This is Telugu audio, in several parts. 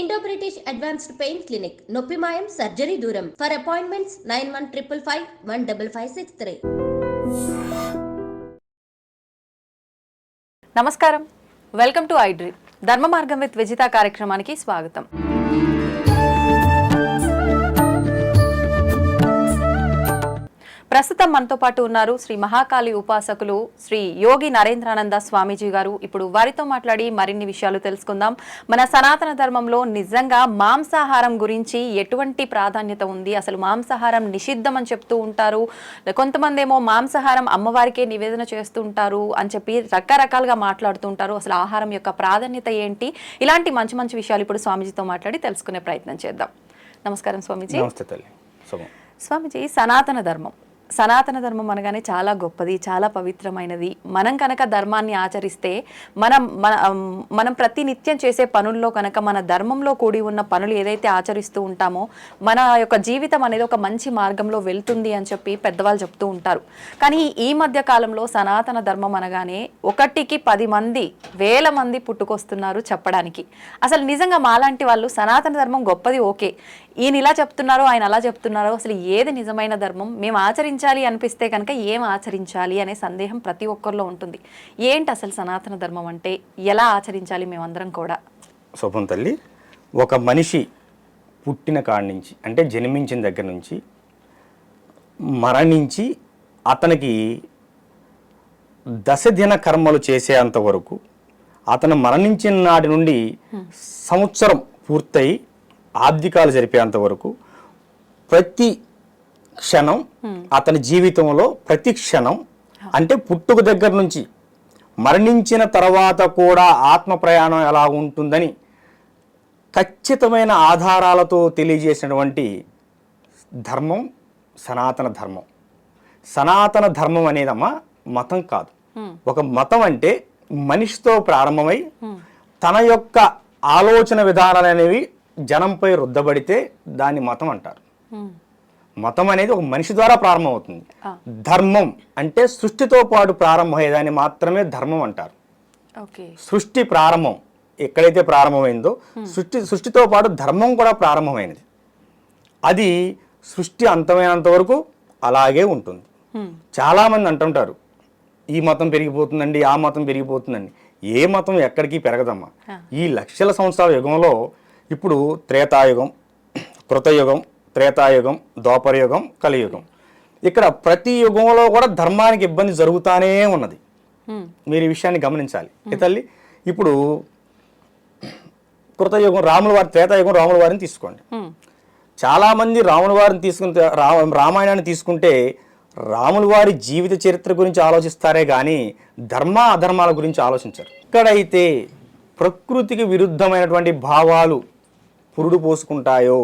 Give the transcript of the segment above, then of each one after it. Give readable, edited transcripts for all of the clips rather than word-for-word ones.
Indo British advanced pain clinic నొప్పి మాయం సర్జరీ దూరం ఫర్ అపాయింట్మెంట్స్ 9155515563. నమస్కారం, వెల్కమ్ టు ఐడ్రీమ్ ధర్మ మార్గం విత్ విజిత కార్యక్రమానికి స్వాగతం. ప్రస్తుతం మనతో పాటు ఉన్నారు శ్రీ మహాకాళి ఉపాసకులు శ్రీ యోగి నరేంద్రానంద స్వామీజీ గారు. ఇప్పుడు వారితో మాట్లాడి మరిన్ని విషయాలు తెలుసుకుందాం. మన సనాతన ధర్మంలో నిజంగా మాంసాహారం గురించి ఎటువంటి ప్రాధాన్యత ఉంది, అసలు మాంసాహారం నిషిద్ధం అని చెప్తూ ఉంటారు, కొంతమంది ఏమో మాంసాహారం అమ్మవారికే నివేదన చేస్తూ ఉంటారు అని చెప్పి రకరకాలుగా మాట్లాడుతూ ఉంటారు. అసలు ఆహారం యొక్క ప్రాధాన్యత ఏంటి, ఇలాంటి మంచి మంచి విషయాలు ఇప్పుడు స్వామీజీతో మాట్లాడి తెలుసుకునే ప్రయత్నం చేద్దాం. నమస్కారం స్వామీజీ. స్వామీజీ, సనాతన ధర్మం అనగానే చాలా గొప్పది, చాలా పవిత్రమైనది. మనం కనుక ధర్మాన్ని ఆచరిస్తే మనం ప్రతి నిత్యం చేసే పనుల్లో కనుక మన ధర్మంలో కూడి ఉన్న పనులు ఏదైతే ఆచరిస్తూ ఉంటామో మన యొక్క జీవితం అనేది ఒక మంచి మార్గంలో వెళ్తుంది అని చెప్పి పెద్దవాళ్ళు చెప్తూ ఉంటారు. కానీ ఈ మధ్య కాలంలో సనాతన ధర్మం అనగానే 1కి 10 మంది 1000 మంది పుట్టుకొస్తున్నారు చెప్పడానికి. అసలు నిజంగా మాలాంటి వాళ్ళు సనాతన ధర్మం గొప్పది, ఓకే, ఈయన ఇలా చెప్తున్నారో ఆయన అలా చెప్తున్నారో, అసలు ఏది నిజమైన ధర్మం, మేము ఆచరించాలి అనిపిస్తే కనుక ఏం ఆచరించాలి అనే సందేహం ప్రతి ఒక్కరిలో ఉంటుంది. ఏంటి అసలు సనాతన ధర్మం అంటే, ఎలా ఆచరించాలి మేమందరం కూడా? శుభం తల్లి, ఒక మనిషి పుట్టిన కాడి నుంచి అంటే జన్మించిన దగ్గర నుంచి మరణించి అతనికి దశదిన కర్మలు చేసేంత వరకు, అతను మరణించిన నాటి నుండి సంవత్సరం పూర్తయి ఆబ్దికాలు జరిపేంత వరకు ప్రతి క్షణం అతని జీవితంలో ప్రతి క్షణం అంటే పుట్టుక దగ్గర నుంచి మరణించిన తర్వాత కూడా ఆత్మ ప్రయాణం ఎలా ఉంటుందని ఖచ్చితమైన ఆధారాలతో తెలియజేసినటువంటి ధర్మం సనాతన ధర్మం. సనాతన ధర్మం అనేదమ్మా మతం కాదు. ఒక మతం అంటే మనిషితో ప్రారంభమై తన యొక్క ఆలోచన విధానాలు అనేవి జనంపై రుద్దబడితే దాన్ని మతం అంటారు. మతం అనేది ఒక మనిషి ద్వారా ప్రారంభమవుతుంది. ధర్మం అంటే సృష్టితో పాటు ప్రారంభమయ్యేదాన్ని మాత్రమే ధర్మం అంటారు. సృష్టి ప్రారంభం ఎక్కడైతే ప్రారంభమైందో సృష్టితో పాటు ధర్మం కూడా ప్రారంభమైనది. అది సృష్టి అంతమైనంత వరకు అలాగే ఉంటుంది. చాలామంది అంటుంటారు ఈ మతం పెరిగిపోతుందండి, ఆ మతం పెరిగిపోతుందండి. ఏ మతం ఎక్కడికి పెరగదమ్మా. ఈ లక్షల సంవత్సరాల యుగంలో ఇప్పుడు త్రేతాయుగం, కృతయుగం, త్రేతాయుగం, ద్వాపరయుగం, కలియుగం, ఇక్కడ ప్రతి యుగంలో కూడా ధర్మానికి ఇబ్బంది జరుగుతానే ఉన్నది. మీరు ఈ విషయాన్ని గమనించాలి. తల్లి, ఇప్పుడు కృతయుగం రాముల వారి, త్రేతాయుగం రాముల వారిని తీసుకోండి. చాలామంది రాముల వారిని తీసుకుంటే రామాయణాన్ని తీసుకుంటే రాముల వారి జీవిత చరిత్ర గురించి ఆలోచిస్తారే కానీ ధర్మ అధర్మాల గురించి ఆలోచించరు. ఎక్కడైతే ప్రకృతికి విరుద్ధమైనటువంటి భావాలు పురుడు పోసుకుంటాయో,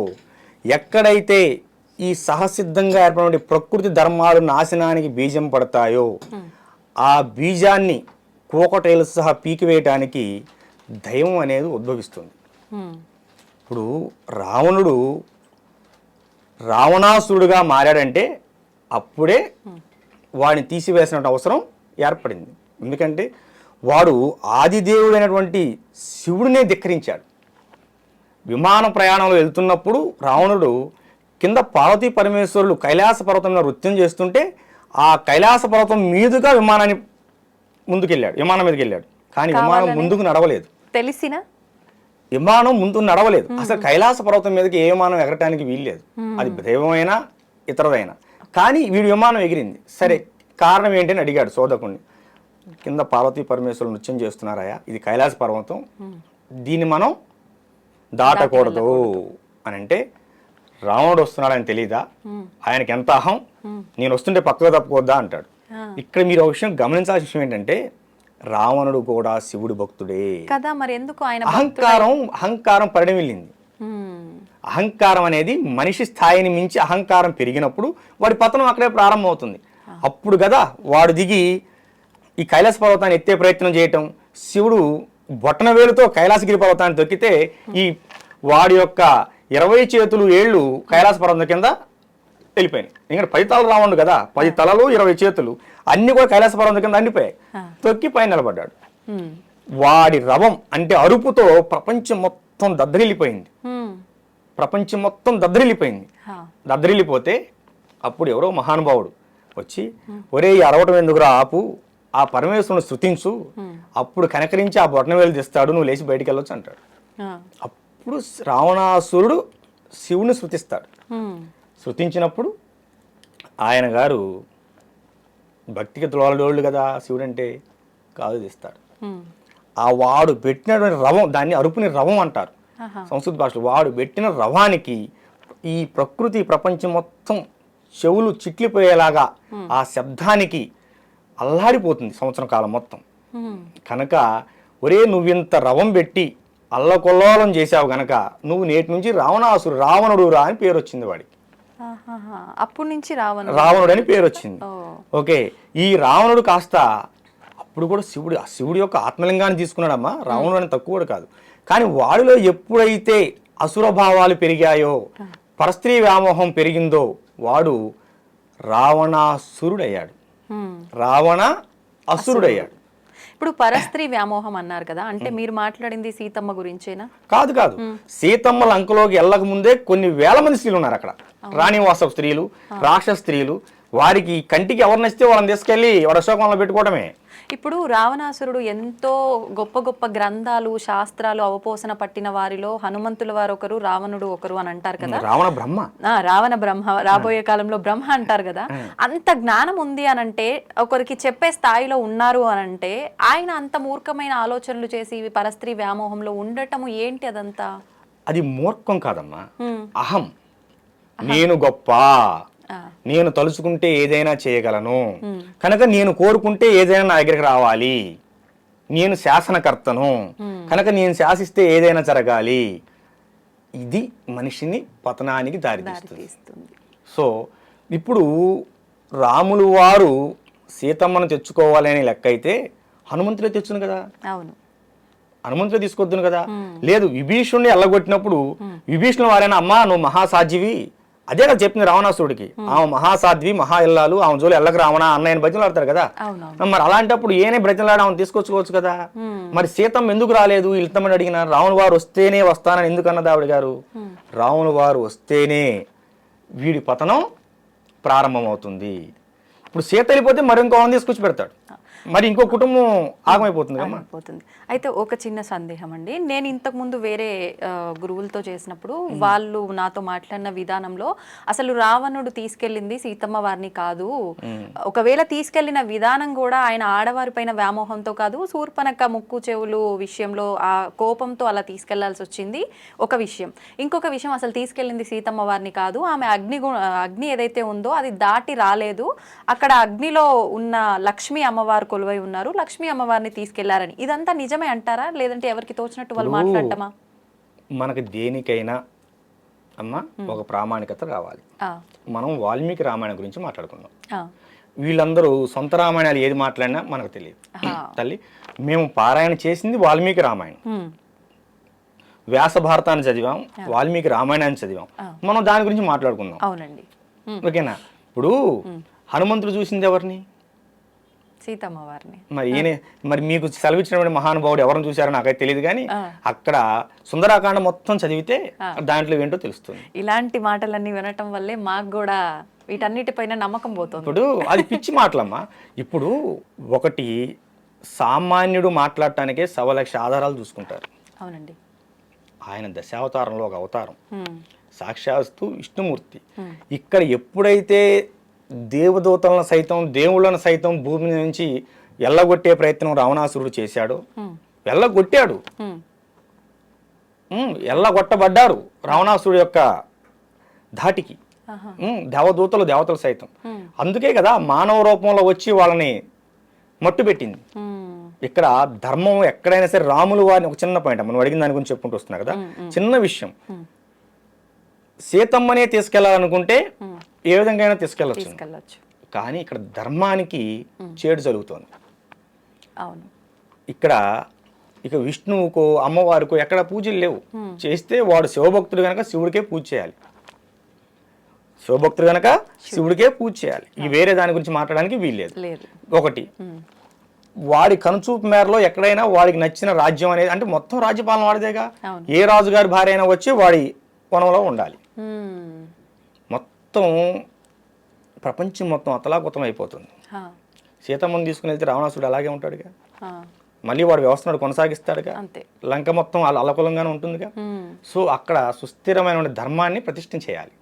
ఎక్కడైతే ఈ సహసిద్ధంగా ఏర్పడిన ప్రకృతి ధర్మాలు నాశనానికి బీజం పడతాయో ఆ బీజాన్ని కోకటేలు సహా పీకివేయటానికి దైవం అనేది ఉద్భవిస్తుంది. ఇప్పుడు రావణుడు రావణాసురుడుగా మారాడంటే అప్పుడే వాడిని తీసివేసిన అవసరం ఏర్పడింది. ఎందుకంటే వాడు ఆదిదేవుడైనటువంటి శివుడినే ధిక్కరించాడు. విమాన ప్రయాణంలో వెళ్తున్నప్పుడు రావణుడు కింద పార్వతీ పరమేశ్వరులు కైలాస పర్వతం మీద నృత్యం చేస్తుంటే ఆ కైలాస పర్వతం మీదుగా విమానాన్ని విమానం మీదకి వెళ్ళాడు. కానీ విమానం ముందుకు నడవలేదు. తెలిసిన విమానం ముందుకు నడవలేదు. అసలు కైలాస పర్వతం మీదకి ఏ విమానం ఎగరటానికి వీల్లేదు, అది దైవమైనా ఇతరదైనా. కానీ వీడి విమానం ఎగిరింది. సరే, కారణం ఏంటని అడిగాడు శోధకుడిని. కింద పార్వతీ పరమేశ్వరులు నృత్యం చేస్తున్నారయ్యా, ఇది కైలాస పర్వతం, దీన్ని మనం దాటకూడదు అని అంటే రావణుడు వస్తున్నాడని తెలీదా, ఆయనకి ఎంత అహం, నేను వస్తుంటే పక్కగా తప్పుకోద్దా అంటాడు. ఇక్కడ మీరు ఒక విషయం గమనించాల్సిన విషయం ఏంటంటే రావణుడు కూడా శివుడి భక్తుడే కదా. మరి ఎందుకు ఆయన అహంకారం పరిణమిల్లింది. అహంకారం అనేది మనిషి స్థాయిని మించి అహంకారం పెరిగినప్పుడు వాడి పతనం అక్కడే ప్రారంభమవుతుంది. అప్పుడు కదా వాడు దిగి ఈ కైలాస పర్వతాన్ని ఎత్తే ప్రయత్నం చేయటం. శివుడు బొట్టన వేలుతో కైలాసగిరి పర్వతాన్ని తొక్కితే ఈ వాడి యొక్క 20 చేతులు ఏళ్ళు కైలాస పర్వతం కింద వెళ్ళిపోయినాయి. ఎందుకంటే 10 తలలు రావణుడు కదా, 10 తలలు 20 చేతులు అన్ని కూడా కైలాస పర్వతం కింద అండిపోయాయి. తొక్కి పైన నిలబడ్డాడు. వాడి రవం అంటే అరుపుతో ప్రపంచం మొత్తం మొత్తం దద్దరిల్లిపోయింది. ప్రపంచం మొత్తం దద్దరిల్లిపోయింది. హా. దద్దరిల్లిపోతే అప్పుడు ఎవరో మహానుభావుడు వచ్చి, ఒరే ఈ అరవటం ఎందుకురా ఆపు, ఆ పరమేశ్వరుని స్తుతించు, అప్పుడు కనకరించి ఆ బొటనవేలు తీస్తాడు, నువ్వు లేచి బయటికి వెళ్ళొచ్చు అంటాడు. అప్పుడు రావణాసురుడు శివుని స్తుతిస్తాడు. స్తుతించినప్పుడు ఆయన గారు భక్తికి త్రోలడోళ్ళు కదా శివుడు అంటే, కాదు తీస్తాడు. ఆ వాడు పెట్టినటువంటి రవం, దాన్ని అరుపుని రవం అంటారు సంస్కృత భాషలో. వాడు పెట్టిన రవానికి ఈ ప్రకృతి ప్రపంచం మొత్తం చెవులు చిట్లిపోయేలాగా ఆ శబ్దానికి అల్లాడిపోతుంది సంవత్సరం కాలం మొత్తం. కనుక ఒరే నువ్వింత రవం పెట్టి అల్లకొల్లోలం చేశావు గనక నువ్వు నేటి నుంచి రావణుడు రా అని పేరు వచ్చింది వాడికి. అప్పటి నుంచి రావణుడు అని పేరు వచ్చింది. ఓకే, ఈ రావణుడు కాస్త అప్పుడు కూడా శివుడి యొక్క ఆత్మలింగాన్ని తీసుకున్నాడమ్మా. రావణుడు అని తక్కువ కూడా కాదు. కానీ వాడిలో ఎప్పుడైతే అసుర భావాలు పెరిగాయో, పరస్త్రీ వ్యామోహం పెరిగిందో, వాడు రావణాసురుడయ్యాడు. రావణ అసురుడయ్యాడు. ఇప్పుడు పరస్త్రీ వ్యామోహం అన్నారు కదా, అంటే మీరు మాట్లాడింది సీతమ్మ గురించేనా? కాదు కాదు, సీతమ్మ లంకలోకి వెళ్ళక ముందే కొన్ని వేల మంది స్త్రీలు ఉన్నారు అక్కడ. రాణివాస స్త్రీలు, రాక్షస స్త్రీలు. వారికి కంటికి ఎవరు నచ్చితే వాళ్ళని తీసుకెళ్లి వడశోకంలో పెట్టుకోవడమే. ఇప్పుడు రావణాసురుడు ఎంతో గొప్ప గొప్ప గ్రంథాలు, శాస్త్రాలు అవపోసన పట్టిన వారిలో హనుమంతుల వారు ఒకరు, రావణుడు ఒకరు అని అంటారు కదా. రావణ బ్రహ్మ, రాబోయే కాలంలో బ్రహ్మ అంటారు కదా. అంత జ్ఞానం ఉంది అనంటే, ఒకరికి చెప్పే స్థాయిలో ఉన్నారు అనంటే, ఆయన అంత మూర్ఖమైన ఆలోచనలు చేసి పరస్త్రీ వ్యామోహంలో ఉండటము ఏంటి? అదంతా అది మూర్ఖం కాదమ్మా, అహం. నేను గొప్ప, నేను తలుచుకుంటే ఏదైనా చేయగలను, కనుక నేను కోరుకుంటే ఏదైనా నా దగ్గరికి రావాలి, నేను శాసనకర్తను కనుక నేను శాసిస్తే ఏదైనా జరగాలి. ఇది మనిషిని పతనానికి దారితీస్తుంది. సో ఇప్పుడు రాములు వారు సీతమ్మను తెచ్చుకోవాలనే లెక్క అయితే హనుమంతుడే తెచ్చును కదా. అవును, హనుమంతుడే తీసుకొద్దును కదా. లేదు, విభీషణుడిని ఎల్లగొట్టినప్పుడు విభీషణుడు వారైనా అమ్మా నువ్వు మహాసాధ్యవి, అదే కదా చెప్పింది రావణాసురుడికి. ఆమె మహాసాధ్వి, మహా ఇల్లాలు, ఆమె జోలు ఎల్లకి రావణ అన్నయ్యని బ్రతిమలాడతారు కదా. మరి అలాంటప్పుడు ఏనే బ్రతిమలాడి ఆమెను తీసుకొచ్చుకోవచ్చు కదా. మరి సీతమ్మ ఎందుకు రాలేదు ఇల్తమని అడిగిన? రావణ వారు వస్తేనే వస్తానని ఎందుకు అన్నది ఆవిడ గారు? రావణ వారు వస్తేనే వీడి పతనం ప్రారంభమవుతుంది. ఇప్పుడు సీత వెళ్ళిపోతే మరి ఇంకో తీసుకొచ్చి పెడతాడు, మరి ఇంకో కుటుంబం ఆగమైపోతుంది. అయితే ఒక చిన్న సందేహం అండి, నేను ఇంతకు ముందు వేరే గురువులతో చేసినప్పుడు వాళ్ళు నాతో మాట్లాడిన విధానంలో అసలు రావణుడు తీసుకెళ్ళింది సీతమ్మ వారిని కాదు, ఒకవేళ తీసుకెళ్లిన విధానం కూడా ఆయన ఆడవారి పైన వ్యామోహంతో కాదు, శూర్పణఖ ముక్కు చెవులు విషయంలో ఆ కోపంతో అలా తీసుకెళ్లాల్సి వచ్చింది ఒక విషయం. ఇంకొక విషయం, అసలు తీసుకెళ్ళింది సీతమ్మ వారిని కాదు, ఆమె అగ్ని ఏదైతే ఉందో అది దాటి రాలేదు, అక్కడ అగ్నిలో ఉన్న లక్ష్మీ అమ్మవారు కొలువై ఉన్నారు, లక్ష్మీ అమ్మవారిని తీసుకెళ్లారని. ఇదంతా నిజమే అంటారా, లేదంటే ఎవరికి తోచినట్టు వాళ్ళు మాట్లాడటమా? మనకి దేనికైనా అమ్మ ఒక ప్రామాణికత రావాలి. మనం వాల్మీకి రామాయణం గురించి మాట్లాడుకున్నాం. వీళ్ళందరూ సొంత రామాయణాలు ఏది మాట్లాడినా మనకు తెలియదు తల్లి. మేము పారాయణ చేసింది వాల్మీకి రామాయణం, వ్యాస భారతాన్ని చదివాం, వాల్మీకి రామాయణాన్ని చదివాం, మనం దాని గురించి మాట్లాడుకుందాం. అవునండి, ఓకేనా. ఇప్పుడు హనుమంతుడు చూసింది ఎవరిని? సీతమ్మ వారిని. మరి మీకు సెలవిచ్చినటువంటి మహానుభావుడు ఎవరిని చూసారో నాకైతే తెలియదు, కానీ అక్కడ సుందరాకాండ మొత్తం చదివితే దాంట్లో ఏంటో తెలుస్తుంది. ఇలాంటి మాటలన్నీ వినటం వల్లే మాకు కూడా వీటన్నిటిపైన నమ్మకం పోతుంది. ఇప్పుడు అది పిచ్చి మాటలమ్మా. ఇప్పుడు ఒకటి సామాన్యుడు మాట్లాడటానికే 1,00,000 ఆధారాలు చూసుకుంటారు. అవునండి, ఆయన దశావతారంలో ఒక అవతారం, సాక్షాత్తు విష్ణుమూర్తి. ఇక్కడ ఎప్పుడైతే దేవదూతలను సైతం, దేవుళ్ళను సైతం భూమి నుంచి ఎల్లగొట్టే ప్రయత్నం రావణాసురుడు చేశాడు, ఎల్లగొట్టాడు, ఎల్లగొట్టబడ్డారు రావణాసురుడు యొక్క ధాటికి దేవతలు సైతం. అందుకే కదా మానవ రూపంలో వచ్చి వాళ్ళని మట్టు పెట్టింది. ఇక్కడ ధర్మం ఎక్కడైనా సరే, రాములు వారిని ఒక చిన్న పాయింట్ మనం అడిగిన దాని గురించి చెప్పుకుంటూ వస్తున్నా కదా, చిన్న విషయం. సీతమ్మనే తీసుకెళ్లాలనుకుంటే ఏ విధంగా అయినా తీసుకెళ్ళచ్చు, కానీ ఇక్కడ ధర్మానికి చేడు జరుగుతోంది. అవును, ఇక్కడ ఇక విష్ణువుకో అమ్మవారికో ఎక్కడ పూజలు లేవు. చేస్తే వాడు శివభక్తుడు గనక శివుడికే పూజ చేయాలి, శివభక్తుడు గనక శివుడికే పూజ చేయాలి. ఈ వేరే దాని గురించి మాట్లాడడానికి వీల్లేదు. ఒకటి వాడి కనుచూపు మేరలో ఎక్కడైనా వాడికి నచ్చిన రాజ్యం అనేది, అంటే మొత్తం రాజ్యపాలన వాడిదేగా, ఏ రాజుగారి భార్య అయినా వచ్చి వాడి వనంలో ఉండాలి. మొత్తం ప్రపంచం మొత్తం అతలాకుతలం అయిపోతుంది. సీతమ్మని తీసుకుని వెళ్తే రావణాసుడు అలాగే ఉంటాడుగా, మళ్ళీ వాడు వ్యవస్థను కొనసాగిస్తాడుగా, లంక మొత్తం అల్లకులంగానే ఉంటుందిగా. సో అక్కడ సుస్థిరమైన ధర్మాన్ని ప్రతిష్ఠించేయాలి.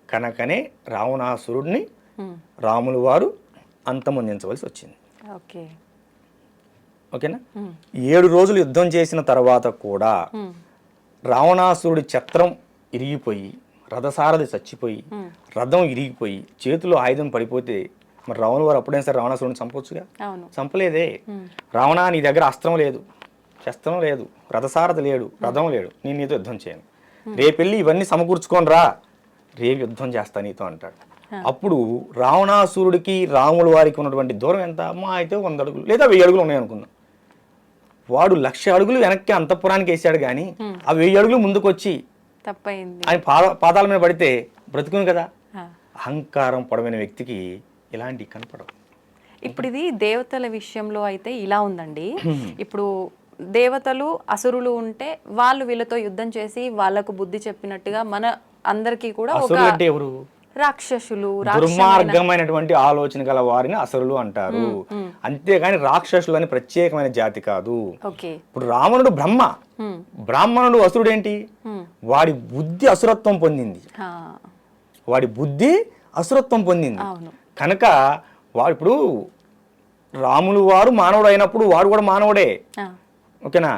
కనుకనే రావణాసురుడిని రాములు వారు అంతమొందించవలసి వచ్చింది. ఓకేనా. 7 రోజులు యుద్ధం చేసిన తర్వాత కూడా రావణాసురుడి ఛత్రం ఇరిగిపోయి, రథసారథి చచ్చిపోయి, రథం ఇరిగిపోయి, చేతిలో ఆయుధం పడిపోతే మరి రావణులు వారు అప్పుడైనా సరే రావణాసురుడిని చంపొచ్చుగా, చంపలేదే. రావణ, నీ దగ్గర అస్త్రం లేదు, శస్త్రం లేదు, రథసారథి లేడు, రథం లేడు, నేను నీతో యుద్ధం చేయను, రేపెళ్ళి ఇవన్నీ సమకూర్చుకొని రా, రేపు యుద్ధం చేస్తా నీతో అంటాడు. అప్పుడు రావణాసురుడికి రాముల వారికి ఉన్నటువంటి దూరం ఎంత? మా అయితే 100 అడుగులు లేదా 1000 అడుగులు ఉన్నాయి అనుకుందాం. వాడు 1,00,000 అడుగులు వెనక్కి అంతఃపురానికి వేసాడు, కానీ ఆ 1000 అడుగులు ముందుకు వచ్చి ఆయన పాదాల మీద పడితే బ్రతుకును కదా. అహంకారం పొడవైన వ్యక్తికి ఇలాంటి కనపడవు. ఇప్పుడు ఇది దేవతల విషయంలో అయితే ఇలా ఉందండి. ఇప్పుడు దేవతలు అసురులు ఉంటే వాళ్ళు వీళ్ళతో యుద్ధం చేసి వాళ్ళకు బుద్ధి చెప్పినట్టుగా మన అందరికీ కూడా ఎవరు? రాక్షసులు, దుర్మార్గమైనటువంటి ఆలోచన గల వారిని అసురులు అంటారు. అంతేగాని రాక్షసులు అని ప్రత్యేకమైన జాతి కాదు. ఇప్పుడు రావణుడు బ్రహ్మ, బ్రాహ్మణుడు అసురుడు ఏంటి? వాడి బుద్ధి అసురత్వం పొందింది, వాడి బుద్ధి అసురత్వం పొందింది. కనుక వాడు ఇప్పుడు రాములు వారు మానవుడు అయినప్పుడు వాడు కూడా మానవుడే. ఓకేనా.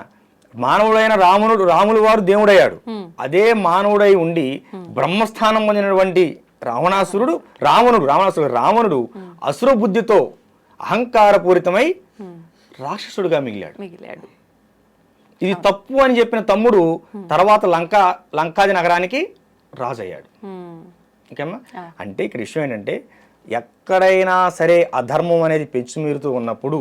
మానవుడైన రాములు వారు దేవుడయ్యాడు. అదే మానవుడై ఉండి బ్రహ్మస్థానం పొందినటువంటి రావణుడు అసుర బుద్ధితో అహంకారపూరితమై రాక్షసుడుగా మిగిలాడు. ఇది తప్పు అని చెప్పిన తమ్ముడు తర్వాత లంకాది నగరానికి రాజు అయ్యాడు. ఓకేమ్మా. అంటే ఇక్కడ విషయం ఏంటంటే, ఎక్కడైనా సరే అధర్మం అనేది పెంచుమీరుతూ ఉన్నప్పుడు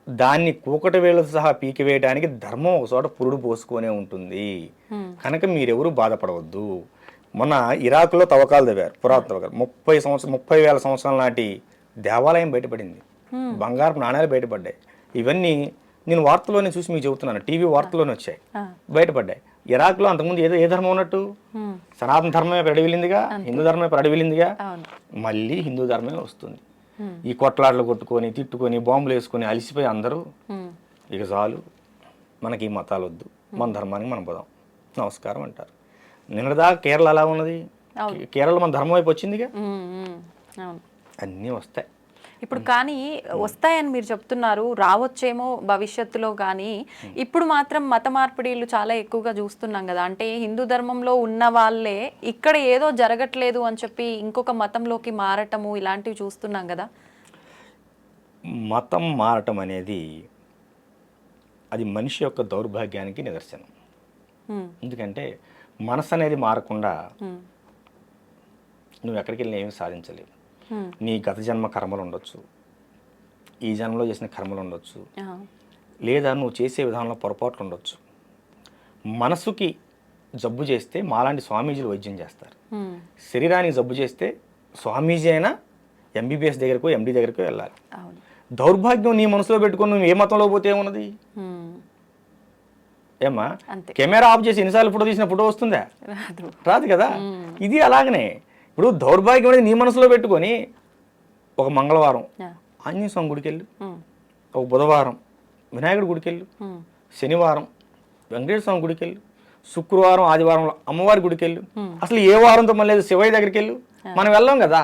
దాన్ని కూకటి వేళ్ళతో సహా పీకివేయడానికి ధర్మం ఒక చోట పురుడు పోసుకొనే ఉంటుంది. కనుక మీరెవరూ బాధపడవద్దు. మొన్న ఇరాక్లో తవ్వకాలు తవ్వారు, పురాతన తవ్వకాలు. 30,000 సంవత్సరాల నాటి దేవాలయం బయటపడింది, బంగారపు నాణ్యాలు బయటపడ్డాయి. ఇవన్నీ నేను వార్తలోనే చూసి మీకు చెబుతున్నాను, టీవీ వార్తలోనే వచ్చాయి, బయటపడ్డాయి. ఇరాక్లో అంతకుముందు ఏ ధర్మం ఉన్నట్టు? సనాతన ధర్మమే అడవిలిందిగా, హిందూ ధర్మమే అడవిలిందిగా, మళ్ళీ హిందూ ధర్మమే వస్తుంది. ఈ కొట్లాటలు కొట్టుకొని తిట్టుకొని బాంబులు వేసుకొని అలిసిపోయి అందరూ ఇక చాలు, మనకి ఈ మతాలు వద్దు, మన ధర్మానికి మనం పోదాం, నమస్కారం అంటారు. నిన్నటిదాకా కేరళ అలా ఉన్నది, కేరళ మన ధర్మం వైపు వచ్చిందిగా. అన్నీ వస్తాయి ఇప్పుడు. కానీ వస్తాయని మీరు చెప్తున్నారు, రావచ్చేమో భవిష్యత్తులో. కానీ ఇప్పుడు మాత్రం మత మార్పిడిలు చాలా ఎక్కువగా చూస్తున్నాం కదా. అంటే హిందూ ధర్మంలో ఉన్న వాళ్ళే ఇక్కడ ఏదో జరగట్లేదు అని చెప్పి ఇంకొక మతంలోకి మారటము ఇలాంటివి చూస్తున్నాం కదా. మతం మారటం అనేది అది మనిషి యొక్క దౌర్భాగ్యానికి నిదర్శనం. ఎందుకంటే మనసు అనేది మారకుండా నువ్వు ఎక్కడికి వెళ్ళినా ఏమీ సాధించలేవు. నీ గత జన్మ కర్మలు ఉండొచ్చు, ఈ జన్మలో చేసిన కర్మలు ఉండొచ్చు, లేదా నువ్వు చేసే విధానంలో పొరపాట్లు ఉండొచ్చు. మనసుకి జబ్బు చేస్తే మాలాంటి స్వామీజీలు వైద్యం చేస్తారు. శరీరానికి జబ్బు చేస్తే స్వామీజీ అయినా ఎంబీబీఎస్ దగ్గరకు, ఎండి దగ్గరకు వెళ్ళాలి. దౌర్భాగ్యం నీ మనసులో పెట్టుకుని నువ్వు ఏ మతంలో పోతే ఏమున్నది? ఏమ్మా, కెమెరా ఆఫ్ చేసి ఎన్నిసార్లు ఫోటో తీసిన ఫోటో వస్తుందా? రాదు కదా. ఇది అలాగనే ఇప్పుడు దౌర్భాగ్యం అనేది నీ మనసులో పెట్టుకొని ఒక మంగళవారం ఆంజనేయ స్వామి గుడికి వెళ్ళు, ఒక బుధవారం వినాయకుడి గుడికి వెళ్ళు, శనివారం వెంకటేశ్వర స్వామి గుడికి వెళ్ళు, శుక్రవారం ఆదివారంలో అమ్మవారి గుడికి వెళ్ళు. అసలు ఏ వారంతో మళ్ళీ శివయ్య దగ్గరికి వెళ్ళు. మనం వెళ్ళాం కదా.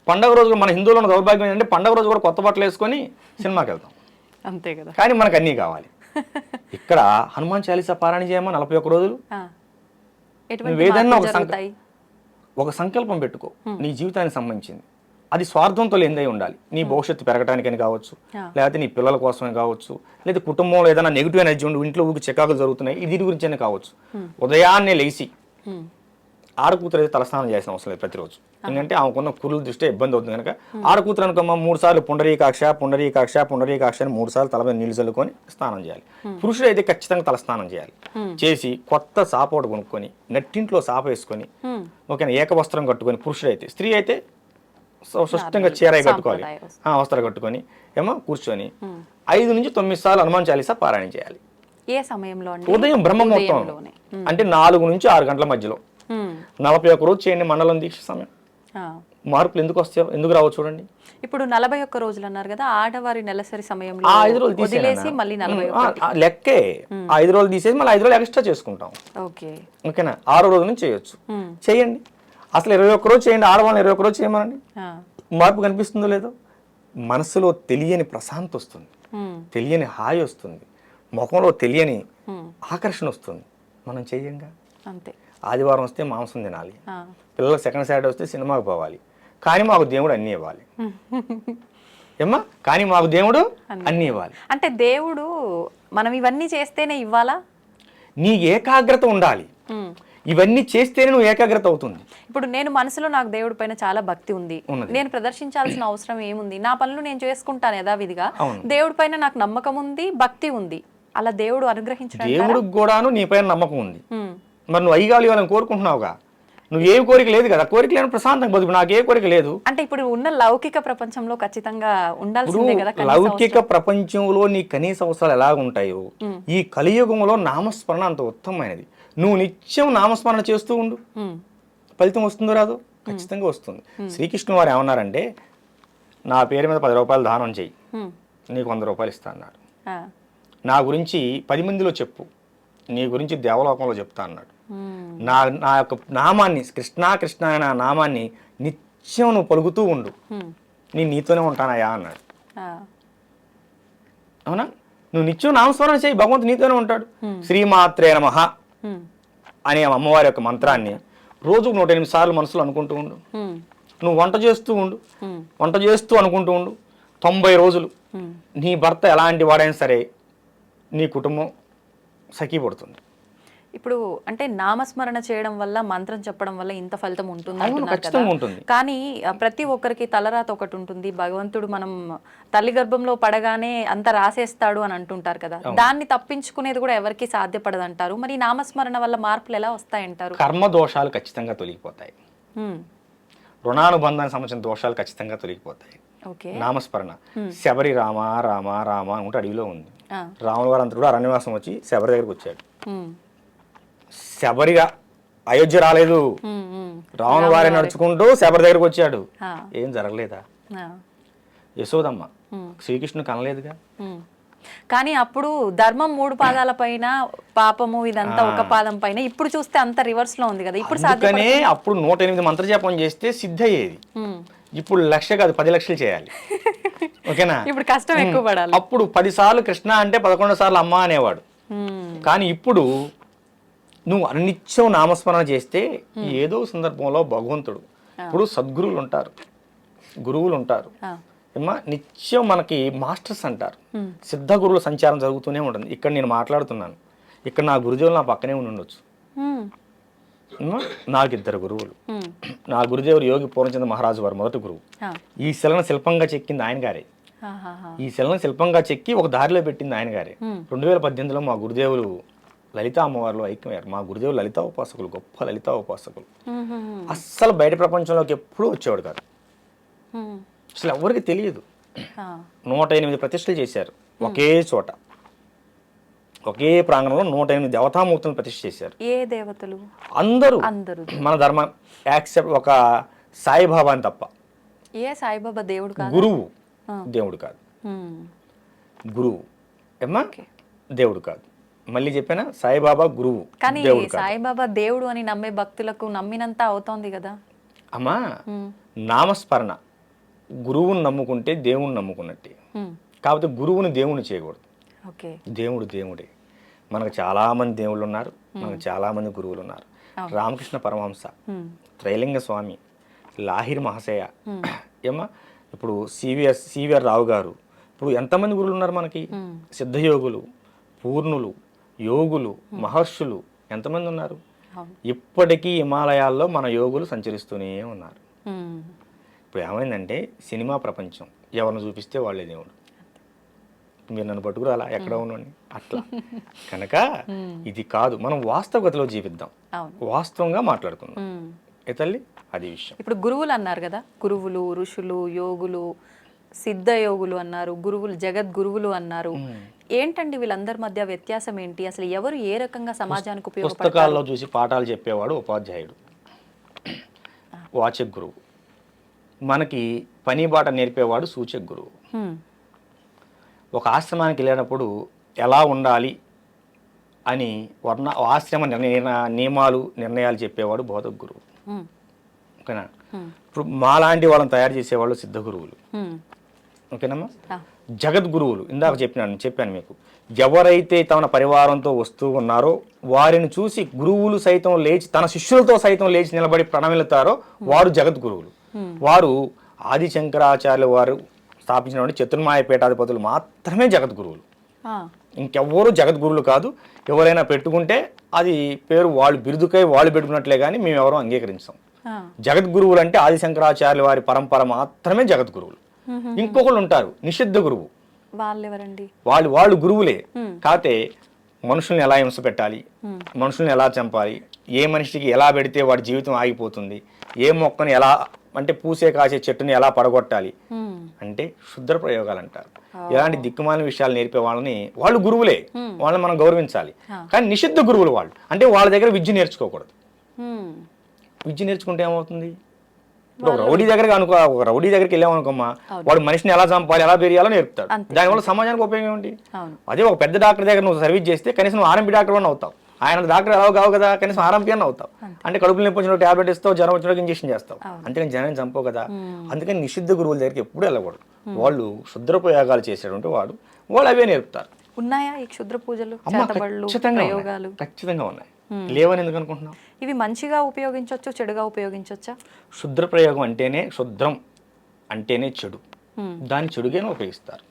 పండగ రోజు మన హిందువులో ఉన్న దౌర్భాగ్యం ఏంటంటే పండగ రోజు కూడా కొత్త బట్టలు వేసుకొని సినిమాకి వెళ్తాం, అంతే కదా. కానీ మనకు అన్నీ కావాలి. ఇక్కడ హనుమాన్ చాలీసా పారాయణ చేయమా 41 రోజులు. ఏదైనా ఒక సంకల్పం పెట్టుకో, నీ జీవితానికి సంబంధించింది. అది స్వార్థంతో లేనిదై ఉండాలి. నీ భవిష్యత్తు పెరగటానికని కావచ్చు, లేకపోతే నీ పిల్లల కోసమే కావచ్చు, లేదా కుటుంబంలో ఏదైనా నెగిటివ్ ఎనర్జీ ఉండి ఇంట్లో ఊరికి చికాకులు జరుగుతున్నాయి, ఇది గురించి అయినా కావచ్చు. ఉదయాన్నే లేచి ఆడకూతురు అయితే తలస్నానం చేసిన అవసరం లేదు ప్రతిరోజు. ఎందుకంటే ఆమెకున్న కురుల దృష్టి ఇబ్బంది అవుతుంది కనుక ఆడకూతురు అనుకోమా 3 సార్లు పుండరీకాక్ష అని 3 సార్లు తల మీద నీళ్లు చల్లుకొని స్నానం చేయాలి. పురుషుడు అయితే ఖచ్చితంగా తలస్నానం చేయాలి. చేసి కొత్త సాప ఒకటి కొనుక్కొని నెట్టింట్లో సాప వేసుకొని ఓకేనా ఏకవస్త్రం కట్టుకొని పురుషుడు అయితే, స్త్రీ అయితే స్పష్టంగా చీర కట్టుకోవాలి, సాంప్రదాయ వస్త్రాలు కట్టుకొని ఏమో కూర్చొని 5 నుంచి 9 సార్లు హనుమాన్ చాలీసా పారాయణ చేయాలి. ఏ సమయంలో అండి? ఉదయం బ్రహ్మముహూర్తం అంటే 4 నుంచి 6 గంటల మధ్యలో 41 రోజు చేయండి మండలం దీక్ష సమయం. మార్పులు ఎందుకు వస్తాయో, ఎందుకు రావో చూడండి. ఇప్పుడు 41 రోజులు అన్నారు కదా, ఆడవారి నెలసరి సమయంలో 5 రోజులు వదిలేసి మళ్ళీ 41 లెక్కే 5 రోజులు తీసేసి మళ్ళీ 5 రోజులు ఎక్స్ట్రా చేసుకుంటాం. ఓకేనా, 6 రోజుల నుంచి చేయొచ్చు. చేయండి, అసలు 21 రోజు చేయండి, ఆడవాళ్ళని 21 రోజు చేయమనండి. మార్పు కనిపిస్తుందో లేదో, మనసులో తెలియని ప్రశాంతి వస్తుంది, తెలియని హాయి వస్తుంది, ముఖంలో తెలియని ఆకర్షణ వస్తుంది. మనం చెయ్యంగా అంతే. ఆదివారం వస్తే మాంసం తినాలి, పిల్లలకు సెకండ్ సాటర్డే వస్తే సినిమాకి పోవాలి, కానీ మాకు దేవుడు అన్నీ ఇవ్వాలి. ఏమ్మా, కానీ మాకు దేవుడు అన్నీ ఇవ్వాలి. అంటే దేవుడు మనం ఇవన్నీ చేస్తేనే ఇవ్వాలా? నీ ఏకాగ్రత ఉండాలి, ఇవన్నీ చేస్తేనే నువ్వు ఏకాగ్రత అవుతుంది. ఇప్పుడు నేను మనసులో నాకు దేవుడి పైన చాలా భక్తి ఉంది, నేను ప్రదర్శించాల్సిన అవసరం ఏముంది? నా పనులు నేను చేసుకుంటాను యథావిధిగా. దేవుడి పైన నాకు నమ్మకం ఉంది, భక్తి ఉంది, అలా దేవుడు అనుగ్రహించడం. దేవుడికి కూడాను నీ పైన నమ్మకం ఉంది, మరి నువ్వు అయ్యి కావాలని కోరుకుంటున్నావుగా. నువ్వేం కోరిక లేదు కదా, కోరిక లేని ప్రశాంతంగా బతుకు. నాకే కోరిక లేదు. అంటే ఇప్పుడు ఉన్న లౌకిక ప్రపంచంలో ఖచ్చితంగా ఉండాల్సిందే కదా. లౌకిక ప్రపంచంలో నీ కనీస అవసరాలు ఎలా ఉంటాయో, ఈ కలియుగంలో నామస్మరణ అంత ఉత్తమమైనది. నువ్వు నిత్యం నామస్మరణ చేస్తూ ఉండు, ఫలితం వస్తుందో రాదో, ఖచ్చితంగా వస్తుంది. శ్రీకృష్ణుడు వారు ఏమన్నారంటే, నా పేరు మీద 10 రూపాయలు దానం చెయ్యి, నీకు 100 రూపాయలు ఇస్తా అన్నాడు. నా గురించి 10 మందిలో చెప్పు, నీ గురించి దేవలోకంలో చెప్తా అన్నాడు. నా యొక్క నామాన్ని, కృష్ణ కృష్ణ అనే నా నామాన్ని నిత్యం నువ్వు పలుకుతూ ఉండు, నీతోనే ఉంటానయా అన్నాడు. అవునా, నువ్వు నిత్యం నామస్మరణ చేయి, భగవంతుడు నీతోనే ఉంటాడు. శ్రీమాత్రే నమః అనే అమ్మవారి యొక్క మంత్రాన్ని రోజుకు 108 సార్లు మనసులో అనుకుంటూ ఉండు. నువ్వు వంట చేస్తూ ఉండు, వంట చేస్తూ అనుకుంటూ ఉండు. 90 రోజులు నీ భర్త ఎలాంటి వాడైనా సరే నీ కుటుంబం సఖీపడుతుంది. ఇప్పుడు అంటే నామస్మరణ చేయడం వల్ల, మంత్రం చెప్పడం వల్ల ఇంత ఫలితం ఉంటుంది. కానీ ప్రతి ఒక్కరికి తలరాత ఒకటి ఉంటుంది. భగవంతుడు మనం తల్లి గర్భంలో పడగానే అంత రాసేస్తాడు అని అంటుంటారు కదా, దాన్ని తప్పించుకునేది కూడా ఎవరికి సాధ్యపడదు అంటారు. మరి నామస్మరణ వల్ల మార్పులు ఎలా వస్తాయంటారు? కర్మ దోషాలు ఖచ్చితంగా తొలగిపోతాయి, రుణానుబంధానికి సంబంధించిన దోషాలు ఖచ్చితంగా తొలగిపోతాయి. నామస్మరణ. శబరి రామ రామ రామ అనుకుంటే అడవిలో ఉంది. రాముల వారు అంతా కూడా అరణ్యవాసం వచ్చి శబరి దగ్గరకు వచ్చాడు. శబరిగా అయోధ్య రాలేదు, రావణ వారే నడుచుకుంటూ శబరి దగ్గరకు వచ్చాడు. ఏం జరగలేదా? యశోదమ్మ శ్రీకృష్ణుడు కనలేదుగా. కానీ అప్పుడు ధర్మం 3 పాదాల పైన, పాపము ఇదంతా ఒక పాదం పైన. ఇప్పుడు చూస్తే అంత రివర్స్ లో ఉంది కదా. ఇప్పుడు అప్పుడు 108 మంత్రజపం చేస్తే సిద్ధి అయ్యేది. ఇప్పుడు 1,00,000 కాదు 10 లక్షలు చేయాలి. ఓకేనా, ఇప్పుడు కష్టం ఎక్కువ పడాలి. అప్పుడు 10 సార్లు కృష్ణ అంటే 11 సార్లు అమ్మ అనేవాడు. కానీ ఇప్పుడు నువ్వు అనిత్యం నామస్మరణ చేస్తే ఏదో సందర్భంలో భగవంతుడు, ఇప్పుడు సద్గురువులు ఉంటారు, గురువులు ఉంటారు, నిత్యం మనకి మాస్టర్స్ అంటారు. సిద్ధ గురువుల సంచారం జరుగుతూనే ఉంటుంది. ఇక్కడ నేను మాట్లాడుతున్నాను, ఇక్కడ నా గురుదేవులు నా పక్కనే ఉండొచ్చు. నాకు 2 గురువులు. నా గురుదేవుడు యోగి పూర్ణచంద్ర మహారాజు వారు మొదటి గురువు. ఈ శిలను శిల్పంగా చెక్కింది ఆయన గారే. ఈ శిలను శిల్పంగా చెక్కి ఒక దారిలో పెట్టింది ఆయన గారే. 2018లో మా గురుదేవులు లలితా అమ్మవారిలో ఐక్యమయ్యారు. మా గురుదేవులు లలితా ఉపాసకులు, గొప్ప లలితా ఉపాసకులు. అస్సలు బయట ప్రపంచంలోకి ఎప్పుడూ వచ్చేవాడు కాదు, అసలు ఎవరికి తెలియదు. 108 ప్రతిష్టలు చేశారు ఒకే చోట, ఒకే ప్రాంగణంలో 108 దేవతామూర్తులను ప్రతిష్ఠ చేశారు. ఏ దేవతలు? అందరూ మన ధర్మం యాక్సెప్ట్ ఒక సాయిబాబా అని తప్ప. ఏ సాయిబాబా దేవుడు కాదు, గురువు దేవుడు కాదు, గురువు ఏమ్మా దేవుడు కాదు. మళ్ళీ చెప్పానా, సాయిబాబా గురువు. కానీ సాయిబాబా దేవుడు అని నమ్మే భక్తులకు నమ్మినంత అవుతోంది కదా అమ్మా. నామస్మరణ గురువుని నమ్ముకుంటే దేవుని నమ్ముకున్నట్టే. కాకపోతే గురువుని దేవుని చేయకూడదు. దేవుడు దేవుడే. మనకు చాలా మంది దేవుళ్ళు ఉన్నారు, మనకు చాలా మంది గురువులు ఉన్నారు. రామకృష్ణ పరమహంస, త్రైలింగ స్వామి, లాహిరి మహాశయ ఏమా, ఇప్పుడు సివిఆర్ రావు గారు, ఇప్పుడు ఎంతమంది గురువులు ఉన్నారు మనకి. సిద్ధయోగులు, పూర్ణులు, యోగులు, మహర్షులు ఎంతమంది ఉన్నారు. ఇప్పటికీ హిమాలయాల్లో మన యోగులు సంచరిస్తూనే ఉన్నారు. ఇప్పుడు ఏమైందంటే సినిమా ప్రపంచం, ఎవరిని చూపిస్తే వాళ్ళే దేవుడు. మీరు నన్ను పట్టుకురాలా, ఎక్కడ ఉన్నాను అట్లా. కనుక ఇది కాదు, మనం వాస్తవగతిలో జీవిద్దాం, వాస్తవంగా మాట్లాడుకుందాం. ఏ తల్లి అది విషయం. ఇప్పుడు గురువులు అన్నారు కదా, గురువులు, ఋషులు, యోగులు, సిద్ధ యోగులు అన్నారు, గురువులు, జగద్గురువులు అన్నారు. ఏంటండి వీళ్ళందరి మధ్య వ్యత్యాసం ఏంటి? అసలు ఎవరు ఏ రకంగా సమాజానికి ఉపయోగపడతారు? పుస్తకాల్లో చూసి పాఠాలు చెప్పేవాడు ఉపాధ్యాయుడు, వాచక గురువు. మనకి పని బాట నేర్పేవాడు సూచక గురువు. ఒక ఆశ్రమానికి వెళ్ళినప్పుడు ఎలా ఉండాలి అని ఆశ్రమ నియమాలు నిర్ణయాలు చెప్పేవాడు బోధక గురువు. ఓకేనా? ఇప్పుడు మాలాంటి వాళ్ళని తయారు చేసేవాళ్ళు సిద్ధ గురువులు. ఓకేనమ్మా? జగద్గురువులు ఇందాక చెప్పాను మీకు. ఎవరైతే తన పరివారంతో వస్తూ ఉన్నారో వారిని చూసి గురువులు సైతం లేచి, తన శిష్యులతో సైతం లేచి నిలబడి ప్రణమిల్లుతారో వారు జగద్గురువులు. వారు ఆది శంకరాచార్యుల వారు స్థాపించినటువంటి చతుర్మాయ పీఠాధిపతులు మాత్రమే జగద్గురువులు. ఇంకెవ్వరూ జగద్గురువులు కాదు. ఎవరైనా పెట్టుకుంటే అది పేరు వాళ్ళు బిరుదుకై వాళ్ళు పెట్టుకున్నట్లే కానీ మేము ఎవరూ అంగీకరించాం. జగద్గురువులు అంటే ఆది శంకరాచార్యుల వారి పరంపర మాత్రమే జగద్గురువులు. ఇంకొకళ్ళు ఉంటారు నిషిద్ధ గురువు. వాళ్ళు గురువులే, కాకపోతే మనుషుల్ని ఎలా హింస పెట్టాలి, మనుషుల్ని ఎలా చంపాలి, ఏ మనిషికి ఎలా పెడితే వాడి జీవితం ఆగిపోతుంది, ఏ మొక్కని ఎలా అంటే పూసే కాసే చెట్టుని ఎలా పడగొట్టాలి అంటే క్షుద్ర ప్రయోగాలు అంటారు. ఇలాంటి దిక్కుమాలిన విషయాలు నేర్పే వాళ్ళని వాళ్ళు గురువులే, వాళ్ళని మనం గౌరవించాలి. కానీ నిషిద్ధ గురువులు వాళ్ళు అంటే వాళ్ళ దగ్గర విద్య నేర్చుకోకూడదు. విద్య నేర్చుకుంటే ఏమవుతుంది? ఒక రౌడీ దగ్గరికి వెళ్ళామనుకోమ్మా, వాడు మనిషిని ఎలా చంపాలి, ఎలా పెరియాలో నేర్పుతాడు. దానివల్ల సమాజానికి ఉపయోగం ఏంటి? అదే ఒక పెద్ద డాక్టర్ దగ్గర నువ్వు సర్వీస్ చేస్తే కనీసం ఆర్ఎంపీ డాక్టర్ అని అవుతావు. ఆయన డాక్టర్ ఎలా కావు కదా, కనీసం ఆర్ఎంపీ అని అవుతావు. అంటే కడుపులు నొప్పి వచ్చిన టాబ్లెట్ ఇస్తావు, జ్వరం వచ్చిన ఇంజక్షన్ చేస్తావు. అంతేకాని జనాన్ని చంపవు కదా. అందుకని నిషిద్ధ గురువుల దగ్గరికి ఎప్పుడు వెళ్ళకూడదు. వాళ్ళు క్షుద్ర ప్రయోగాలు చేసేటువంటి వాళ్ళు అవే నేర్పుతారు. ఉన్నాయా ఈ క్షుద్ర పూజలు? ఖచ్చితంగా ఉన్నాయి. లేవని ఎందుకు అనుకుంటున్నావు? ఇవి మంచిగా ఉపయోగించవచ్చు, చెడుగా ఉపయోగించవచ్చా? క్షుద్ర ప్రయోగం అంటేనే, క్షుద్రం అంటేనే చెడు. దాన్ని చెడుగానే ఉపయోగిస్తారు.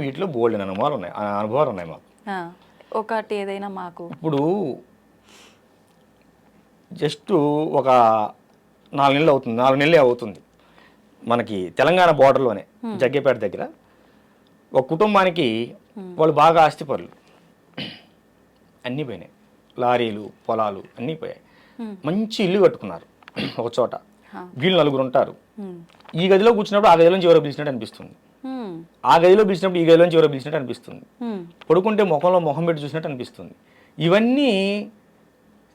వీటిలో బోల్డ్ అనుభవాలు ఉన్నాయి మాకు. ఒకటి ఏదైనా మాకు ఇప్పుడు జస్ట్ ఒక 4 నెలలే అవుతుంది మనకి తెలంగాణ బోర్డర్లోనే జగ్గేపేట దగ్గర ఒక కుటుంబానికి వాళ్ళు బాగా ఆస్తిపరులు, అన్నీ పోయినాయి. లారీలు, పొలాలు అన్నీ పోయాయి. మంచి ఇల్లు కట్టుకున్నారు ఒక చోట. వీళ్ళు 4 ఉంటారు. ఈ గదిలో కూర్చున్నప్పుడు ఆ గదిలోంచి ఎవరో పిలిచినట్టు అనిపిస్తుంది, ఆ గదిలో పిలిచినప్పుడు ఈ గదిలోంచి ఎవరో పిలిచినట్టు అనిపిస్తుంది, పడుకుంటే ముఖంలో ముఖం పెట్టి చూసినట్టు అనిపిస్తుంది. ఇవన్నీ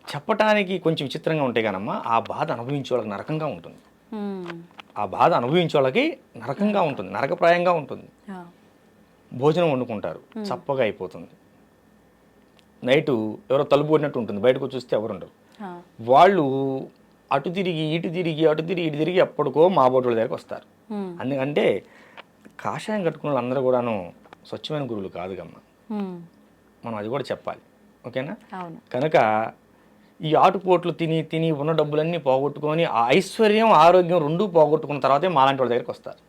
చెప్పటానికి కొంచెం విచిత్రంగా ఉంటాయి కానమ్మా, ఆ బాధ అనుభవించే వాళ్ళకి నరకంగా ఉంటుంది. ఆ బాధ అనుభవించే వాళ్ళకి నరకంగా ఉంటుంది, నరకప్రాయంగా ఉంటుంది. భోజనం వండుకుంటారు, చప్పగా అయిపోతుంది. నైటు ఎవరో తలుపు కొట్టినట్టు ఉంటుంది, బయటకు చూస్తే ఎవరు ఉండరు. వాళ్ళు అటు తిరిగి ఇటు తిరిగి అప్పటికో మా బోటుల దగ్గరకు వస్తారు. అందుకంటే కాషాయం కట్టుకున్న వాళ్ళందరూ కూడాను స్వచ్ఛమైన గురువులు కాదు కమ్మ, మనం అది కూడా చెప్పాలి. ఓకేనా? కనుక ఈ ఆటుపోట్లు తిని ఉన్న డబ్బులన్నీ పోగొట్టుకొని ఆ ఐశ్వర్యం ఆరోగ్యం రెండూ పోగొట్టుకున్న తర్వాతే మాలాంటి వాళ్ళ దగ్గరికి వస్తారు.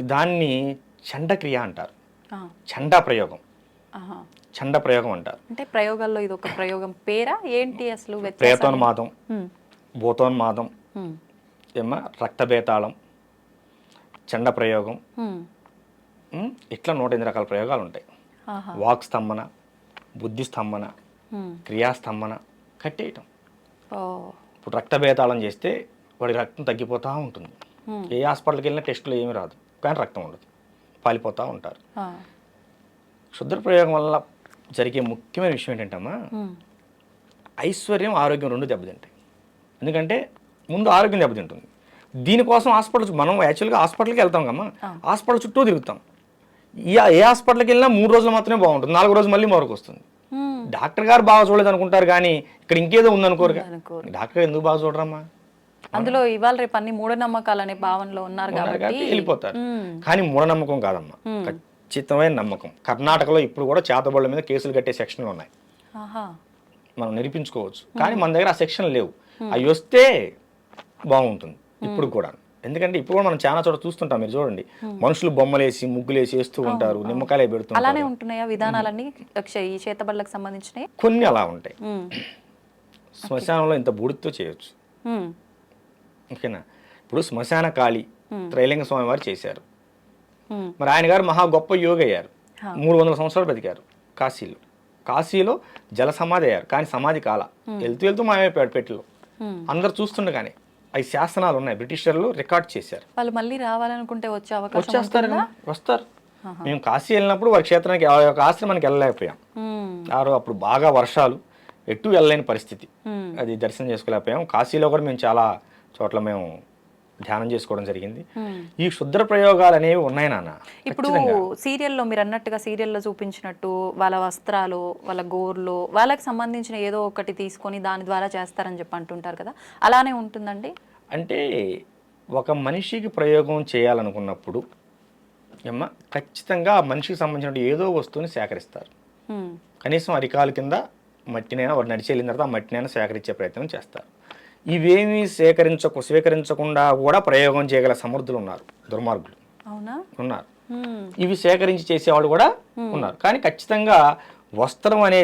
దాన్ని చండక్రియ అంటారు, చండా ప్రయోగం, చండ ప్రయోగం అంటారు. అంటే ప్రయోగాల్లో ఇది ఒక ప్రయోగం పేరా ఏంటి అసలు? ప్రేతోన్మాదం, భూతోన్మాదం, ఏమా రక్తబేతాళం, చండ ప్రయోగం, ఇట్లా 108 రకాల ప్రయోగాలు ఉంటాయి. వాక్ స్తంభన, బుద్ధి స్తంభన, క్రియాస్తంభన, కట్టేయటం. ఇప్పుడు రక్తబేతాళం చేస్తే వాడి రక్తం తగ్గిపోతూ ఉంటుంది. ఏ హాస్పిటల్కి వెళ్ళినా టెస్టులు ఏమీ రాదు, కానీ రక్తం ఉండదు, పాలిపోతూ ఉంటారు. క్షుద్ర ప్రయోగం వల్ల జరిగే ముఖ్యమైన విషయం ఏంటంటమ్మా, ఐశ్వర్యం ఆరోగ్యం రెండు దెబ్బతింటాయి. ఎందుకంటే ముందు ఆరోగ్యం దెబ్బతింటుంది. దీనికోసం మనం యాక్చువల్గా హాస్పిటల్కి వెళ్తాం కమ్మా, హాస్పిటల్ చుట్టూ తిరుగుతాం. ఏ హాస్పిటల్కి వెళ్ళినా 3 రోజులు మాత్రమే బాగుంటుంది, 4 రోజులు మళ్ళీ మరొక వస్తుంది. డాక్టర్ గారు బాగా చూడలేదు అనుకుంటారు, కానీ ఇక్కడ ఇంకేదో ఉందనుకోరు. డాక్టర్ గారు ఎందుకు బాగా చూడరమ్మా? అందులో ఇవాళ రేపు అన్ని మూఢనమ్మకాలు అనే భావనలో ఉన్నారు కాబట్టి వెళ్ళిపోతారు. కానీ మూఢనమ్మకం కాదమ్మా, ఖచ్చితమైన నమ్మకం. కర్ణాటకలో ఇప్పుడు కూడా చేతబడుల మీద కేసులు కట్టే సెక్షన్లు ఉన్నాయి, మనం నిరూపించుకోవచ్చు. కానీ మన దగ్గర ఆ సెక్షన్ లేవు. అవి వస్తే బాగుంటుంది ఇప్పుడు కూడా. ఎందుకంటే ఇప్పుడు కూడా మనం చాలా చోట చూస్తుంటాం, మీరు చూడండి, మనుషులు బొమ్మలేసి ముగ్గులేసి వేస్తూ ఉంటారు, నిమ్మకాయలు పెడుతుంటారు. అలానే ఉంటున్నాయా విధానాలన్నీ ఈ చేతబడులకు సంబంధించినవి? కొన్ని అలా ఉంటాయి. శ్మశానంలో ఇంత బూడితో చేయొచ్చు. ఓకేనా? ఇప్పుడు శ్మశాన కాళి త్రైలింగ స్వామి వారు చేశారు. మరి ఆయన గారు మహా గొప్ప యోగి అయ్యారు, 300 సంవత్సరాలు బతికారు కాశీలో. కాశీలో జల సమాధి అయ్యారు, కానీ సమాధి కాల, వెళ్తూ వెళ్తూ మాయమైపోయాడు పెట్టిలో. అందరు చూస్తుండగానే అవి శాసనాలు ఉన్నాయి, బ్రిటిషర్లు రికార్డ్ చేశారు. వాళ్ళు మళ్ళీ రావాలనుకుంటే వచ్చే అవకాశం వచ్చేస్తారు కదా, వస్తారు. మేము కాశీ వెళ్ళినప్పుడు వారి క్షేత్రానికి ఆ యొక్క ఆశ్రమానికి వెళ్ళలేకపోయాం. అప్పుడు బాగా వర్షాలు, ఎటు వెళ్ళలేని పరిస్థితి, అది దర్శనం చేసుకోలేకపోయాం. కాశీలో కూడా మేము చాలా చోట్ల మేము ధ్యానం చేసుకోవడం జరిగింది. ఈ క్షుద్ర ప్రయోగాలు అనేవి ఉన్నాయి నాన్న. ఇప్పుడు సీరియల్లో మీరు అన్నట్టుగా సీరియల్లో చూపించినట్టు వాళ్ళ వస్త్రాలు, వాళ్ళ గోర్లు, వాళ్ళకి సంబంధించిన ఏదో ఒకటి తీసుకొని దాని ద్వారా చేస్తారని చెప్పి అంటుంటారు కదా, అలానే ఉంటుందండి? అంటే ఒక మనిషికి ప్రయోగం చేయాలనుకున్నప్పుడు ఏమ్మా ఖచ్చితంగా ఆ మనిషికి సంబంధించిన ఏదో వస్తువుని సేకరిస్తారు. కనీసం అరికాలు కింద మట్టినైనా వాడు నడిచి వెళ్ళిన తర్వాత ఆ మట్టినైనా సేకరించే ప్రయత్నం చేస్తారు. ఇవేమీ స్వీకరించకుండా కూడా ప్రయోగం చేయగల సమర్థులు ఉన్నారు, దుర్మార్గులు ఉన్నారు. ఇవి సేకరించి చేసేవాళ్ళు కూడా ఉన్నారు. కానీ ఖచ్చితంగా వస్త్రం అనే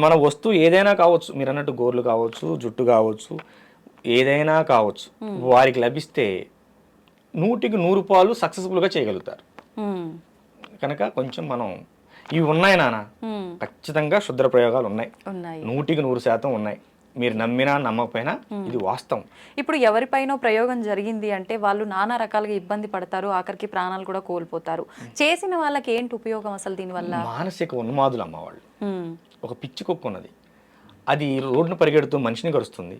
మన వస్తువు ఏదైనా కావచ్చు, మీరు అన్నట్టు గోర్లు కావచ్చు, జుట్టు కావచ్చు, ఏదైనా కావచ్చు, వారికి లభిస్తే 100కి 100 పాలు సక్సెస్ఫుల్గా చేయగలుగుతారు. కనుక కొంచెం మనం ఇవి ఉన్నాయి నాన్న, ఖచ్చితంగా క్షుద్ర ప్రయోగాలు ఉన్నాయి, 100కి 100% ఉన్నాయి. మీరు నమ్మినా నమ్మకపోయినా ఇది వాస్తవం. ఇప్పుడు ఎవరిపైనో ప్రయోగం జరిగింది అంటే వాళ్ళు నానా రకాలుగా ఇబ్బంది పడతారు, ఆఖరికి ప్రాణాలు కూడా కోల్పోతారు. చేసిన వాళ్ళకి ఏంటి ఉపయోగం అసలు దీనివల్ల? మానసిక ఉన్మాదులు అమ్మ వాళ్ళు. ఒక పిచ్చి కుక్క ఉన్నది, అది రోడ్డును పరిగెడుతూ మనిషిని కరుస్తుంది,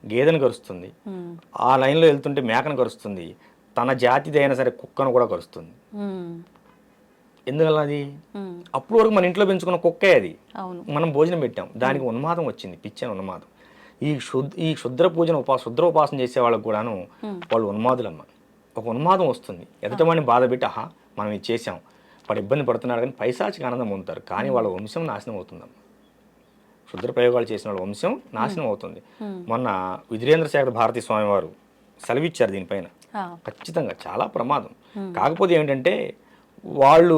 గేదెను కరుస్తుంది, ఆ లైన్లో వెళ్తుంటే మేకను కరుస్తుంది, తన జాతిది అయినా సరే కుక్కను కూడా కరుస్తుంది. ఎందువల్ల అది అప్పుడు వరకు మన ఇంట్లో పెంచుకున్న కుక్కే, అది మనం భోజనం పెట్టాం, దానికి ఉన్మాదం వచ్చింది, పిచ్చని ఉన్మాదం. ఈ క్షుద్ర పూజను క్షుద్ర ఉపాసన చేసే వాళ్ళకు కూడాను వాళ్ళు ఉన్మాదులమ్మ. ఒక ఉన్మాదం వస్తుంది, ఎదుటవాడిని బాధ పెట్టి ఆహా మనం ఇది చేసాం, వాడు ఇబ్బంది పడుతున్నాడు కానీ పైశాచిక ఆనందం పొందుతారు. కానీ వాళ్ళ వంశం నాశనం అవుతుందమ్మ. క్షుద్ర ప్రయోగాలు చేసిన వాళ్ళ వంశం నాశనం అవుతుంది. మొన్న విధురేంద్ర శేఖర్ భారతీ స్వామి వారు సెలవిచ్చారు దీనిపైన. ఖచ్చితంగా చాలా ప్రమాదం. కాకపోతే ఏమిటంటే వాళ్ళు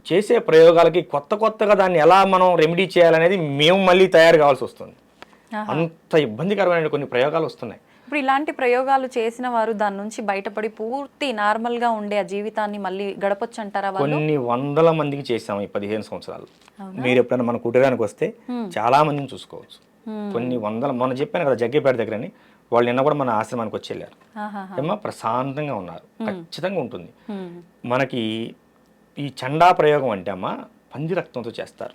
చేసే ప్రయోగాలకి కొత్తగా దాన్ని ఎలా మనం రెమెడీ చేయాలనేది మేము మళ్ళీ తయారు కావాల్సి వస్తుంది. అంత ఇబ్బందికరమైన కొన్ని ప్రయోగాలు వస్తున్నాయి. ఇప్పుడు ఇలాంటి ప్రయోగాలు చేసిన వారు దాని నుంచి బయటపడి పూర్తి నార్మల్ గా ఉండే ఆ జీవితాన్ని మళ్ళీ గడపొచ్చు అంటారా? కొన్ని వందల మందికి చేసాము ఈ 15 సంవత్సరాలు. మీరు ఎప్పుడైనా మన కుటీరానికి వస్తే చాలా మందిని చూసుకోవచ్చు. కొన్ని వందల, మొన్న చెప్పాను కదా జగ్గేపేట దగ్గరని, వాళ్ళు నిన్న కూడా మన ఆశ్రమానికి వచ్చి వెళ్ళారు. ఏమో ప్రశాంతంగా ఉన్నారు. ఖచ్చితంగా ఉంటుంది. మనకి ఈ చండా ప్రయోగం అంటే అమ్మ పంది రక్తంతో చేస్తారు,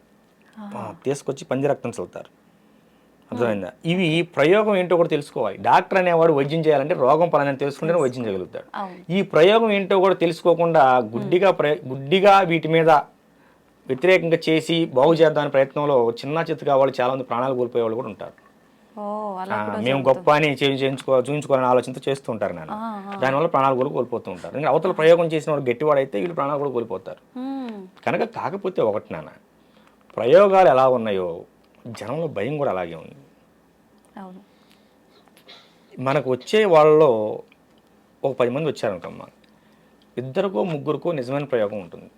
తీసుకొచ్చి పంది రక్తం చల్లుతారు. అర్థమైందా? ఇవి ప్రయోగం ఏంటో కూడా తెలుసుకోవాలి. డాక్టర్ అనేవాడు వైద్యం చేయాలంటే రోగం పలానని తెలుసుకుంటేనే వైద్యం చేయగలుగుతాడు. ఈ ప్రయోగం ఏంటో కూడా తెలుసుకోకుండా గుడ్డిగా వీటి మీద వ్యతిరేకంగా చేసి బాగు చేద్దామనే ప్రయత్నంలో చిన్న చిత్తగా వాళ్ళు చాలా మంది ప్రాణాలు కోల్పోయే వాళ్ళు కూడా ఉంటారు. మేము గొప్ప అని చూపించుకోవాలని ఆలోచనతో చేస్తూ ఉంటారు నాన్న. దానివల్ల ప్రాణాలు కూడా కోల్పోతూ ఉంటారు. ఇంకా అవతల ప్రయోగం చేసిన వాడు గట్టివాడైతే వీళ్ళు ప్రాణాలు కూడా కోల్పోతారు. కనుక కాకపోతే ఒకటి నాన్న, ప్రయోగాలు ఎలా ఉన్నాయో జనంలో భయం కూడా అలాగే ఉంది. మనకు వచ్చే వాళ్ళలో ఒక 10 మంది వచ్చారనుకమ్మా, 2కో 3కో నిజమైన ప్రయోగం ఉంటుంది,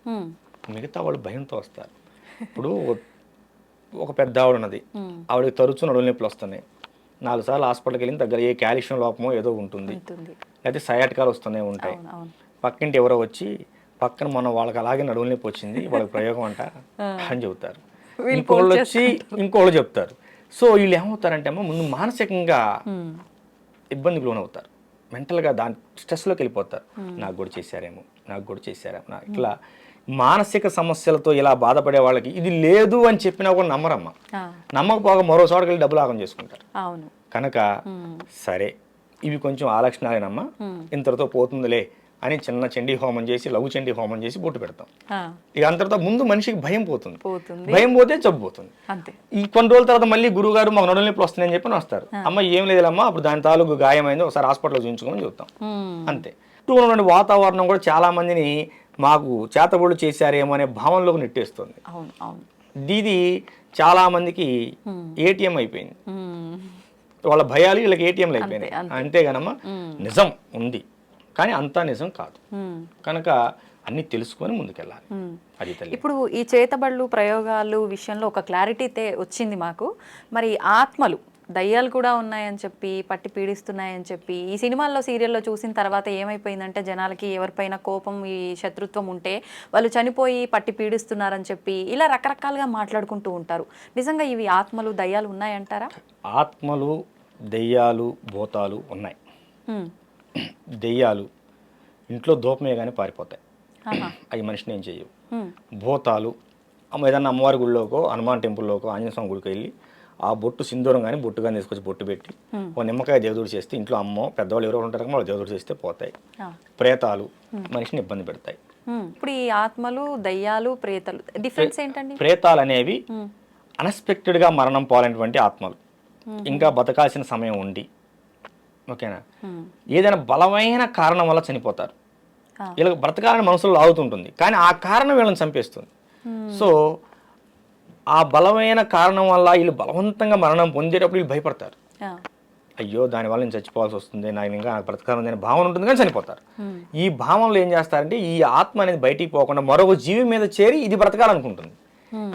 మిగతా వాళ్ళు భయంతో వస్తారు. ఇప్పుడు ఒక పెద్ద ఆవిడ ఉన్నది, ఆవిడకి తరచూ నడుము నొప్పులు వస్తున్నాయి, 4 సార్లు హాస్పిటల్కి వెళ్ళిన దగ్గర ఏ కాల్షియం లోపమో ఏదో ఉంటుంది, లేకపోతే సయాటికాలు వస్తూనే ఉంటాయి. పక్కింటి ఎవరో వచ్చి పక్కన మొన్న వాళ్ళకి అలాగే నడుము నొప్పి వచ్చింది, వాళ్ళకి ప్రయోగం అంట అని చెబుతారు. ఇంకోళ్ళు వచ్చి ఇంకోళ్ళు చెప్తారు. సో వీళ్ళు ఏమవుతారంటే అమ్మ ముందు మానసికంగా ఇబ్బందికి లోనవుతారు, మెంటల్గా దాని స్ట్రెస్లోకి వెళ్ళిపోతారు. నాకు కూడా చేశారేమో ఇట్లా మానసిక సమస్యలతో ఇలా బాధపడే వాళ్ళకి ఇది లేదు అని చెప్పినా కూడా నమ్మరమ్మ. నమ్మకపోగా మరో చోటకి వెళ్ళి డబ్బులు ఆగం చేసుకుంటారు. కనుక సరే ఇవి కొంచెం ఆలక్షణాలేనమ్మా, ఇంతటితో పోతుందిలే అని చిన్న చండీ హోమం చేసి, లఘు చండీ హోమం చేసి బొట్టు పెడతాం. ఇక అంతటితో ముందు మనిషికి భయం పోతుంది, భయం పోతే జబ్బు పోతుంది. ఈ కొన్ని రోజుల తర్వాత మళ్ళీ గురువు గారు మాకు నడుము నొప్పులు వస్తున్నాయని చెప్పి వస్తారు. అమ్మ ఏం లేదమ్మా, అప్పుడు దాని తాలూకు గాయమైంది, ఒకసారి హాస్పిటల్లో చూపించుకోమని చెప్తాం. అంతే. చుట్టూ ఉన్నటువంటి వాతావరణం కూడా చాలా మందిని మాకు చేతబడులు చేశారేమో అనే భావనలోకి నెట్టేస్తుంది. ఇది చాలా మందికి ఏటీఎం అయిపోయింది, వాళ్ళ భయాలు వీళ్ళకి ఏటీఎంలు అయిపోయినాయి. అంతేగానమ్మా నిజం ఉంది కానీ అంతా నిజం కాదు. కనుక అన్ని తెలుసుకొని ముందుకెళ్ళాలి. అది తల్లి. ఇప్పుడు ఈ చేతబడులు ప్రయోగాలు విషయంలో ఒక క్లారిటీ వచ్చింది మాకు. మరి ఆత్మలు దయ్యాలు కూడా ఉన్నాయని చెప్పి పట్టి పీడిస్తున్నాయని చెప్పి ఈ సినిమాల్లో సీరియల్లో చూసిన తర్వాత ఏమైపోయిందంటే జనాలకి ఎవరిపైన కోపం ఈ శత్రుత్వం ఉంటే వాళ్ళు చనిపోయి పట్టి పీడిస్తున్నారని చెప్పి ఇలా రకరకాలుగా మాట్లాడుకుంటూ ఉంటారు. నిజంగా ఇవి ఆత్మలు దయ్యాలు ఉన్నాయంటారా? ఆత్మలు, దెయ్యాలు, భూతాలు ఉన్నాయి. దెయ్యాలు ఇంట్లో దూపమే కానీ పారిపోతాయి, అవి మనిషిని ఏం చేయవు. భూతాలు ఏదన్నా అమ్మవారి గుడిలోకో హనుమాన్ టెంపుల్లోకో ఆంజనేయ స్వామి గుడికి వెళ్ళి ఆ బొట్టు సింధూరం కానీ బొట్టు కానీ తీసుకొచ్చి బొట్టు పెట్టి ఓ నిమ్మకాయ దేవుడు చేస్తే ఇంట్లో అమ్మో పెద్దవాళ్ళు ఎవరో ఉంటారు వాళ్ళు దేవుడు చేస్తే పోతాయి. ప్రేతాలు మనిషిని ఇబ్బంది పెడతాయి. ఇప్పుడు ఈ ఆత్మలు, దయ్యాలు, ప్రేతాలు డిఫరెన్స్ ఏంటండి? ప్రేతాలు అనేవి అన్ఎక్స్పెక్టెడ్గా మరణం పోలేనటువంటి ఆత్మలు, ఇంకా బతకాల్సిన సమయం ఉండి ఓకేనా ఏదైనా బలమైన కారణం వల్ల చనిపోతారు. వీళ్ళకి బ్రతకాలని మనసులో లాగుతుంటుంది కానీ ఆ కారణం వీళ్ళని చంపేస్తుంది. సో ఆ బలమైన కారణం వల్ల వీళ్ళు బలవంతంగా మరణం పొందేటప్పుడు వీళ్ళు భయపడతారు. అయ్యో దానివల్ల నేను చచ్చిపోవాల్సి వస్తుంది, నాకు ఇంకా బ్రతకాలని భావన ఉంటుంది కానీ చనిపోతారు. ఈ భావనలో ఏం చేస్తారంటే ఈ ఆత్మ అనేది బయటికి పోకుండా మరొక జీవి మీద చేరి ఇది బ్రతకాలనుకుంటుంది.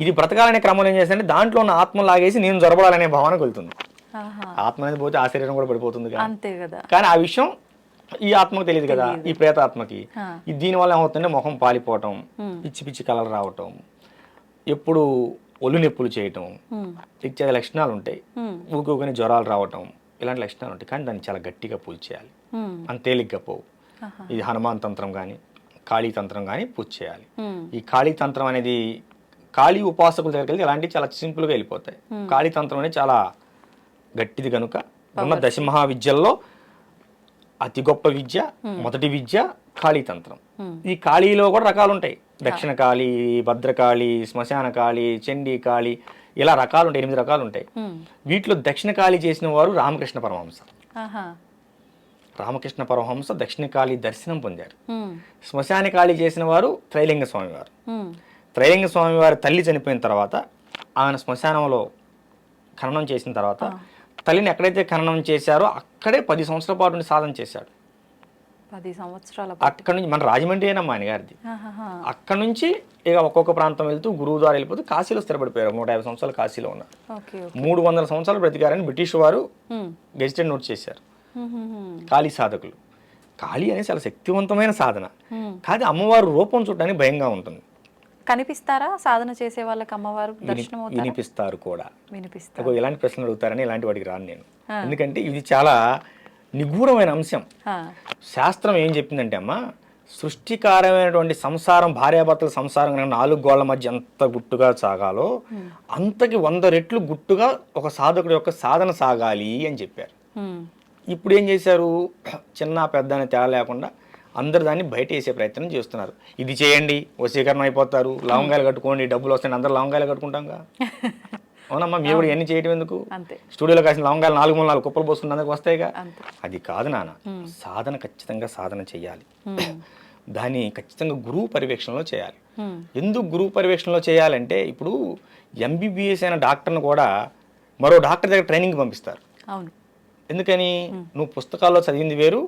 ఇది బ్రతకాలనే క్రమంలో ఏం చేస్తారంటే దాంట్లో ఉన్న ఆత్మ లాగేసి నేను జరబడాలనే భావనకు వెళ్తుంది. ఆత్మ అనేది పోతే ఆ శరీరం కూడా పడిపోతుంది కదా. కానీ ఆ విషయం ఈ ఆత్మకు తెలియదు కదా, ఈ ప్రేతాత్మకి. దీనివల్ల ఏమవుతుందంటే ముఖం పాలిపోవటం, పిచ్చి పిచ్చి కలర్ రావటం, ఎప్పుడు ఒళ్ళు నొప్పులు చేయటం ఇత్యాది లక్షణాలు ఉంటాయి. ఊరుకోని జ్వరాలు రావటం ఇలాంటి లక్షణాలు ఉంటాయి. కానీ దాన్ని చాలా గట్టిగా పూజ చేయాలి, అంత తేలిగ్గా పోవు. ఇది హనుమాన్ తంత్రం కానీ కాళీ తంత్రం కానీ పూజ చేయాలి. ఈ కాళీ తంత్రం అనేది కాళీ ఉపాసకుల దగ్గరికి వెళ్తే ఇలాంటివి చాలా సింపుల్గా వెళ్ళిపోతాయి. కాళీ తంత్రం అనేది చాలా గట్టిది కనుక ఉన్న దశమహావిద్యల్లో అతి గొప్ప విద్య, మొదటి విద్య కాళీతంత్రం. ఈ కాళీలో కూడా రకాలు ఉంటాయి. దక్షిణ కాళీ, భద్రకాళి, శ్మశాన కాళీ, చండీ కాళీ, ఇలా రకాలు ఉంటాయి. 8 రకాలు ఉంటాయి. వీటిలో దక్షిణ కాళీ చేసిన వారు రామకృష్ణ పరమహంస. రామకృష్ణ పరమహంస దక్షిణ కాళీ దర్శనం పొందారు. శ్మశాన కాళీ చేసిన వారు త్రైలింగ స్వామి వారు. త్రైలింగ స్వామి వారి తల్లి చనిపోయిన తర్వాత ఆయన శ్మశానంలో ఖననం చేసిన తర్వాత తల్లిని ఎక్కడైతే ఖననం చేశారో అక్కడే 10 సంవత్సరాల పాటు సాధన చేశాడు. 10 సంవత్సరాల అక్కడ నుంచి మన రాజమండ్రి అయినా మా ఆయన గారిది. అక్కడ నుంచి ఇక ఒక్కొక్క ప్రాంతం వెళ్తూ గురువు ద్వారా వెళ్ళిపోతూ కాశీలో స్థిరపడిపోయారు. 150 సంవత్సరాలు కాశీలో ఉన్నారు. 300 సంవత్సరాలు బ్రతికారని బ్రిటిష్ వారు గెజిటెడ్ నోట్ చేశారు. కాళీ సాధకులు. కాళీ అనేది చాలా శక్తివంతమైన సాధన. కానీ అమ్మవారు రూపం చూడడానికి భయంగా ఉంటుంది. కనిపిస్తారా సాధన చేసే వాళ్ళకి అమ్మవారు? వినిపిస్తారు కూడా. ఇలాంటి ప్రశ్నలు అడుగుతారని ఇలాంటి వాటికి రాను నేను. ఎందుకంటే ఇది చాలా నిగూఢమైన అంశం. శాస్త్రం ఏం చెప్పిందంటే అమ్మ, సృష్టికారమైనటువంటి సంసారం, భార్యాభర్తల సంసారం 4 గోళ్ల మధ్య ఎంత గుట్టుగా సాగాలో అంతకి 100 రెట్లు గుట్టుగా ఒక సాధకుడి యొక్క సాధన సాగాలి అని చెప్పారు. ఇప్పుడు ఏం చేశారు, చిన్న పెద్ద అని తేడా లేకుండా అందరు దాన్ని బయట వేసే ప్రయత్నం చేస్తున్నారు. ఇది చేయండి వశీకరణ అయిపోతారు, లవంగాయలు కట్టుకోండి డబ్బులు వస్తాయి, అందరు లవంగాయలు కట్టుకుంటాంగా. అవునమ్మా, మీరు కూడా ఎన్ని చేయటం ఎందుకు? స్టూడియోలో కాసిన లవంగాయలు 4 కుప్పలు పోసుకుని అందరికి వస్తాయిగా. అది కాదు నాన్న, సాధన ఖచ్చితంగా సాధన చేయాలి. దాన్ని ఖచ్చితంగా గురువు పర్యవేక్షణలో చేయాలి. ఎందుకు గురువు పర్యవేక్షణలో చేయాలంటే ఇప్పుడు ఎంబీబీఎస్ అయిన డాక్టర్ను కూడా మరో డాక్టర్ దగ్గర ట్రైనింగ్ పంపిస్తారు. ఎందుకని? నువ్వు పుస్తకాల్లో చదివింది వేరు,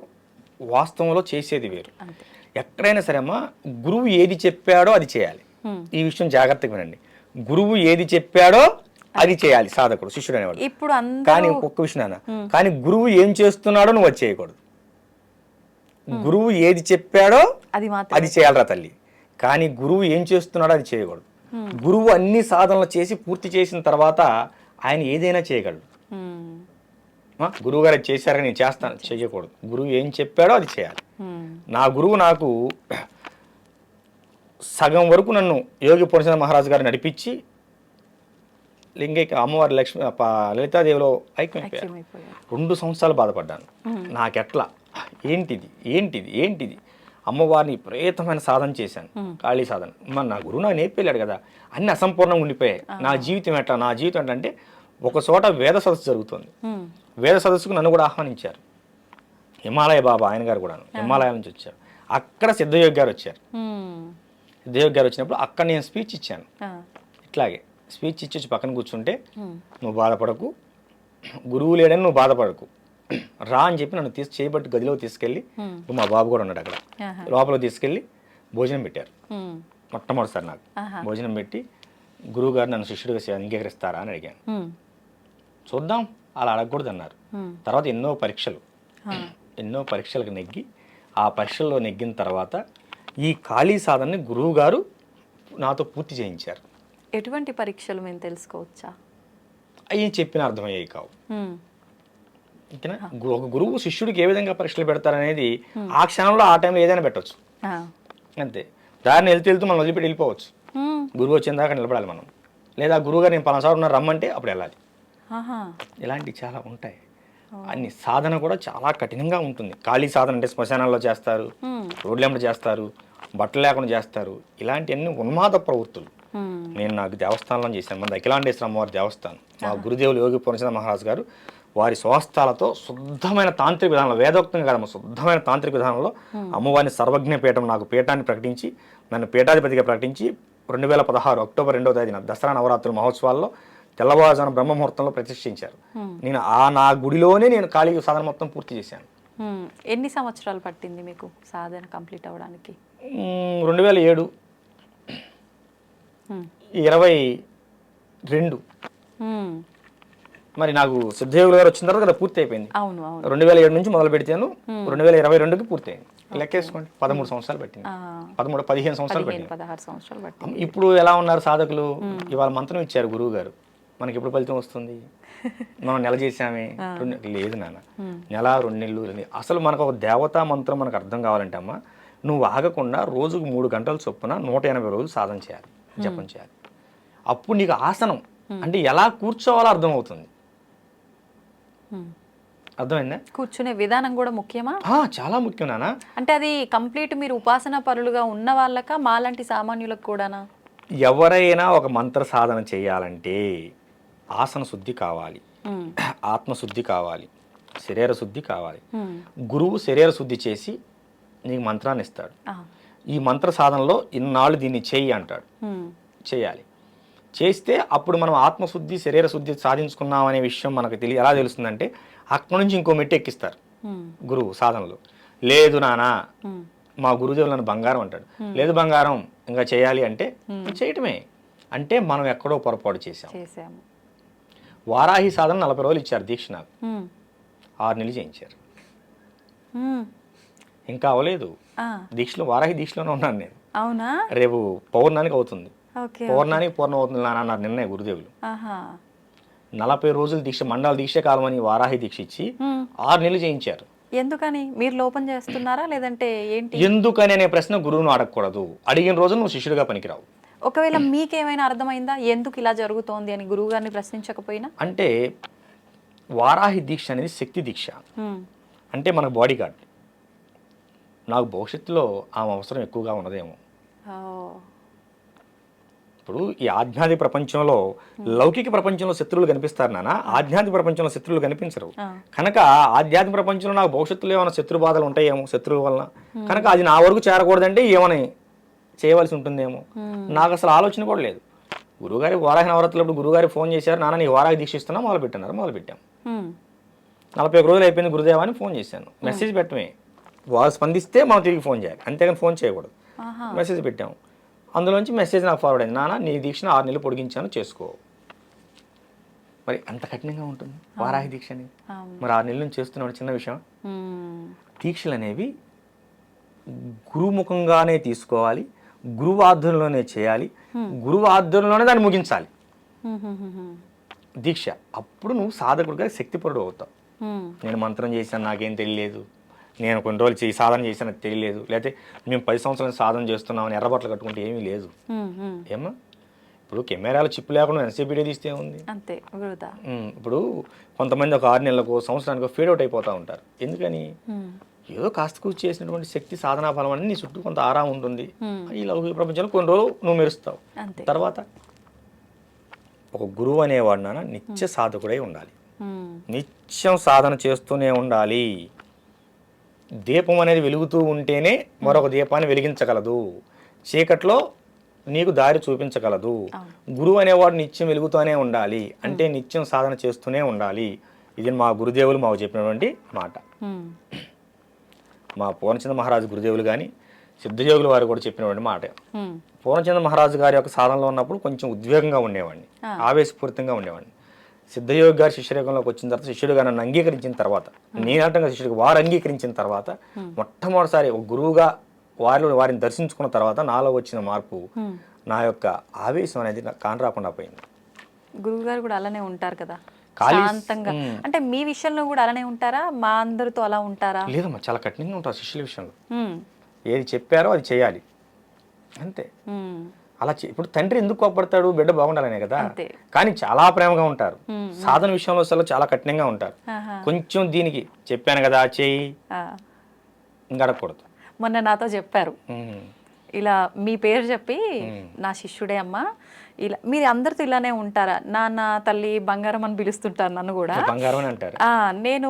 వాస్తవంలో చేసేది వేరు. ఎక్కడైనా సరే అమ్మా, గురువు ఏది చెప్పాడో అది చేయాలి. ఈ విషయం జాగ్రత్తగా వినండి. గురువు ఏది చెప్పాడో అది చేయాలి సాధకుడు, శిష్యుడు అనేవాడు. ఇప్పుడు కానీ ఒక్క విషయం నాన్న, కానీ గురువు ఏం చేస్తున్నాడో నువ్వు అది చేయకూడదు. గురువు ఏది చెప్పాడో అది చేయాలరా తల్లి, కానీ గురువు ఏం చేస్తున్నాడో అది చేయకూడదు. గురువు అన్ని సాధనలు చేసి పూర్తి చేసిన తర్వాత ఆయన ఏదైనా చేయగలడు. గురువు గారు చేశారని నేను చేస్తాను చేయకూడదు. గురువు ఏం చెప్పాడో అది చేయాలి. నా గురువు నాకు సగం వరకు నన్ను యోగి పూర్ణచంద్ర మహారాజు గారు నడిపించి లింగైక అమ్మవారి లలితాదేవిలో ఐక్యమైపోయారు. 2 సంవత్సరాలు బాధపడ్డాను. నాకెట్లా ఏంటిది ఏంటిది ఏంటిది అమ్మవారిని విపరీతమైన సాధన చేశాను, కాళీ సాధన. మరి నా గురువు నాకు నేర్పేళ్ళాడు కదా, అన్ని అసంపూర్ణంగా ఉండిపోయాయి. నా జీవితం ఎట్లా, నా జీవితం ఏంటంటే ఒక చోట వేద సదస్సు జరుగుతుంది. వేద సదస్సుకు నన్ను కూడా ఆహ్వానించారు. హిమాలయ బాబా ఆయన గారు కూడా హిమాలయాల నుంచి వచ్చారు. అక్కడ సిద్ధయోగి గారు వచ్చారు. సిద్ధయోగి గారు వచ్చినప్పుడు అక్కడ నేను స్పీచ్ ఇచ్చాను. ఇట్లాగే స్పీచ్ ఇచ్చి పక్కన కూర్చుంటే, నువ్వు బాధపడకు, గురువు లేడని నువ్వు బాధపడకు, రా అని చెప్పి నన్ను చేయబట్టి గదిలో తీసుకెళ్ళి, మా బాబు కూడా ఉన్నాడు అక్కడ, లోపల తీసుకెళ్ళి భోజనం పెట్టారు. మొట్టమొదటిసారి నాకు భోజనం పెట్టి, గురువు గారు నన్ను శిష్యుడిగా అంగీకరిస్తారా అని అడిగాను. చూద్దాం అలా అడగకూడదు అన్నారు. తర్వాత ఎన్నో పరీక్షలకు నెగ్గి ఆ పరీక్షల్లో నెగ్గిన తర్వాత ఈ ఖాళీ సాధనని గురువు గారు నాతో పూర్తి చేయించారు. ఎటువంటి పరీక్షలు మేము తెలుసుకోవచ్చా? అవి చెప్పిన అర్థమయ్యాయి కావు. ఓకేనా? ఒక గురువు శిష్యుడికి ఏ విధంగా పరీక్షలు పెడతారనేది ఆ క్షణంలో ఆ టైంలో ఏదైనా పెట్టవచ్చు, అంతే. దారిని వెళ్తూ మనం వదిలిపెట్టి వెళ్ళిపోవచ్చు. గురువు వచ్చిన దాకా నిలబడాలి మనం, లేదా గురువు గారు నేను పలాసారి ఉన్నారు రమ్మంటే అప్పుడు వెళ్ళాలి. ఇలాంటివి చాలా ఉంటాయి. అన్ని సాధన కూడా చాలా కఠినంగా ఉంటుంది. ఖాళీ సాధన అంటే శ్మశానాల్లో చేస్తారు, రోడ్లెంబడి చేస్తారు, బట్టలు లేకుండా చేస్తారు. ఇలాంటివన్నీ ఉన్మాద ప్రవృత్తులు. నేను నాకు దేవస్థానంలో చేశాను, మన అఖిలాండేశ్వర అమ్మవారి దేవస్థానం. మా గురుదేవులు యోగి పూర్ణచంద్ర మహారాజు గారు వారి స్వహస్తాలతో శుద్ధమైన తాంత్రిక విధానంలో, వేదోక్తంగా కాదమ్మ, శుద్ధమైన తాంత్రిక విధానంలో అమ్మవారిని సర్వజ్ఞ పీఠం, నాకు పీఠాన్ని ప్రకటించి నన్ను పీఠాధిపతిగా ప్రకటించి 2016 అక్టోబర్ 2వ తేదీన దసరా నవరాత్రుల మహోత్సవాల్లో తెల్లవారుజామున బ్రహ్మముహూర్తంలో ప్రతిష్ఠించారు. నేను నా గుడిలోనే నేను ఖాళీ సాధన మొత్తం పూర్తి చేశాను. ఎన్ని సంవత్సరాలు పట్టింది మీకు సాధన కంప్లీట్ అవ్వడానికి? 2007 22 మరి నాకు సిద్ధయోగులు గారు వచ్చిన తర్వాత కదా పూర్తి అయిపోయింది. 2007 నుంచి మొదలు పెడితేను 2022కి పూర్తి అయింది. లెక్కేసుకోండి, 13 సంవత్సరాలు పట్టింది. 15 సంవత్సరాలు పట్టింది. ఇప్పుడు ఎలా ఉన్నారు సాధకులు? ఇవాళ మంత్రం ఇచ్చారు గురువు గారు, మనకి ఎప్పుడు ఫలితం వస్తుంది? మనం నెల చేసామే, లేదు నాన్న, నెల 2 నెలలు. అసలు మనకు ఒక దేవతా మంత్రం మనకు అర్థం కావాలంటే అమ్మ, నువ్వు ఆగకుండా రోజుకు 3 గంటల చొప్పున 180 రోజులు సాధన చేయాలి, జపం చేయాలి. అప్పుడు నీకు ఆసనం అంటే ఎలా కూర్చోవాలో అర్థమవుతుంది. అర్థమైందా? కూర్చునే విధానం కూడా ముఖ్యమా? చాలా ముఖ్యం నాన్న. అంటే అది కంప్లీట్ మీరు ఉపాసన పరులుగా ఉన్న వాళ్ళక, మాలాంటి సామాన్యులకు కూడానా? ఎవరైనా ఒక మంత్ర సాధన చేయాలంటే ఆసన శుద్ధి కావాలి, ఆత్మశుద్ధి కావాలి, శరీర శుద్ధి కావాలి. గురువు శరీర శుద్ధి చేసి నీకు మంత్రాన్ని ఇస్తాడు. ఈ మంత్ర సాధనలో ఇన్నాళ్ళు దీన్ని చెయ్యి అంటాడు, చేయాలి. చేస్తే అప్పుడు మనం ఆత్మశుద్ధి శరీర శుద్ధి సాధించుకున్నాం అనే విషయం మనకు ఎలా తెలుస్తుందంటే, అక్కడి నుంచి ఇంకో మెట్టు ఎక్కిస్తారు గురువు సాధనలో. లేదు నానా, మా గురుదేవులు నన్ను బంగారం అంటాడు. లేదు బంగారం, ఇంకా చేయాలి అంటే చేయటమే. అంటే మనం ఎక్కడో పొరపాటు చేసాము. వారాహి సాధన 40 రోజులు ఇచ్చారు దీక్ష, నాకు 6 నెలలు చేయించారు. ఇంకా అవ్వలేదు దీక్షలో, వారాహి దీక్షలోనే ఉన్నాను నేను. అవునా? రేపు పౌర్ణానికి అవుతుంది, పౌర్ణానికి పూర్ణం అవుతుంది అన్నారు నిన్నే గురుదేవులు. 40 రోజులు దీక్ష, మండల దీక్ష కాలమని వారాహి దీక్ష ఇచ్చి 6 నెలలు చేయించారు. ఎందుకని? మీరు లోపం చేస్తున్నారా లేదంటే ఏంటి? ఎందుకని అనే ప్రశ్న గురువును అడగకూడదు. అడిగిన రోజు నువ్వు శిష్యుడిగా పనికిరావు. ఒకవేళ మీకేమైనా అర్థమైందా ఎందుకు ఇలా జరుగుతోంది అని గురువు గారిని ప్రశ్నించకపోయినా? అంటే వారాహి దీక్ష అనేది శక్తి దీక్ష, అంటే మన బాడీ గార్డ్. నాకు భవిష్యత్తులో ఆమె అవసరం ఎక్కువగా ఉన్నదేమో. ఇప్పుడు ఈ ఆధ్యాత్మిక ప్రపంచంలో, లౌకిక ప్రపంచంలో శత్రువులు కనిపిస్తారు నాన్న, ఆధ్యాత్మిక ప్రపంచంలో శత్రువులు కనిపించరు. కనుక ఆధ్యాత్మిక ప్రపంచంలో నాకు భవిష్యత్తులో ఏమైనా శత్రు బాధలు ఉంటాయేమో శత్రువు వలన, కనుక అది నా వరకు చేరకూడదంటే ఏమని చేయవలసి ఉంటుందేమో. నాకు అసలు ఆలోచన కూడా లేదు. గురువుగారి వారాహి నవరాత్రులప్పుడు గురువుగారి ఫోన్ చేశారు, నాన్న నీ వారాహి దీక్ష ఇస్తున్నా, మొదలుపెట్టాం. 41 రోజులు అయిపోయింది గురుదేవా అని ఫోన్ చేశాను. మెసేజ్ పెట్టమే, వాళ్ళు స్పందిస్తే మనం తిరిగి ఫోన్ చేయాలి, అంతేగాని ఫోన్ చేయకూడదు. మెసేజ్ పెట్టాము, అందులోంచి మెసేజ్ నాకు ఫార్వర్డ్ అయింది, నాన్న నీ దీక్షను 6 నెలలు పొడిగించాను, చేసుకో. మరి అంత కఠినంగా ఉంటుంది వారాహి దీక్ష అనేది. మరి 6 నెలల నుంచి చేస్తున్నాడు, చిన్న విషయం. దీక్షలు అనేవి గురుముఖంగానే తీసుకోవాలి, గురువు ఆధ్వర్యంలోనే చేయాలి, గురువు ఆధ్వర్యంలోనే దాన్ని ముగించాలి దీక్ష. అప్పుడు నువ్వు సాధకుడిగా శక్తిపరుడు అవుతావు. నేను మంత్రం చేశాను నాకేం తెలియలేదు, నేను కొన్ని రోజులు సాధన చేశాను నాకు తెలియలేదు, లేకపోతే మేము 10 సంవత్సరాలు సాధన చేస్తున్నామని ఎర్రబట్టలు కట్టుకుంటే ఏమీ లేదు. ఏమా ఇప్పుడు కెమెరాలో చిప్పు లేకుండా ఎంతసేపు వీడియో తీస్తే ఉంది అంతే. ఇప్పుడు కొంతమంది ఒక 6 నెలలకు సంవత్సరానికి ఫేడ్ అవుట్ అయిపోతూ ఉంటారు. ఎందుకని? ఏదో కాస్త కూర్చి చేసినటువంటి శక్తి సాధనా ఫలం అని నీ చుట్టూ కొంత ఆరాం ఉంటుంది. ఈ లౌకిక ప్రపంచంలో కొన్ని రోజులు నువ్వు మెరుస్తావు. తర్వాత ఒక గురువు అనేవాడు నాన్న నిత్య సాధకుడై ఉండాలి, నిత్యం సాధన చేస్తూనే ఉండాలి. దీపం అనేది వెలుగుతూ ఉంటేనే మరొక దీపాన్ని వెలిగించగలదు, చీకట్లో నీకు దారి చూపించగలదు. గురువు అనేవాడు నిత్యం వెలుగుతూనే ఉండాలి, అంటే నిత్యం సాధన చేస్తూనే ఉండాలి. ఇది మా గురుదేవులు మాకు చెప్పినటువంటి మాట. మా పూర్ణచంద్ర మహారాజు గురుదేవులు కానీ సిద్ధయోగులు వారు కూడా చెప్పినటువంటి మాట. పూర్ణచంద్ర మహారాజు గారి యొక్క సాధనలో ఉన్నప్పుడు కొంచెం ఉద్వేగంగా ఉండేవాడిని, ఆవేశపూరితంగా ఉండేవాడిని. సిద్ధయోగి గారి శిష్యరేఖంలోకి వచ్చిన తర్వాత శిష్యుడుగా నన్ను అంగీకరించిన తర్వాత, నేనంటంగా శిష్యుడికి వారు అంగీకరించిన తర్వాత, మొట్టమొదటిసారి ఒక గురువుగా వారిని దర్శించుకున్న తర్వాత నాలో వచ్చిన మార్పు, నా యొక్క ఆవేశం అనేది కానరాకుండా పోయింది. గురువు గారు కూడా అలానే ఉంటారు కదా, శాంతంగా. అంటే మీ విషయంలో కూడా అలానే ఉంటారా, మా అందరితో అలా ఉంటారా? లేదమ్మా, చాలా కఠినంగా ఉంటారు శిష్యుల విషయంలో. ఏది చెప్పారో అది చేయాలి అంతే. అలా ఇప్పుడు తండ్రి ఎందుకు కోప్పడతాడు, బిడ్డ బాగుండాలనే కదా. కానీ చాలా ప్రేమగా ఉంటారు. సాధన విషయంలో అసలు చాలా కఠినంగా ఉంటారు. కొంచెం దీనికి చెప్పాను కదా చేయి అడగకూడదు. మొన్న నాతో చెప్పారు, ఇలా మీ పేరు చెప్పి నా శిష్యుడే అమ్మా, ఇలా మీరు అందరితో ఇలానే ఉంటారా, నాన్న తల్లి బంగారం అని పిలుస్తుంటారు నన్ను కూడా, బంగారం అని అంటారు. నేను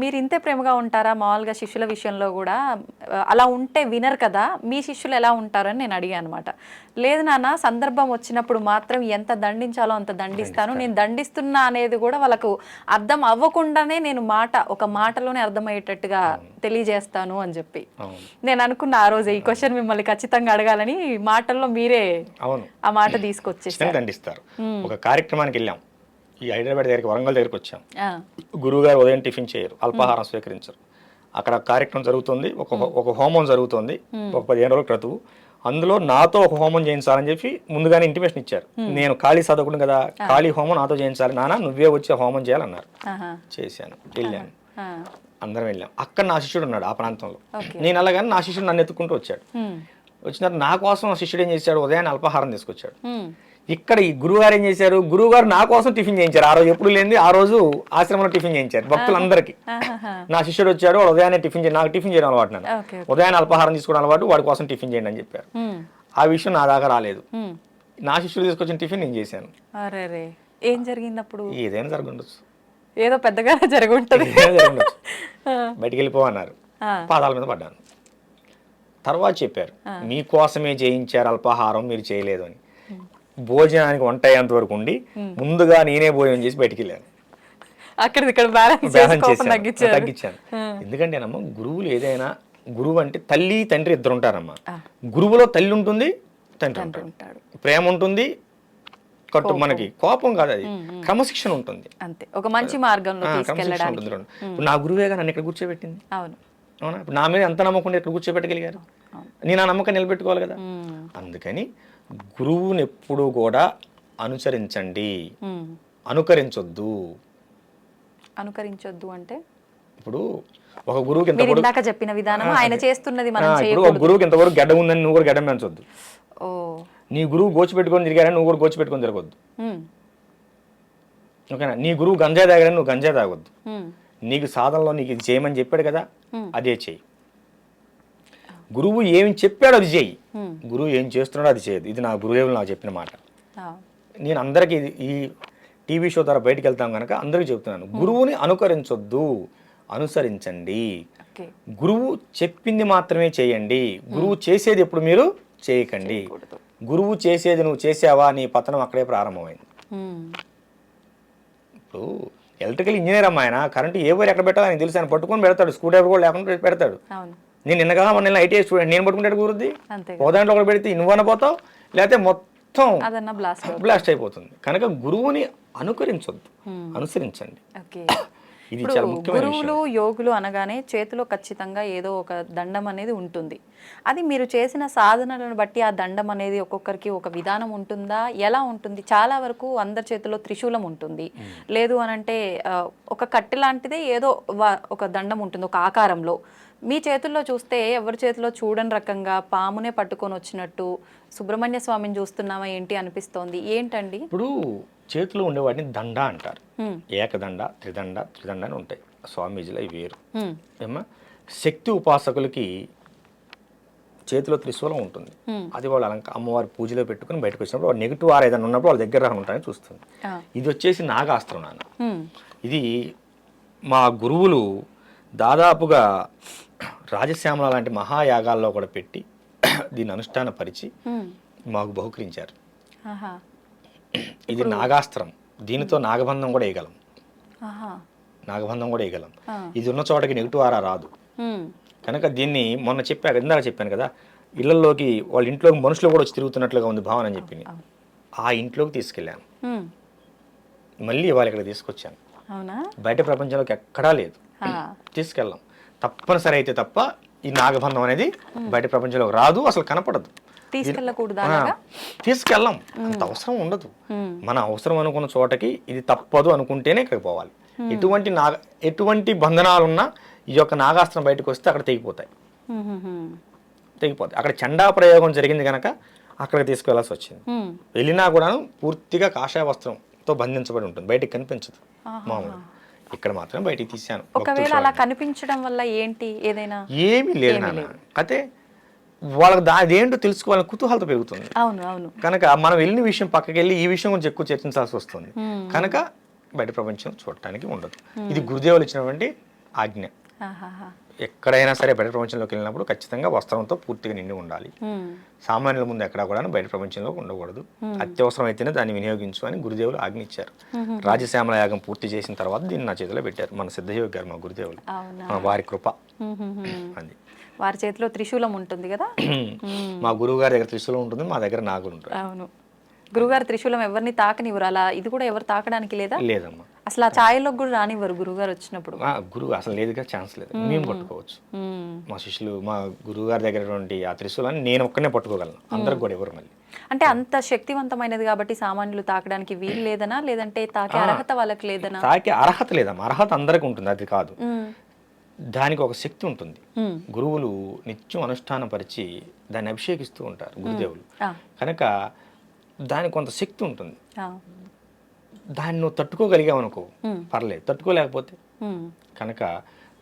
మీరు ఇంతే ప్రేమగా ఉంటారా మామూలుగా శిష్యుల విషయంలో కూడా, అలా ఉంటే వినరు కదా, మీ శిష్యులు ఎలా ఉంటారని నేను అడిగాను అనమాట. లేదు నాన్న, సందర్భం వచ్చినప్పుడు మాత్రం ఎంత దండించాలో అంత దండిస్తాను, నేను దండిస్తున్నా అనేది కూడా వాళ్ళకు అర్థం అవ్వకుండానే నేను ఒక మాటలోనే అర్థమయ్యేటట్టుగా తెలియజేస్తాను అని చెప్పి నేను అనుకున్న ఆ రోజు ఈ క్వశ్చన్ మిమ్మల్ని ఖచ్చితంగా అడగాలని, మాటల్లో మీరే ఆ మాట తీసుకొచ్చేసారు. దండిస్తారు. ఒక కార్యక్రమానికి వెళ్ళాం, ఈ హైదరాబాద్ దగ్గరికి, వరంగల్ దగ్గరికి వచ్చాం. గురువు గారు ఉదయం టిఫిన్ చేయరు, అల్పాహారం స్వీకరించరు. అక్కడ కార్యక్రమం జరుగుతుంది, ఒక హోమం జరుగుతుంది, ఒక 15 రోజుల క్రితం. అందులో నాతో ఒక హోమం చేయించాలని చెప్పి ముందుగానే ఇంటిమేషన్ ఇచ్చారు. నేను ఖాళీ చదవకుండా కదా, ఖాళీ హోమం నాతో చేయించాలి నాన్న, నువ్వే వచ్చి హోమం చేయాలన్నారు. చేశాను, వెళ్ళాను, అందరం వెళ్ళాం. అక్కడ నా శిష్యుడు ఉన్నాడు ఆ ప్రాంతంలో. నేను అలాగని నా శిష్యుడు నన్ను ఎత్తుకుంటూ వచ్చాడు. వచ్చిన నా కోసం నా శిష్యుడు ఏం చేశాడు, ఉదయాన్నే అల్పాహారం తీసుకొచ్చాడు. ఇక్కడ ఈ గురువుగారు ఏం చేశారు, గురువుగారు నా కోసం టిఫిన్ చేయించారు. ఆ రోజు ఎప్పుడు లేని ఆ రోజు ఆశ్రమంలో టిఫిన్ చేయించారు భక్తులందరికీ. నా శిష్యుడు వచ్చాడు, వాడు ఉదయాన్నే టిఫిన్ నాకు టిఫిన్ చేయడం అలవాటు, నన్ను ఉదయాన్నే అల్పాహారం తీసుకోవడం అలవాటు, వాడి కోసం టిఫిన్ చేయండి అని చెప్పారు. ఆ విషయం నా దాకా రాలేదు. నా శిష్యుడు తీసుకొచ్చిన టిఫిన్ నేను చేశాను. ఏం జరిగింది అప్పుడు? ఏదైనా జరగండొచ్చు, ఏదో పెద్దగా జరుగుంటది. బయటికి వెళ్ళిపోవన్నారు, పాదాల మీద పడ్డాను. తర్వాత చెప్పారు, మీకోసమే చేయించారు అల్పాహారం, మీరు చేయలేదు అని. భోజనానికి వంట అయ్యేంత వరకు ఉండి ముందుగా నేనే భోజనం చేసి బయటికి వెళ్ళాను. తగ్గించాను. ఎందుకంటే అమ్మ, గురువులు ఏదైనా, గురువు అంటే తల్లి తండ్రి ఇద్దరు ఉంటారమ్మా. గురువులో తల్లి ఉంటుంది, తండ్రి ఉంటాడు, ప్రేమ ఉంటుంది, మనకి కోపం కాదు, అది క్రమశిక్షణ ఉంటుంది. అంతే, ఒక మంచి మార్గంలో తీసుకెళ్ళడానికి. నా గురువేగా నన్ను ఇక్కడ కూర్చోబెట్టింది. అవునా, ఇప్పుడు నా మీద ఎంత నమ్మకం ఇక్కడ కూర్చోబెట్టగలిగారు, నేను ఆ నమ్మకం నిలబెట్టుకోవాలి కదా. అందుకని గురువుని ఎప్పుడు కూడా అనుసరించండి, అనుకరించొద్దు. అనుకరించొద్దు అంటే ఇప్పుడు ఒక గురువుకి ఇందాక చెప్పిన విధానం ఆయన చేస్తున్నది మనం చేయకూడదు. ఒక గురువుకి ఎంతవరకు గడ్డ ఉందని నువ్వు కూడా గడ్డ పెంచొద్దు. నీ గురువు గోచి పెట్టుకొని తిరిగారని నువ్వు కూడా గోచి పెట్టుకొని తిరగొద్దు. ఓకేనా, నీ గురువు గంజాయి తాగారని నువ్వు గంజాయి తాగొద్దు. నీకు సాధనలో నీకు ఇది చేయమని చెప్పాడు కదా, అదే చెయ్యి. గురువు ఏమి చెప్పాడో అది చెయ్యి, గురువు ఏం చేస్తున్నాడో అది చేయదు. ఇది నా గురుదేవులు నాకు చెప్పిన మాట. నేను అందరికీ ఈ టీవీ షో ద్వారా బయటకు వెళ్తాం కనుక అందరికీ చెప్తున్నాను, గురువుని అనుకరించొద్దు, అనుసరించండి. గురువు చెప్పింది మాత్రమే చేయండి, గురువు చేసేది ఎప్పుడు మీరు చేయకండి. గురువు చేసేది నువ్వు చేసావా, నీ పతనం అక్కడే ప్రారంభమైంది. ఇప్పుడు ఎలక్ట్రికల్ ఇంజనీర్ అమ్మా, ఆయన కరెంట్ ఏ వైర్ ఎక్కడ పెట్టాలో ఆయన తెలుసు, ఆయన పట్టుకొని పెడతాడు, స్క్రూ డ్రైవర్ కూడా లేకుండా పెడతాడు. నేను నిన్నగా మొన్న ఐటీఐ స్టూడెంట్, నేను పట్టుకుంటే కుదురుద్ది, పోదాంట్లో ఒకటి పెడితే నువ్వన్న పోతావు, లేకపోతే మొత్తం బ్లాస్ట్ అయిపోతుంది. కనుక గురువుని అనుకరించొద్దు, అనుసరించండి. గురువులు యోగులు అనగానే చేతిలో ఖచ్చితంగా ఏదో ఒక దండం అనేది ఉంటుంది. అది మీరు చేసిన సాధనలను బట్టి ఆ దండం అనేది ఒక్కొక్కరికి ఒక విధానం ఉంటుందా, ఎలా ఉంటుంది? చాలా వరకు అందరి చేతిలో త్రిశూలం ఉంటుంది, లేదు అనంటే ఒక కట్టె లాంటిదే ఏదో ఒక దండం ఉంటుంది ఒక ఆకారంలో. మీ చేతుల్లో చూస్తే ఎవరి చేతిలో చూడని రకంగా పామునే పట్టుకొని వచ్చినట్టు సుబ్రహ్మణ్య స్వామిని చూస్తున్నామా ఏంటి అనిపిస్తోంది. ఏంటండి? ఇప్పుడు చేతిలో ఉండేవాడిని దండ అంటారు, ఏకదండ, త్రిదండ అని ఉంటాయి. స్వామీజీలో అవి వేరు. ఏమా, శక్తి ఉపాసకులకి చేతిలో త్రిశూలం ఉంటుంది, అది వాళ్ళు అమ్మవారి పూజలో పెట్టుకుని బయటకు వచ్చినప్పుడు వాళ్ళు నెగిటివ్ ఆర్ ఏదైనా ఉన్నప్పుడు వాళ్ళ దగ్గర ఉంటారని చూస్తుంది. ఇది వచ్చేసి నాగాస్త్రం నాన్న. ఇది మా గురువులు దాదాపుగా రాజశ్యామల లాంటి మహాయాగాల్లో కూడా పెట్టి దీన్ని అనుష్ఠాన పరిచి మాకు బహుకరించారు. ఇది నాగాస్త్రం, దీనితో నాగబంధం కూడా వేయగలం, ఇది ఉన్న చోటకి నెగిటివ్ ఆరా రాదు. కనుక దీన్ని మొన్న ఇందాక చెప్పాను కదా, ఇళ్లలోకి వాళ్ళ ఇంట్లోకి మనుషులు కూడా వచ్చి తిరుగుతున్నట్లుగా ఉంది భావన అని చెప్పింది. ఆ ఇంట్లోకి తీసుకెళ్ళాను. మళ్ళీ ఇవాళ ఇక్కడ తీసుకొచ్చాను. అవునా? బయట ప్రపంచంలోకి ఎక్కడా లేదు, తీసుకెళ్ళాం. తప్పనిసరి అయితే తప్ప ఈ నాగబంధం అనేది బయట ప్రపంచంలోకి రాదు, అసలు కనపడదు. తీసుకెళ్ళాం, అంత అవసరం ఉండదు. మన అవసరం అనుకున్న చోటకి ఇది తప్పదు అనుకుంటేనే ఇక్కడికి పోవాలి. ఎటువంటి బంధనాలున్నా ఈ యొక్క నాగాస్త్రం బయటకు వస్తే అక్కడ తెగిపోతాయి. అక్కడ చండా ప్రయోగం జరిగింది కనుక అక్కడికి తీసుకెళ్లాల్సి వచ్చింది. వెళ్ళినా కూడా పూర్తిగా కాషాయ వస్త్రంతో బంధించబడి ఉంటుంది, బయటికి కనిపించదు. మామూలు ఇక్కడ మాత్రం బయటికి తీశాను. ఒకవేళ అలా కనిపించడం వల్ల ఏంటి, ఏదైనా ఏమీ లేదు నాన్న. అయితే వాళ్ళకి అదేంటో తెలుసుకోవాలని కుతూహలత పెరుగుతుంది. అవును అవును. కనుక మనం వెళ్ళిన విషయం పక్కకి వెళ్ళి ఈ విషయం గురించి ఎక్కువ చర్చించాల్సి వస్తుంది. కనుక బయట ప్రపంచం చూడటానికి ఉండదు. ఇది గురుదేవులు ఇచ్చినటువంటి ఆజ్ఞ. ఎక్కడైనా సరే బయట ప్రపంచంలోకి వెళ్ళినప్పుడు ఖచ్చితంగా వస్త్రంతో పూర్తిగా నిండి ఉండాలి. సామాన్యుల ముందు ఎక్కడా కూడా బయట ప్రపంచంలో ఉండకూడదు. అత్యవసరం అయితేనే దాన్ని వినియోగించు అని గురుదేవులు ఆజ్ఞ ఇచ్చారు. రాజశ్యామల యాగం పూర్తి చేసిన తర్వాత దీన్ని నా చేతిలో పెట్టారు మన సిద్ధయోగి గారు, మా గురుదేవులు, వారి కృప. అది వారి చేతిలో త్రిశూలం ఉంటుంది కదా. మా గురువు గారి దగ్గర త్రిశూలం ఉంటుంది, మా దగ్గర నాగులు ఉంటుంది. అవును. గురుగారు త్రిశూలం ఎవరిని తాకనివ్వరు, అలా ఇది కూడా ఎవరు తాకడానికి లేదా? లేదమ్మా, అసలు ఆ ఛాయలోకి కూడా రానివ్వరు గురుగారు వచ్చినప్పుడు. గురువు అసలు లేదుగా, ఛాన్స్ లేదు. మేము పట్టుకోవచ్చు. మా శిష్యులు మా గురువు గారి దగ్గర ఆ త్రిశూలాన్ని నేను ఒక్కనే పట్టుకోగలను, అందరికి కూడా ఎవరు. మళ్ళీ అంటే అంత శక్తివంతమైనది కాబట్టి సామాన్యులు తాకడానికి వీలు లేదనా, లేదంటే తాకే అర్హత వాళ్ళకి లేదనా? తాకే అర్హత లేదమ్మా, అర్హత అందరికి ఉంటుంది, అది కాదు. దానికి ఒక శక్తి ఉంటుంది. గురువులు నిత్యం అనుష్ఠానపరిచి దాన్ని అభిషేకిస్తూ ఉంటారు గురుదేవులు. కనుక దానికి కొంత శక్తి ఉంటుంది. దాన్ని నువ్వు తట్టుకోగలిగావు అనుకో పర్లేదు, తట్టుకోలేకపోతే కనుక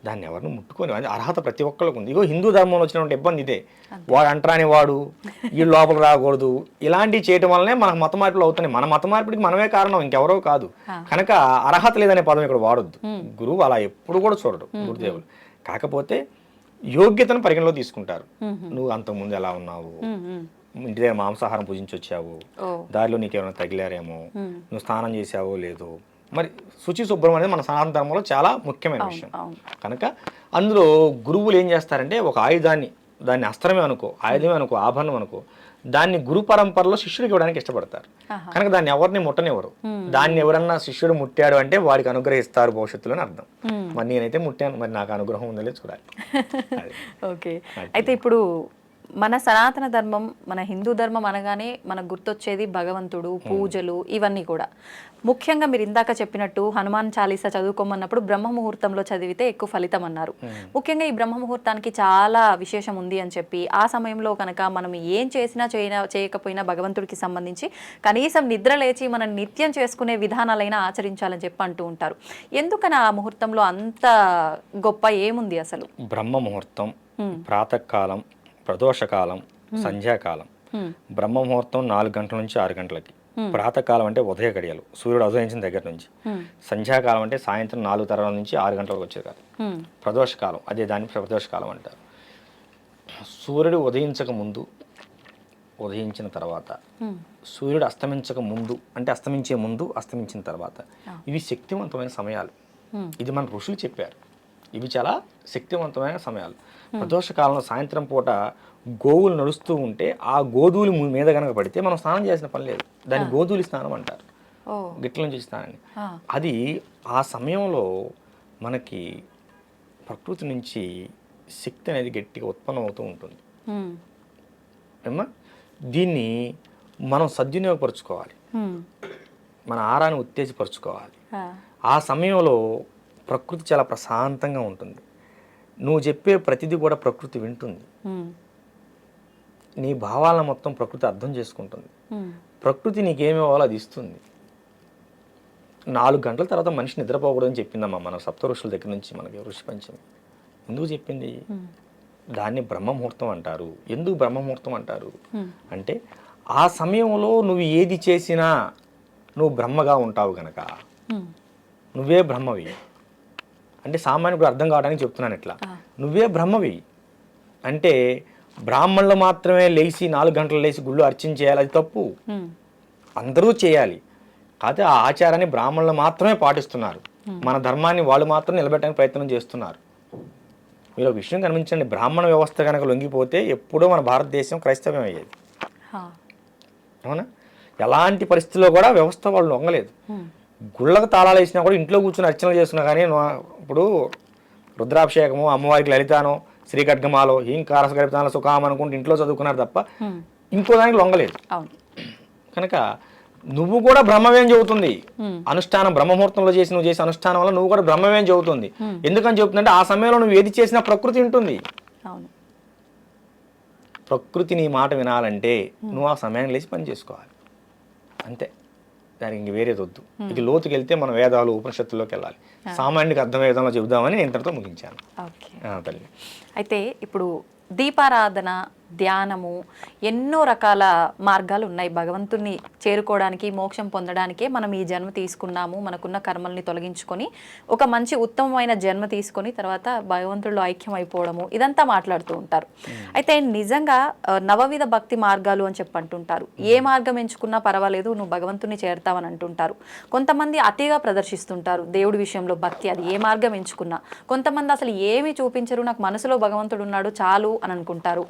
దాన్ని ఎవరిని ముట్టుకొని, అది అర్హత ప్రతి ఒక్కరికి ఉంది. ఇగో హిందూ ధర్మంలో వచ్చినటువంటి ఇబ్బంది ఇదే, వాడు అంటరాని వాడు, ఈ లోపల రాకూడదు, ఇలాంటివి చేయటం వల్లనే మనకు మత మార్పులు అవుతున్నాయి. మన మత మార్పిడికి మనమే కారణం, ఇంకెవరో కాదు. కనుక అర్హత లేదనే పదం ఇక్కడ వాడొద్దు. గురువు అలా ఎప్పుడు కూడా చూడడు గురుదేవులు. కాకపోతే యోగ్యతను పరిగణలో తీసుకుంటారు. నువ్వు అంతకుముందు ఎలా ఉన్నావు, ఇంటి దగ్గర మాంసాహారం పూజించి వచ్చావు, దారిలో నీకు ఏమైనా తగిలారేమో, నువ్వు స్నానం చేసావో లేదో, మరి శుచి శుభ్రం అనేది మన సనాతన ధర్మంలో చాలా ముఖ్యమైన విషయం. కనుక అందులో గురువులు ఏం చేస్తారంటే ఒక ఆయుధాన్ని, దాన్ని అస్త్రమే అనుకో, ఆయుధమే అనుకో, ఆభరణం అనుకో, దాన్ని గురు పరంపరలో శిష్యుడికి ఇవ్వడానికి ఇష్టపడతారు. కనుక దాన్ని ఎవరిని ముట్టనివ్వరు. దాన్ని ఎవరన్నా శిష్యుడు ముట్టాడు అంటే వాడికి అనుగ్రహిస్తారు భవిష్యత్తులో అని అర్థం. మరి నేనైతే ముట్టాను, మరి నాకు అనుగ్రహం ఉందో చూడాలి. ఓకే. అయితే ఇప్పుడు మన సనాతన ధర్మం, మన హిందూ ధర్మం అనగానే మనకు గుర్తొచ్చేది భగవంతుడు, పూజలు, ఇవన్నీ కూడా. ముఖ్యంగా మీరు ఇందాక చెప్పినట్టు హనుమాన్ చాలీసా చదువుకోమన్నప్పుడు బ్రహ్మ ముహూర్తంలో చదివితే ఎక్కువ ఫలితం అన్నారు. ముఖ్యంగా ఈ బ్రహ్మ ముహూర్తానికి చాలా విశేషం ఉంది అని చెప్పి, ఆ సమయంలో కనుక మనం ఏం చేసినా చేయకపోయినా భగవంతుడికి సంబంధించి కనీసం నిద్ర లేచి మనం నిత్యం చేసుకునే విధానాలైనా ఆచరించాలని చెప్పి అంటూ ఉంటారు. ఎందుకని ఆ ముహూర్తంలో అంత గొప్ప ఏముంది అసలు? బ్రహ్మ ముహూర్తం, ప్రాతకాలం, ప్రదోషకాలం, సంధ్యాకాలం. బ్రహ్మ ముహూర్తం 4 గంటల నుంచి 6 గంటలకి. ప్రాతకాలం అంటే ఉదయ గడియలు, సూర్యుడు ఉదయించిన దగ్గర నుంచి. సంధ్యాకాలం అంటే సాయంత్రం 4 తరాల నుంచి 6 గంటల వరకు వచ్చే కాలం. ప్రదోషకాలం, అదే దాన్ని ప్రదోషకాలం అంటారు. సూర్యుడు ఉదయించక ముందు, ఉదయించిన తర్వాత, సూర్యుడు అస్తమించక ముందు అంటే అస్తమించే ముందు, అస్తమించిన తర్వాత, ఇవి శక్తివంతమైన సమయాలు. ఇది మన ఋషులు చెప్పారు. ఇవి చాలా శక్తివంతమైన సమయాలు. ప్రదోషకాలంలో సాయంత్రం పూట గోవులు నడుస్తూ ఉంటే ఆ గోధూలి మీద కనుక పడితే మనం స్నానం చేసిన పని లేదు, దాన్ని గోధూలి స్నానం అంటారు, గిట్ల నుంచి స్నానాన్ని. అది ఆ సమయంలో మనకి ప్రకృతి నుంచి శక్తి అనేది గట్టిగా ఉత్పన్నం అవుతూ ఉంటుంది. ఏమా, దీన్ని మనం సద్వినియోగపరుచుకోవాలి, మన ఆహారాన్ని ఉత్తేజపరుచుకోవాలి. ఆ సమయంలో ప్రకృతి చాలా ప్రశాంతంగా ఉంటుంది. నువ్వు చెప్పే ప్రతిదీ కూడా ప్రకృతి వింటుంది. నీ భావాలను మొత్తం ప్రకృతి అర్థం చేసుకుంటుంది. ప్రకృతి నీకేమి ఇవ్వాలో అది ఇస్తుంది. 4 గంటల తర్వాత మనిషి నిద్రపోకూడదని చెప్పిందమ్మా మన సప్త ఋషుల దగ్గర నుంచి మనకి ఋషి పంచమి. ఎందుకు చెప్పింది? దాన్ని బ్రహ్మముహూర్తం అంటారు. ఎందుకు బ్రహ్మముహూర్తం అంటారు అంటే ఆ సమయంలో నువ్వు ఏది చేసినా నువ్వు బ్రహ్మగా ఉంటావు గనక, నువ్వే బ్రహ్మవి. అంటే సామాన్యుడు అర్థం కావడానికి చెప్తున్నాను ఇట్లా, నువ్వే బ్రహ్మవి అంటే బ్రాహ్మణులు మాత్రమే లేచి 4 గంటలు లేచి గుళ్ళు అర్చించేయాలి, అది తప్పు. అందరూ చేయాలి. కాకపోతే ఆ ఆచారాన్ని బ్రాహ్మణులు మాత్రమే పాటిస్తున్నారు. మన ధర్మాన్ని వాళ్ళు మాత్రం నిలబెట్టడానికి ప్రయత్నం చేస్తున్నారు. మీరు ఒక విషయం గమనించండి, బ్రాహ్మణ వ్యవస్థ కనుక లొంగిపోతే ఎప్పుడో మన భారతదేశం క్రైస్తవ్యం అయ్యేది. అవునా? ఎలాంటి పరిస్థితుల్లో కూడా వ్యవస్థ వాళ్ళు లొంగలేదు. గుళ్ళకు తాళాలు వేసినా కూడా ఇంట్లో కూర్చొని అర్చనలు చేస్తున్నా కానీ ఇప్పుడు రుద్రాభిషేకము, అమ్మవారికి లలితానో, శ్రీఖడ్గమాలో, హీంకారస గరితానో సుఖాం అనుకుంటూ ఇంట్లో చదువుకున్నారు తప్ప ఇంకో దానికి లొంగలేదు. కనుక నువ్వు కూడా బ్రహ్మవేం చెబుతుంది. అనుష్ఠానం బ్రహ్మముహూర్తంలో నువ్వు చేసే అనుష్ఠానం వల్ల నువ్వు కూడా బ్రహ్మవేం చెబుతుంది. ఎందుకని చెబుతుందంటే ఆ సమయంలో నువ్వు ఏది చేసినా ప్రకృతి ఉంటుంది. ప్రకృతి నీ మాట వినాలంటే నువ్వు ఆ సమయాన్ని లేచి పని చేసుకోవాలి అంతే. దానికి ఇంక వేరేది వద్దు. ఇది లోతుకి వెళ్తే మనం వేదాలు ఉపనిషత్తుల్లోకి వెళ్ళాలి. సామాన్యుడికి అర్థమయ్యే విధంలో చెబుదామని నేను ఇంతటితో ముగించాను. తల్లి, అయితే ఇప్పుడు దీపారాధన, ధ్యానము, ఎన్నో రకాల మార్గాలు ఉన్నాయి భగవంతుణ్ణి చేరుకోవడానికి, మోక్షం పొందడానికే మనం ఈ జన్మ తీసుకున్నాము. మనకున్న కర్మల్ని తొలగించుకొని ఒక మంచి ఉత్తమమైన జన్మ తీసుకొని తర్వాత భగవంతుడిలో ఐక్యం అయిపోవడము, ఇదంతా మాట్లాడుతూ ఉంటారు. అయితే నిజంగా నవవిధ భక్తి మార్గాలు అని చెప్పి అంటుంటారు. ఏ మార్గం ఎంచుకున్నా పర్వాలేదు, నువ్వు భగవంతుని చేరుతావని అంటుంటారు. కొంతమంది అతిగా ప్రదర్శిస్తుంటారు దేవుడి విషయంలో భక్తి, అది ఏ మార్గం ఎంచుకున్నా. కొంతమంది అసలు ఏమీ చూపించరు, నాకు మనసులో భగవంతుడు ఉన్నాడు చాలు అని అనుకుంటారు.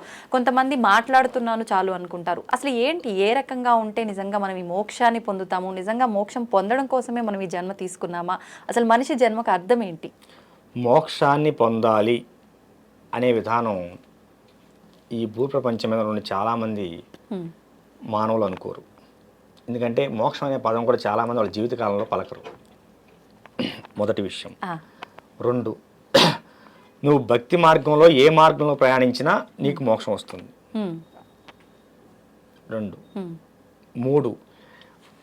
కొంతమంది మాట్లాడుతున్నాను చాలు అనుకుంటారు. అసలు ఏంటి, ఏ రకంగా ఉంటే నిజంగా మనం ఈ మోక్షాన్ని పొందుతాము? నిజంగా మోక్షం పొందడం కోసమే మనం ఈ జన్మ తీసుకున్నామా? అసలు మనిషి జన్మకు అర్థం ఏంటి? మోక్షాన్ని పొందాలి అనే విధానం ఈ భూప్రపంచం మీద ఉన్న చాలామంది మానవులు అనుకోరు. ఎందుకంటే మోక్షం అనే పదం కూడా చాలామంది వాళ్ళ జీవితకాలంలో పలకరు. మొదటి విషయం. 2, నువ్వు భక్తి మార్గంలో ఏ మార్గంలో ప్రయాణించినా నీకు మోక్షం వస్తుంది. 2, 3,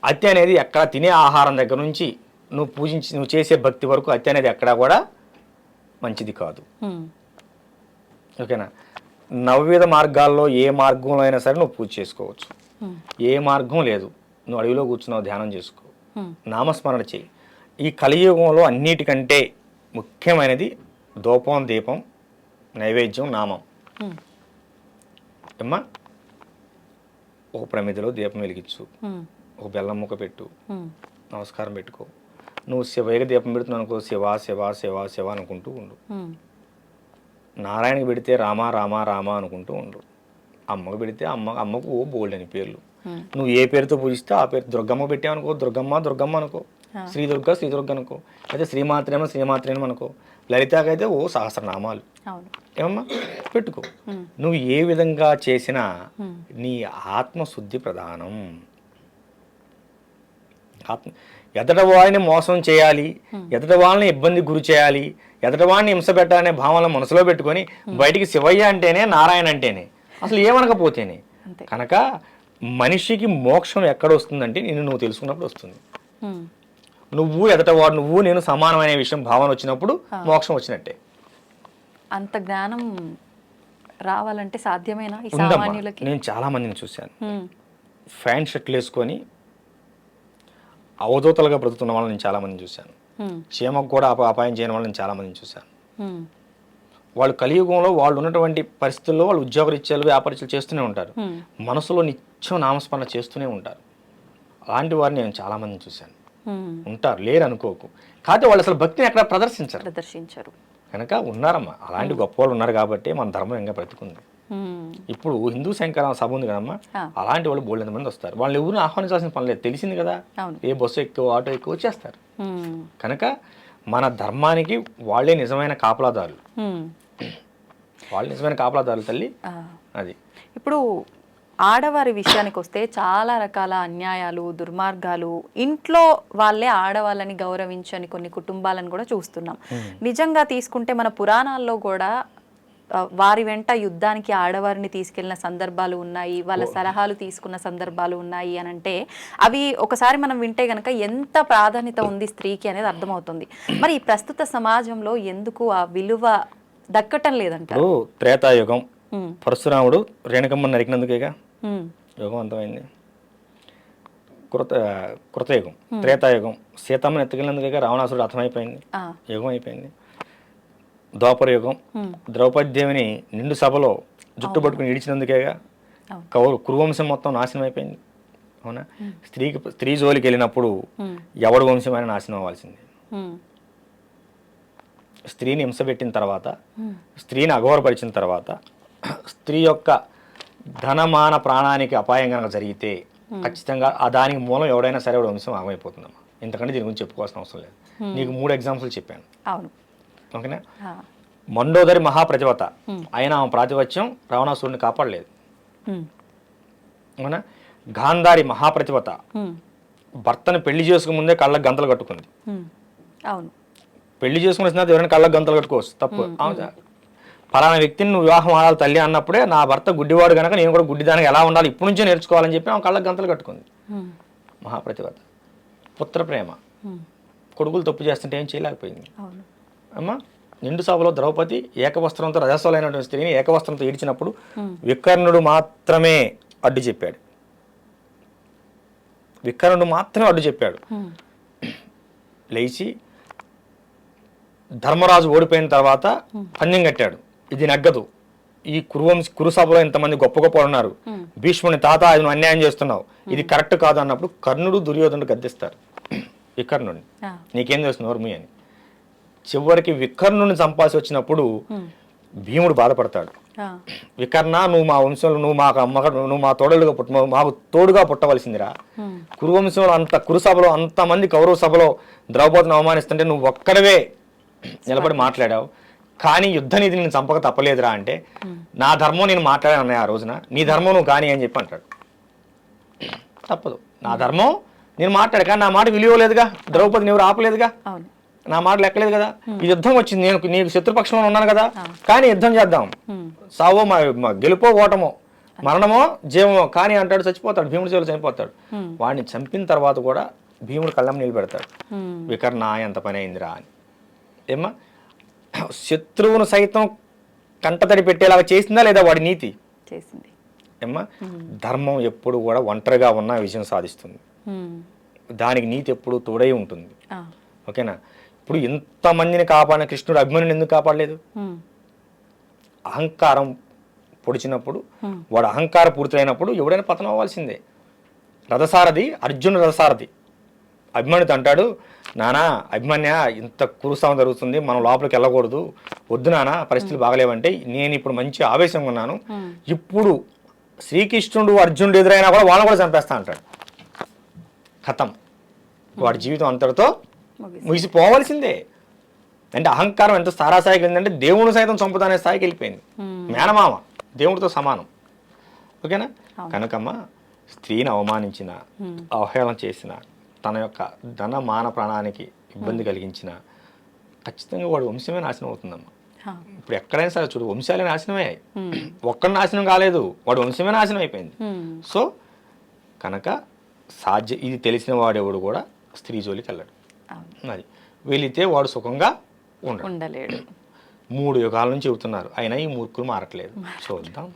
అతి అనేది ఎక్కడ తినే ఆహారం దగ్గర నుంచి నువ్వు చేసే భక్తి వరకు అతి అనేది ఎక్కడా కూడా మంచిది కాదు. ఓకేనా? నవవిధ మార్గాల్లో ఏ మార్గంలో అయినా సరే నువ్వు పూజ చేసుకోవచ్చు. ఏ మార్గం లేదు, నువ్వు అడవిలో కూర్చున్నావు, ధ్యానం చేసుకో, నామస్మరణ చేయి. ఈ కలియుగంలో అన్నిటికంటే ముఖ్యమైనది ధూపం, దీపం, నైవేద్యం, నామం. అమ్మా, ఒక ప్రమిదిలో దీపం వెలిగించు, ఒక బెల్లం ముక్క పెట్టు, నమస్కారం పెట్టుకో. నువ్వు శివయ్యకి దీపం పెడుతున్నావు అనుకో, శివ శివ శివ శివ అనుకుంటూ ఉండు. నారాయణకి పెడితే రామ రామ రామ అనుకుంటూ ఉండు. అమ్మకు పెడితే అమ్మకు ఓ బోల్డ్ అని పేర్లు. నువ్వు ఏ పేరుతో పూజిస్తే ఆ పేరు. దుర్గమ్మ పెట్టావనుకో, దుర్గమ్మ దుర్గమ్మ అనుకో. శ్రీదుర్గ శ్రీదుర్గ అనుకో. అయితే శ్రీమాత్రేమో శ్రీమాత్రేమో అనుకో. లలితాకైతే ఓ సహస్రనామాలు. ఏమమ్మా పెట్టుకో. నువ్వు ఏ విధంగా చేసినా నీ ఆత్మశుద్ధి ప్రధానం. ఎదటి వాడిని మోసం చేయాలి, ఎదటి వాళ్ళని ఇబ్బంది గురి చేయాలి, ఎదటి వాడిని హింస పెట్టాలనే భావన మనసులో పెట్టుకొని బయటికి శివయ్య అంటేనే, నారాయణ అంటేనే, అసలు ఏమనకపోతేనే. కనుక మనిషికి మోక్షం ఎక్కడ వస్తుందంటే నువ్వు తెలుసుకున్నప్పుడు వస్తుంది. నువ్వు ఎదటవాడు, నువ్వు నేను సమానమైన విషయం భావన వచ్చినప్పుడు మోక్షం వచ్చినట్టే. అంత జ్ఞానం రావాలంటే సాధ్యమేనా ఈ సామాన్యులకి? నేను చాలా మందిని చూశాను, ఫ్యాన్ షర్ట్లు వేసుకొని అవధూతలుగా బ్రతుకుతున్న వాళ్ళని నేను చాలా మందిని చూశాను. క్షేమకు కూడా అపాయం చేయని వాళ్ళని చాలా మందిని చూశాను. వాళ్ళు కలియుగంలో వాళ్ళు ఉన్నటువంటి పరిస్థితుల్లో వాళ్ళు ఉద్యోగరీత్యాలు, వ్యాపారీత్యాలు చేస్తూనే ఉంటారు, మనసులో నిత్యం నామస్మరణ చేస్తూనే ఉంటారు. అలాంటి వారిని నేను చాలా మందిని చూశాను. ఉంటారు, లేరు అనుకోకు. కాకపోతే వాళ్ళు అసలు భక్తిని ఎక్కడ ప్రదర్శించరు. కనుక ఉన్నారమ్మా, అలాంటి గొప్ప వాళ్ళు ఉన్నారు కాబట్టి మన ధర్మం ఇంకా బ్రతుకుంది. ఇప్పుడు హిందూ శంకర సభ ఉంది కదమ్మా, అలాంటి వాళ్ళు బోల్డ్ మంది వస్తారు. వాళ్ళు ఎవరిని ఆహ్వానించాల్సిన పని లేదు, తెలిసింది కదా. ఏ బస్సు ఎక్కువ, ఆటో ఎక్కువ వచ్చేస్తారు. కనుక మన ధర్మానికి వాళ్ళే నిజమైన కాపలాదారులు. వాళ్ళు నిజమైన కాపలాదారులు తల్లి. అది ఇప్పుడు ఆడవారి విషయానికి వస్తే చాలా రకాల అన్యాయాలు, దుర్మార్గాలు, ఇంట్లో వాళ్ళే ఆడవాళ్ళని గౌరవించని కొన్ని కుటుంబాలను కూడా చూస్తున్నాం. నిజంగా తీసుకుంటే మన పురాణాల్లో కూడా వారి వెంట యుద్ధానికి ఆడవారిని తీసుకెళ్లిన సందర్భాలు ఉన్నాయి, వాళ్ళ సలహాలు తీసుకున్న సందర్భాలు ఉన్నాయి అని అంటే అవి ఒకసారి మనం వింటే గనక ఎంత ప్రాధాన్యత ఉంది స్త్రీకి అనేది అర్థమవుతుంది. మరి ఈ ప్రస్తుత సమాజంలో ఎందుకు ఆ విలువ దక్కటం లేదంటారు? త్రేతాయుగం పరశురాముడు రేణుకమ్మ నరికినందుకేగా యుగం అంతమైంది. కృతయుగం, త్రేతాయుగం సీతమ్మని ఎత్తుకెళ్ళినందుకేగా రావణాసురుడు అర్థమైపోయింది, యుగం అయిపోయింది. ద్వాపర యుగం ద్రౌపది దేవిని నిండు సభలో జుట్టు పట్టుకుని ఈడ్చినందుకేగా కురువంశం మొత్తం నాశనం అయిపోయింది. అవునా? స్త్రీ జోలికి వెళ్ళినప్పుడు ఎవడు వంశమైనా నాశనం అవ్వాల్సింది. స్త్రీని హింస పెట్టిన తర్వాత, స్త్రీని అఘోరపరిచిన తర్వాత, స్త్రీ యొక్క ధనమాన ప్రాణానికి అపాయం కనుక జరిగితే ఖచ్చితంగా దానికి మూలం ఎవడైనా సరే వంశం ఆగమైపోతుందమ్మా. ఇంతకంటే దీని గురించి చెప్పుకోవాల్సిన అవసరం లేదు. నీకు 3 ఎగ్జాంపుల్ చెప్పాను. అవును. ఓకేనా? మండోదరి మహాప్రతివత అయిన ఆమె ప్రాతిపత్యం రావణాసురుడిని కాపాడలేదు. అవునా? గాంధారి మహాప్రతివత భర్తను పెళ్లి చేసుకునే ముందే కళ్ళకు గంతలు కట్టుకుంది. అవును. పెళ్లి చేసుకుని వచ్చిన ఎవరైనా కళ్ళకు గంతలు కట్టుకోవచ్చు, తప్పు. ఫలానా వ్యక్తిని నువ్వు వివాహం ఆడాలి తల్లి అన్నప్పుడే నా భర్త గుడ్డివాడు కనుక నేను కూడా గుడ్డిదానికి ఎలా ఉండాలి ఇప్పటి నుంచే నేర్చుకోవాలని చెప్పి ఆమె కళ్ళకు గంతలు కట్టుకుంది. మహాప్రతివత. పుత్ర ప్రేమ, కొడుకులు తప్పు చేస్తుంటే ఏం చేయలేకపోయింది. అమ్మా, నిండు సభలో ద్రౌపది ఏకవస్త్రంతో రజస్వలైనటువంటి స్త్రీని ఏకవస్త్రంతో ఈడ్చినప్పుడు వికర్ణుడు మాత్రమే అడ్డు చెప్పాడు. వికర్ణుడు మాత్రమే అడ్డు చెప్పాడు. లేచి ధర్మరాజు ఓడిపోయిన తర్వాత పందెం కట్టాడు, ఇది నగ్గదు, ఈ కురు సభలో ఇంతమంది గొప్ప గొప్ప ఉన్నారు, భీష్ముని తాత నువ్వు అన్యాయం చేస్తున్నావు, ఇది కరెక్ట్ కాదు అన్నప్పుడు కర్ణుడు దుర్యోధనుడు గద్దిస్తారు వికర్ణుడిని, నీకేం తెలుస్తుంది వర్మి అని. చివరికి వికర్ణుని చంపాల్సి వచ్చినప్పుడు భీముడు బాధపడతాడు. వికర్ణ, నువ్వు మా వంశంలో నువ్వు మా తోడుగా మాకు తోడుగా పుట్టవలసిందిరా. కురువంశంలో అంత కురుసభలో అంతమంది కౌరవ సభలో ద్రౌపదిని అవమానిస్తుంటే నువ్వు ఒక్కడవే నిలబడి మాట్లాడావు, కానీ యుద్ధ నీతి నేను చంపక తప్పలేదురా అంటే, నా ధర్మం నేను మాట్లాడాను అన్నయ్య ఆ రోజున, నీ ధర్మం నువ్వు కానీ అని చెప్పి అంటాడు. తప్పదు, నా ధర్మం నేను మాట్లాడు, కానీ నా మాట విలువలేదుగా, ద్రౌపదిని ఎవరు ఆపలేదుగా, నా మాట లెక్కలేదు కదా. ఈ యుద్ధం వచ్చింది, నేను నీకు శత్రుపక్షంలో ఉన్నాను కదా, కానీ యుద్ధం చేద్దాం, సావో మా గెలుపో ఓటమో మరణమో జీవమో కానీ అంటాడు, చచ్చిపోతాడు, భీముడి చేతులు చనిపోతాడు. వాడిని చంపిన తర్వాత కూడా భీముడు కళ్ళం నిలబెడతాడు, వికర్ణ ఎంత పని అయిందిరా అని. ఏమ్మా, శత్రువును సైతం కంటతడి పెట్టేలాగా చేసిందా లేదా వాడి నీతి? చేసింది. ఏమ్మా, ధర్మం ఎప్పుడు కూడా ఒంటరిగా ఉన్నా విజయం సాధిస్తుంది, దానికి నీతి ఎప్పుడు తోడై ఉంటుంది. ఓకేనా? ఇప్పుడు ఇంతమందిని కాపాడిన కృష్ణుడు అభిమన్యుని ఎందుకు కాపాడలేదు? అహంకారం పొడిచినప్పుడు, వాడు అహంకార పూర్తయినప్పుడు ఎవడైనా పతనం అవ్వాల్సిందే. రథసారథి అర్జునుడు రథసారథి. అభిమన్యుడు అంటాడు, నానా అభిమన్య, ఇంత కురుస్తాం జరుగుతుంది, మనం లోపలికి వెళ్ళకూడదు, వద్దు నానా, పరిస్థితులు బాగలేవంటే, నేను ఇప్పుడు మంచి ఆవేశంగా ఉన్నాను, ఇప్పుడు శ్రీకృష్ణుడు అర్జునుడు ఎదురైనా కూడా వాళ్ళని కూడా చంపేస్తా అంటాడు. ఖతం, వాడి జీవితం అంతటితో ముగిసిపోవలసిందే. అంటే అహంకారం ఎంత స్థాయికి వెళ్ళిందంటే దేవుని సైతం చంపుతానే స్థాయికి వెళ్ళిపోయింది. మేనమామ దేవుడితో సమానం. ఓకేనా? కనుకమ్మ, స్త్రీని అవమానించిన, అవహేళన చేసిన, తన యొక్క ధన మాన ప్రాణానికి ఇబ్బంది కలిగించిన, ఖచ్చితంగా వాడు వంశమే నాశనం అవుతుందమ్మా. ఇప్పుడు ఎక్కడైనా సరే చూడు, వంశాలే నాశనమే, ఒక్కడి నాశనం కాలేదు, వాడు వంశమే నాశనం అయిపోయింది. సో కనుక ఇది తెలిసిన వాడెవడు కూడా స్త్రీ జోలికి వెళ్ళడు. అది వెళితే వాడు సుఖంగా ఉండలేడు. 3 యుగాల నుంచి చెబుతున్నారు, అయినా ఈ మూర్ఖులు మారట్లేదు. చూద్దాం.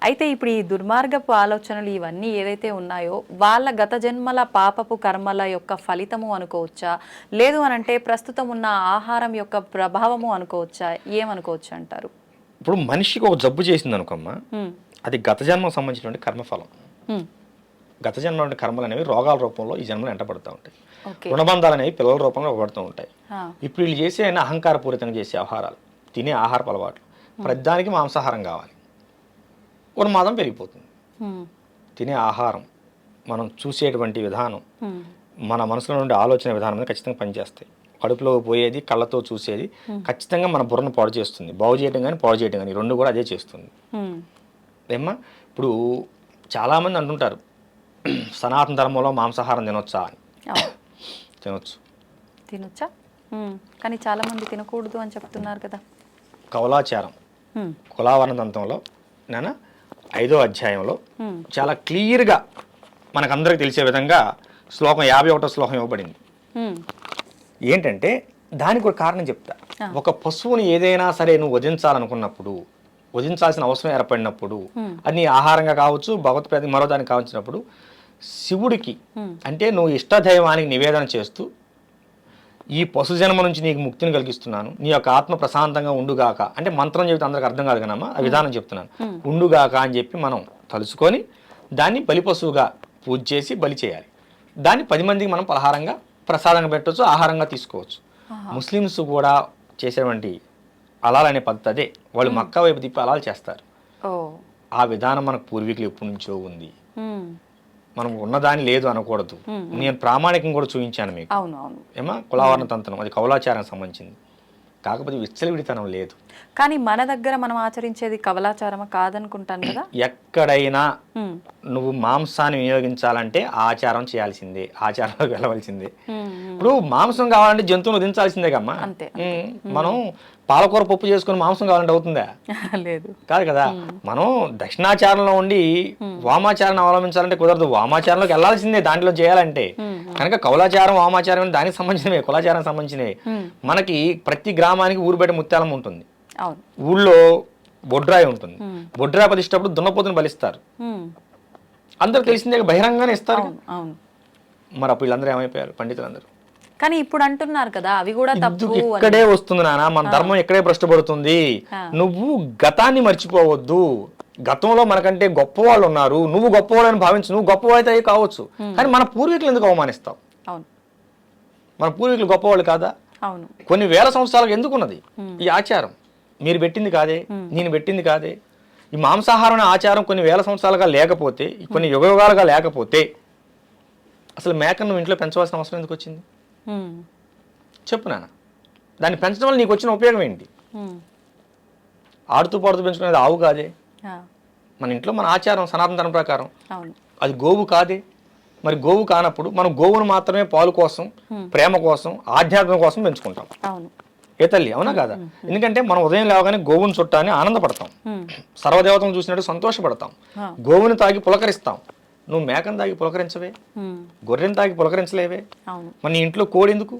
అయితే ఇప్పుడు ఈ దుర్మార్గపు ఆలోచనలు ఇవన్నీ ఏదైతే ఉన్నాయో వాళ్ళ గత జన్మల పాపపు కర్మల యొక్క ఫలితము అనుకోవచ్చా, లేదు అనంటే ప్రస్తుతం ఉన్న ఆహారం యొక్క ప్రభావము అనుకోవచ్చా, ఏమనుకోవచ్చు అంటారు? ఇప్పుడు మనిషికి ఒక జబ్బు చేసింది అనుకోమ్మా, అది గత జన్మకు సంబంధించినటువంటి కర్మఫలం. గత జన్మ కర్మలు అనేవి రోగాల రూపంలో ఈ జన్మలు ఎంటబడుతూ ఉంటాయి, రుణబంధాలు అనేవి పిల్లల రూపంలో ఇవ్వబడుతూ ఉంటాయి. ఇప్పుడు వీళ్ళు చేసే అహంకారపూరితంగా చేసే ఆహారాలు, తినే ఆహారపు అలవాట్లు, ప్రతిదానికి మాంసాహారం కావాలి, ఉన్మాదం పెరిగిపోతుంది. తినే ఆహారం, మనం చూసేటువంటి విధానం, మన మనసులో నుండి ఆలోచన విధానం అనేది ఖచ్చితంగా పనిచేస్తాయి. కడుపులో పోయేది, కళ్ళతో చూసేది ఖచ్చితంగా మన బుర్రను పాడు చేస్తుంది. బాగు చేయడం కానీ పాడు చేయడం కానీ రెండు కూడా అదే చేస్తుంది. ఏమ్మా, ఇప్పుడు చాలామంది అంటుంటారు, సనాతన ధర్మంలో మాంసాహారం తినొచ్చా అని. తినొచ్చా? కానీ చాలా మంది తినకూడదు అని చెప్తున్నారు కదా. కౌలాచారం, కులావరణ తంత్రంలో 5వ అధ్యాయంలో చాలా క్లియర్గా మనకందరికి తెలిసే విధంగా శ్లోకం 51వ శ్లోకం ఇవ్వబడింది. ఏంటంటే దానికి ఒక కారణం చెప్తా. ఒక పశువుని ఏదైనా సరే నువ్వు వధించాలనుకున్నప్పుడు, వధించాల్సిన అవసరం ఏర్పడినప్పుడు, అది నీ ఆహారంగా కావచ్చు, భగవత్ ప్రతి మరో దానికి కావచ్చినప్పుడు, శివుడికి అంటే నువ్వు ఇష్టదైవానికి నివేదన చేస్తూ, ఈ పశుజన్మ నుంచి నీకు ముక్తిని కలిగిస్తున్నాను, నీ యొక్క ఆత్మ ప్రశాంతంగా ఉండుగాక అంటే మంత్రం చెబితే అందరికి అర్థం కాదు కదమ్మా, ఆ విధానం చెప్తున్నాను, ఉండుగాక అని చెప్పి మనం తలుచుకొని దాన్ని బలి పశువుగా పూజ చేసి బలి చేయాలి. దాన్ని 10 మందికి మనం పలహారంగా ప్రసాదంగా పెట్టవచ్చు, ఆహారంగా తీసుకోవచ్చు. ముస్లిమ్స్ కూడా చేసేటువంటి అలాల్ అనే పద్ధతి అదే. వాళ్ళు మక్కా వైపు తిప్పి అలాల్ చేస్తారు. ఆ విధానం మనకు పూర్వీకులు ఎప్పటి నుంచో ఉంది. మనం ఉన్నదాని లేదు అనకూడదు. నేను ప్రామాణికం కూడా చూపించాను మీకు. అవును అవును. ఏమా కులావరణ తంత్రం అది కౌలాచారానికి సంబంధించింది. కాకపోతే విచ్చలవిడితనం లేదు. కానీ మన దగ్గర మనం ఆచరించేది కవలాచారమా కాదనుకుంటాను కదా. ఎక్కడైనా నువ్వు మాంసాన్ని వినియోగించాలంటే ఆచారం చేయాల్సిందే, ఆచారంలోకి వెళ్ళవలసిందే. ఇప్పుడు మాంసం కావాలంటే జంతువులు వధించాల్సిందే కమ్మా. మనం పాలకూర పప్పు చేసుకుని మాంసం కావాలంటే అవుతుందా? లేదు, కాదు కదా. మనం దక్షిణాచారంలో ఉండి వామాచారాన్ని అవలంబించాలంటే కుదరదు, వామాచారంలోకి వెళ్ళాల్సిందే దాంట్లో చేయాలంటే. కనుక కౌలాచారం వామాచారం దానికి సంబంధించినవే, కులాచారానికి సంబంధించినవి. మనకి ప్రతి గ్రామానికి ఊరు బయట ముత్యాలం ఉంటుంది, ఊళ్ళో బొడ్రాయి ఉంటుంది. బొడ్రాయి ప్రతిష్టప్పుడు దున్నపోతుని బలిస్తారు, అందరూ తెలిసిందే, బహిరంగానే ఇస్తారు. మరి అప్పుడు వీళ్ళందరూ ఏమైపోయారు పండితులందరూ. కానీ ఇప్పుడు అంటున్నారు కదా అవి కూడా తప్పు. ఇక్కడే వస్తుంది నాన్న, మన ధర్మం ఇక్కడే భ్రష్టపడుతుంది. నువ్వు గతాన్ని మర్చిపోవద్దు. గతంలో మనకంటే గొప్పవాళ్ళు ఉన్నారు, నువ్వు గొప్పవాళ్ళని భావించు. నువ్వు గొప్పవాళ్ళైతే కావచ్చు, కానీ మన పూర్వీకులు ఎందుకు అవమానిస్తావు? మన పూర్వీకులు గొప్పవాళ్ళు కాదా? కొన్ని వేల సంవత్సరాలకు ఎందుకున్నది ఈ ఆచారం? మీరు పెట్టింది కాదే, నేను పెట్టింది కాదే. ఈ మాంసాహారం ఆచారం కొన్ని వేల సంవత్సరాలుగా లేకపోతే, కొన్ని యుగాలుగా లేకపోతే అసలు మేకను నువ్వు ఇంట్లో పెంచవలసిన అవసరం ఎందుకు వచ్చింది? చెప్పు నాన్న. దాన్ని పెంచడం వల్ల నీకు వచ్చిన ఉపయోగం ఏంటి? ఆడుతూ పాడుతూ పెంచుకునేది ఆవు కాదే. మన ఇంట్లో మన ఆచారం సనాతన ధర్మం ప్రకారం అది గోవు కాదే. మరి గోవు కానప్పుడు మనం గోవును మాత్రమే పాలు కోసం, ప్రేమ కోసం, ఆధ్యాత్మం కోసం పెంచుకుంటాం. ఏ తల్లి, అవునా కాదా? ఎందుకంటే మనం ఉదయం లేవగానే గోవుని చుట్టాన్ని ఆనందపడతాం, సర్వదేవతను చూసినట్టు సంతోషపడతాం, గోవుని తాగి పులకరిస్తాం. నువ్వు మేకను తాగి పులకరించవే, గొర్రెని తాగి పులకరించలేవే. మరి నీ ఇంట్లో కోడి ఎందుకు?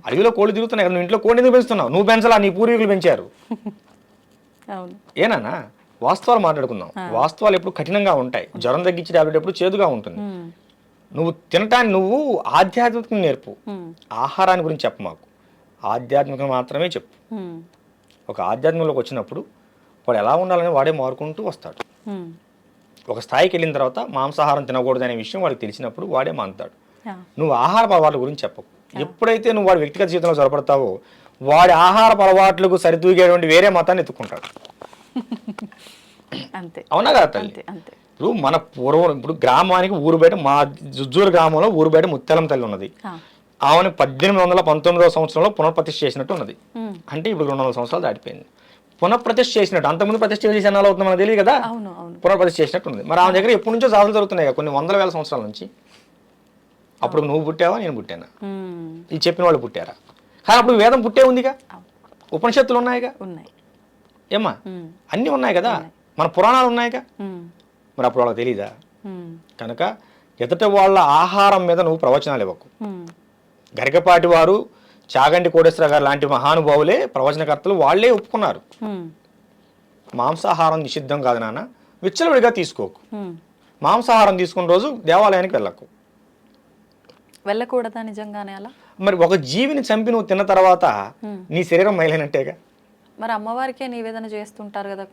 అడవిలో కోడి తిరుగుతున్నాయి కదా, నువ్వు ఇంట్లో కోడి ఎందుకు పెంచుతున్నావు? నువ్వు పెంచలా, నీ పూర్వీకులు పెంచారు. ఏనా? వాస్తవాలు మాట్లాడుకుందాం. వాస్తవాలు ఎప్పుడు కఠినంగా ఉంటాయి. జ్వరం తగ్గించి టాబ్లెట్ ఎప్పుడు చేదుగా ఉంటుంది. నువ్వు తినటాన్ని నువ్వు ఆధ్యాత్మికం నేర్పు, ఆహారాన్ని గురించి చెప్పు మాకు. ఆధ్యాత్మికం మాత్రమే చెప్పు. ఒక ఆధ్యాత్మికంలోకి వచ్చినప్పుడు వాడు ఎలా ఉండాలని వాడే మారుకుంటూ వస్తాడు. ఒక స్థాయికి వెళ్ళిన తర్వాత మాంసాహారం తినకూడదు అనే విషయం వాడికి తెలిసినప్పుడు వాడే మానుతాడు. నువ్వు ఆహార అలవాట్ల గురించి చెప్పకు. ఎప్పుడైతే నువ్వు వాడి వ్యక్తిగత జీవితంలో జొరపడతావో వాడి ఆహార అలవాట్లకు సరితూగేటువంటి వేరే మతాన్ని ఎత్తుకుంటాడు. అవునా కదా తల్లి? ఇప్పుడు మన పూర్వం, ఇప్పుడు గ్రామానికి ఊరు బయట, మా జుజ్జూరు గ్రామంలో ఊరు బయట ముత్యాలం తల్లి ఉన్నది. ఆమెను 1819వ సంవత్సరంలో పునఃప్రతిష్ఠ చేసినట్టు ఉన్నది. అంటే ఇప్పుడు 200 సంవత్సరాలు దాటిపోయింది. పునఃప్రతిష్ఠ చేసినట్టు, అంతకుముందు ప్రతిష్ఠ చేసి ఎన్నాళ్ళు అవుతుంది మనకు తెలియదు కదా. పునఃప్రతిష్ఠ చేసినట్టు ఉంది. మరి ఆమె దగ్గర ఎప్పటి నుంచో సాధనలు జరుగుతున్నాయి, కొన్ని వందల వేల సంవత్సరాల నుంచి. అప్పుడు నువ్వు పుట్టావా, నేను పుట్టానా, ఇది చెప్పిన వాళ్ళు పుట్టారా? కానీ అప్పుడు వేదం పుట్టే ఉందిగా, ఉపనిషత్తులు ఉన్నాయిగా, ఏమ్మా అన్నీ ఉన్నాయి కదా, మన పురాణాలు ఉన్నాయిగా. మరి అప్పుడు వాళ్ళకి తెలీదా? కనుక ఎదుట వాళ్ళ ఆహారం మీద నువ్వు ప్రవచనాలు ఇవ్వకు. గరికపాటి వారు, చాగంటి కోటేశ్వర గారు లాంటి మహానుభావులే ప్రవచనకర్తలు, వాళ్లే ఒప్పుకున్నారు. మాంసాహారం నిషిద్ధం కాదు నాన్న, విచ్చలవిడిగా తీసుకోకు. మాంసాహారం తీసుకున్న రోజు దేవాలయానికి వెళ్ళకూడదా నిజంగానే అలా? మరి ఒక జీవిని చంపి నువ్వు తిన్న తర్వాత నీ శరీరం మైలైనట్టేగా. మరి అమ్మవారికే నివేదన చేస్తుంటారు కదా.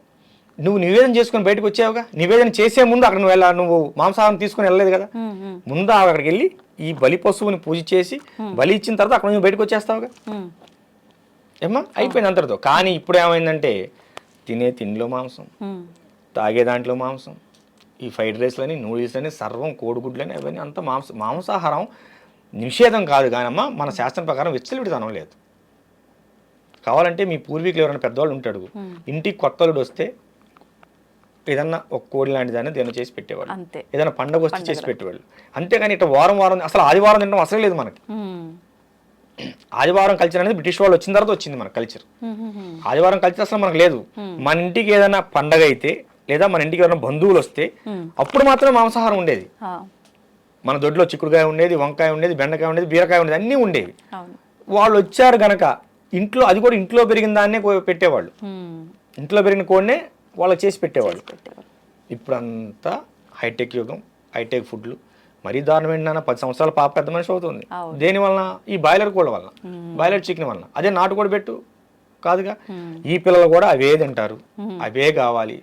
నువ్వు నివేదన చేసుకుని బయటకు వచ్చావుగా. నివేదన చేసే ముందు అక్కడ నువ్వు మాంసాహారం తీసుకుని వెళ్ళలేదు కదా. ముందు అక్కడికి వెళ్ళి ఈ బలి పశువుని పూజ చేసి బలి ఇచ్చిన తర్వాత అక్కడ నువ్వు బయటకు వచ్చేస్తావుగా. ఏమ్మా అయిపోయింది అంతటితో. కానీ ఇప్పుడు ఏమైందంటే తినే తిండిలో మాంసం, తాగే దాంట్లో మాంసం, ఈ ఫ్రైడ్ రైస్లని, నూడిల్స్ అని, సర్వం కోడిగుడ్లని, అవన్నీ అంతా మాంసాహారం నిషేధం కాదు. కానమ్మా మన శాస్త్రం ప్రకారం విచ్చలవిడితనం లేదు. కావాలంటే మీ పూర్వీకులు ఎవరైనా పెద్దవాళ్ళు ఉంటాడు, ఇంటికి కొత్తలుడు వస్తే ఏదన్నా ఒక కోడి లాంటి దాన్ని దేని చేసి పెట్టేవాళ్ళు, ఏదైనా పండుగ వస్తే చేసి పెట్టేవాళ్ళు. అంతేగాని ఇట్లా వారం అసలు ఆదివారం తినడం అసలు లేదు మనకి. ఆదివారం కల్చర్ అనేది బ్రిటిష్ వాళ్ళు వచ్చిన తర్వాత వచ్చింది మన కల్చర్. ఆదివారం కల్చర్ అసలు మనకు లేదు. మన ఇంటికి ఏదైనా పండగ అయితే లేదా మన ఇంటికి ఏదైనా బంధువులు వస్తే అప్పుడు మాత్రమే మాంసాహారం ఉండేది. మన దొడ్లో చిక్కుడుకాయ ఉండేది, వంకాయ ఉండేది, బెండకాయ ఉండేది, బీరకాయ ఉండేది, అన్నీ ఉండేవి. వాళ్ళు వచ్చారు గనక ఇంట్లో, అది కూడా ఇంట్లో పెరిగిన దాన్నే పెట్టేవాళ్ళు. ఇంట్లో పెరిగిన కోడినే వాళ్ళకి చేసి పెట్టేవాళ్ళు. ఇప్పుడంతా హైటెక్ యుగం, హైటెక్ ఫుడ్లు. మరీ దారుణమైన నాన్న, 10 సంవత్సరాల పాప పెద్ద మనిషి అవుతుంది. దేని వలన? ఈ బాయిలర్ కోళ్ళ వలన, బాయిలర్ చికెన్ వలన. అదే నాటుకోడి పెట్టు కాదుగా. ఈ పిల్లలు కూడా అవే తింటారు, అవే కావాలి,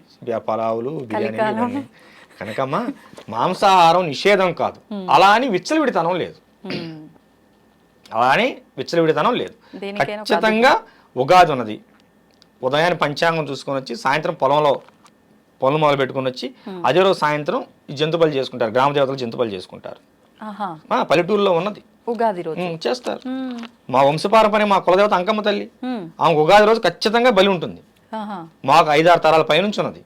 పలావులు, బిర్యానీలు. కనుకమ్మా మాంసాహారం నిషేధం కాదు, అలా అని విచ్చలవిడితనం లేదు. ఖచ్చితంగా ఉగాది ఉన్నది. ఉదయాన్ని పంచాంగం చూసుకొని వచ్చి సాయంత్రం పొలంలో పనులు మొదలు పెట్టుకుని వచ్చి అదే రోజు సాయంత్రం ఈ జంతు బలి చేసుకుంటారు, గ్రామ దేవతలు జంతు బలి చేసుకుంటారు. పల్లెటూరులో ఉన్నది ఉగాది రోజు చేస్తారు. మా వంశపారంపర్యం మా కులదేవత అంకమ్మ తల్లి, ఆమె ఉగాది రోజు ఖచ్చితంగా బలి ఉంటుంది. మాకు 5-6 తరాల పైనుంచి ఉన్నది.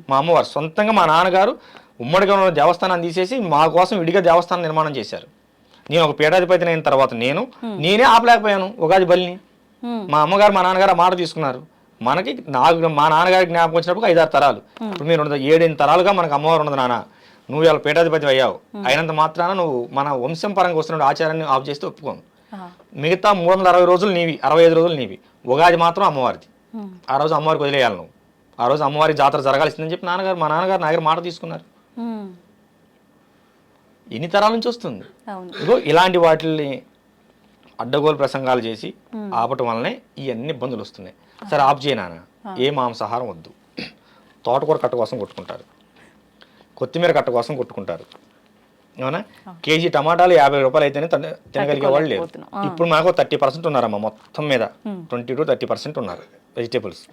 మా అమ్మవారు సొంతంగా మా నాన్నగారు ఉమ్మడిగా ఉన్న దేవస్థానాన్ని తీసేసి మా కోసం విడిగా దేవస్థానం నిర్మాణం చేశారు. నేను ఒక పీఠాధిపతిని అయిన తర్వాత నేనే ఆపలేకపోయాను ఉగాది బలిని. మా అమ్మగారు మా నాన్నగారు ఆ మాట తీసుకున్నారు. నాకు మా నాన్నగారికి జ్ఞాపకం వచ్చినప్పుడు 5-6 తరాలు, ఇప్పుడు మీరు 7-8 తరాలుగా మనకు అమ్మవారు ఉన్నది. నాన్న నువ్వు ఇలా పీఠాధిపతి అయ్యావు, అయినంత మాత్రాన నువ్వు మన వంశం పరంగా వస్తున్న ఆచారాన్ని ఆఫ్ చేస్తే ఒప్పుకోను. మిగతా 360 రోజులు నీవి, 65 రోజులు నీవి, ఉగాది మాత్రం అమ్మవారిది. ఆ రోజు అమ్మవారికి వదిలేయాలి నువ్వు. ఆ రోజు అమ్మవారి జాతర జరగాల్సిందని చెప్పి మా నాన్నగారు నా దగ్గర మాట తీసుకున్నారు. ఎన్ని తరాల నుంచి వస్తుంది. ఇగో ఇలాంటి వాటిని అడ్డగోలు ప్రసంగాలు చేసి ఆపటం వల్లనే ఇవన్నీ ఇబ్బందులు వస్తున్నాయి. సరే ఆఫ్ చేయనా, ఏ మాంసాహారం వద్దు, తోటకూర కట్ట కోసం కొట్టుకుంటారు, కొత్తిమీర కట్ట కోసం కొట్టుకుంటారు, అవునా? కేజీ టమాటాలు 50 రూపాయలు అయితేనే తినగలిగే వాళ్ళు లేరు. ఇప్పుడు మాకు 30% ఉన్నారమ్మా, మొత్తం మీద 20 to 30% ఉన్నారు వెజిటేబుల్స్.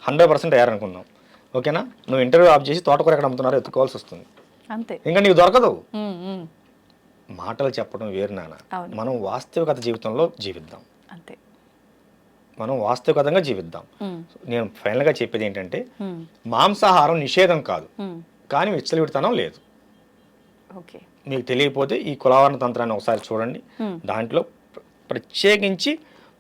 100% అయ్యారనుకుందాం. ఓకేనా? నువ్వు ఇంటర్వ్యూ ఆఫ్ చేసి తోటకూర ఎక్కడ అమ్ముతున్నారో ఎత్తుకోవాల్సి వస్తుంది. అంతే, ఇంకా నీకు దొరకదు. మాటలు చెప్పడం వేరు నాన్న, మనం వాస్తవికత జీవితంలో జీవిద్దాం. అంతే, మనం వాస్తవికతంగా జీవిద్దాం. నేను ఫైనల్గా చెప్పేది ఏంటంటే మాంసాహారం నిషేధం కాదు, కానీ విచ్చలవిడితనం లేదు. మీకు తెలియకపోతే ఈ కులవర్ణ తంత్రాన్ని ఒకసారి చూడండి. దాంట్లో ప్రత్యేకించి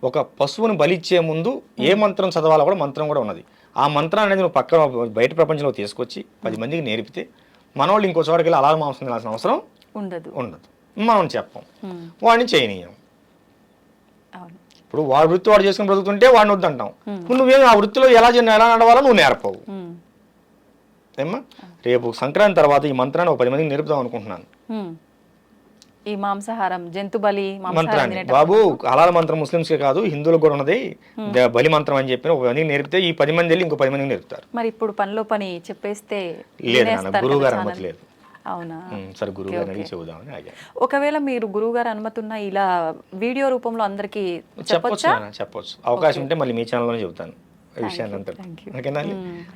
ఒక పశువుని బలిచ్చే ముందు ఏ మంత్రం చదవాలో కూడా మంత్రం కూడా ఉన్నది. ఆ మంత్రం అనేది నువ్వు పక్కన బయట ప్రపంచంలో తీసుకొచ్చి 10 మందికి నేర్పితే మనోళ్ళు ఇంకో చోటకి వెళ్ళి అలాగే మాంసం తినాల్సిన అవసరం ఉండదు. మనం చెప్పం, వాడిని చేయనీయం. ఇప్పుడు వాడి వృత్తి వాడు చేసుకుని బ్రతుకుతుంటే వాడిని వద్దంటాం. నువ్వేం ఆ వృత్తిలో ఎలా నడవాలో నువ్వు నేర్పవు. ఏమ్మా, రేపు సంక్రాంతి తర్వాత ఈ మంత్రాన్ని ఒక 10 మందికి నేర్పుదాం అనుకుంటున్నాను. ఈ మాంసాహారం జంతు బలి మంత్రాన్ని బాబు, హలాల్ మంత్రం ముస్లింస్కే కాదు హిందువులకు కూడా ఉన్నది, బలి మంత్రం అని చెప్పి ఒక 10 మందికి నేర్పితే ఈ 10 మంది వెళ్ళి ఇంకో 10 మందికి నేర్పుతారు. మరి ఇప్పుడు పనిలో పని చెప్పేస్తే లేదు నాన్న, గురువు గారు అనుమతి లేదు. అవునా? సరే గురువు గారిని చెబుదామని ఆగా. ఒకవేళ మీరు గురువు గారు అనుమతి ఉన్నా ఇలా వీడియో రూపంలో అందరికి చెప్పొచ్చు. అవకాశం ఉంటే మళ్ళీ మీ ఛానల్లోనే చెబుతాను ఈ విషయాన్ని అంతా. ఓకేనా?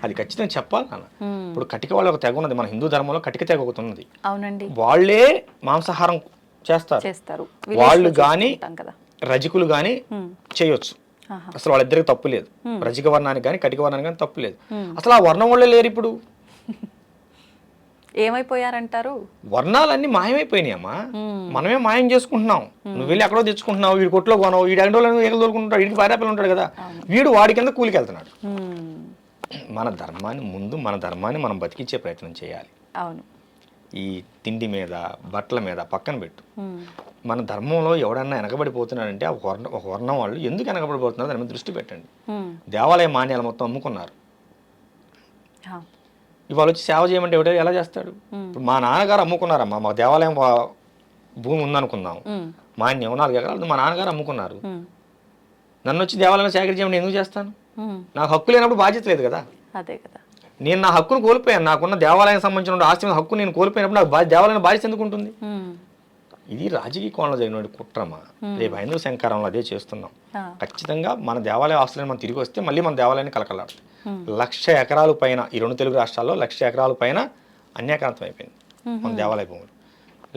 అది ఖచ్చితంగా చెప్పాలి నాన్న. ఇప్పుడు కటిక వాళ్ళ ఒక తెగ ఉన్నది, మన హిందూ ధర్మంలో కటిక తెగ ఒకటి ఉన్నది. అవునండి, వాళ్ళే మాంసాహారం చేస్తారు. వాళ్ళు గాని రజకులు గాని చేయొచ్చు. అసలు వాళ్ళిద్దరికి తప్పు లేదు. రజక వర్ణానికి కానీ కటిక వర్ణానికి కానీ తప్పు లేదు. అసలు ఆ వర్ణం వాళ్ళే లేరు ఇప్పుడు. ఏమైపోయారంటారు? వర్ణాలన్నీ మాయమైపోయినాయి అమ్మా, మనమే మాయం చేసుకుంటున్నాం. నువ్వు వెళ్ళి ఎక్కడో తెచ్చుకుంటున్నావు, వీడి కొట్లో కొనవు, వీడి ఎండలో ఏగలు తోలుకుంటాడు, వీడికి భార్యాపిల్లలు ఉంటాడు కదా, వీడు వాడి కింద కూలికి వెళ్తున్నాడు. మన ధర్మాన్ని మనం బతికించే ప్రయత్నం చేయాలి. అవును, ఈ తిండి మీద బట్టల మీద పక్కన పెట్టు. మన ధర్మంలో ఎవడన్నా వెనకబడిపోతున్నాడంటే ఒక వర్ణం వాళ్ళు ఎందుకు వెనకబడిపోతున్నారు దాని మీద దృష్టి పెట్టండి. దేవాలయ మాన్యాలు మొత్తం అమ్ముకున్నారు. ఇవాళ వచ్చి సేవ చేయమంటే ఎవడో ఎలా చేస్తాడు? ఇప్పుడు మా నాన్నగారు అమ్ముకున్నారమ్మా, మా దేవాలయం భూమి ఉందనుకుందాం, మాన్యం 4 ఎకరాలు మా నాన్నగారు అమ్ముకున్నారు. నన్ను వచ్చి దేవాలయం సేకరి చేయమని ఎందుకు చేస్తాను? నాకు హక్కు లేనప్పుడు బాధ్యత లేదు కదా. అదే కదా, నేను నా హక్కును కోల్పోయాను. నాకున్న దేవాలయం సంబంధించిన ఆస్తి మీద హక్కు నేను కోల్పోయినప్పుడు నాకు దేవాలయం బాధ్యత ఎందుకు ఉంటుంది? ఇది రాజకీయ కోణంలో జరిగిన కుట్రమా. రేపు హైందవ శంకరంలో అదే చేస్తున్నాం. ఖచ్చితంగా మన దేవాలయ ఆస్తులను మనం తిరిగి వస్తే మళ్ళీ మన దేవాలయాన్ని కలకలాడుతుంది. 1,00,000 ఎకరాలు పైన ఈ 2 తెలుగు రాష్ట్రాల్లో 1,00,000 ఎకరాల పైన అన్యాక్రాంతం అయిపోయింది మన దేవాలయ భూములు.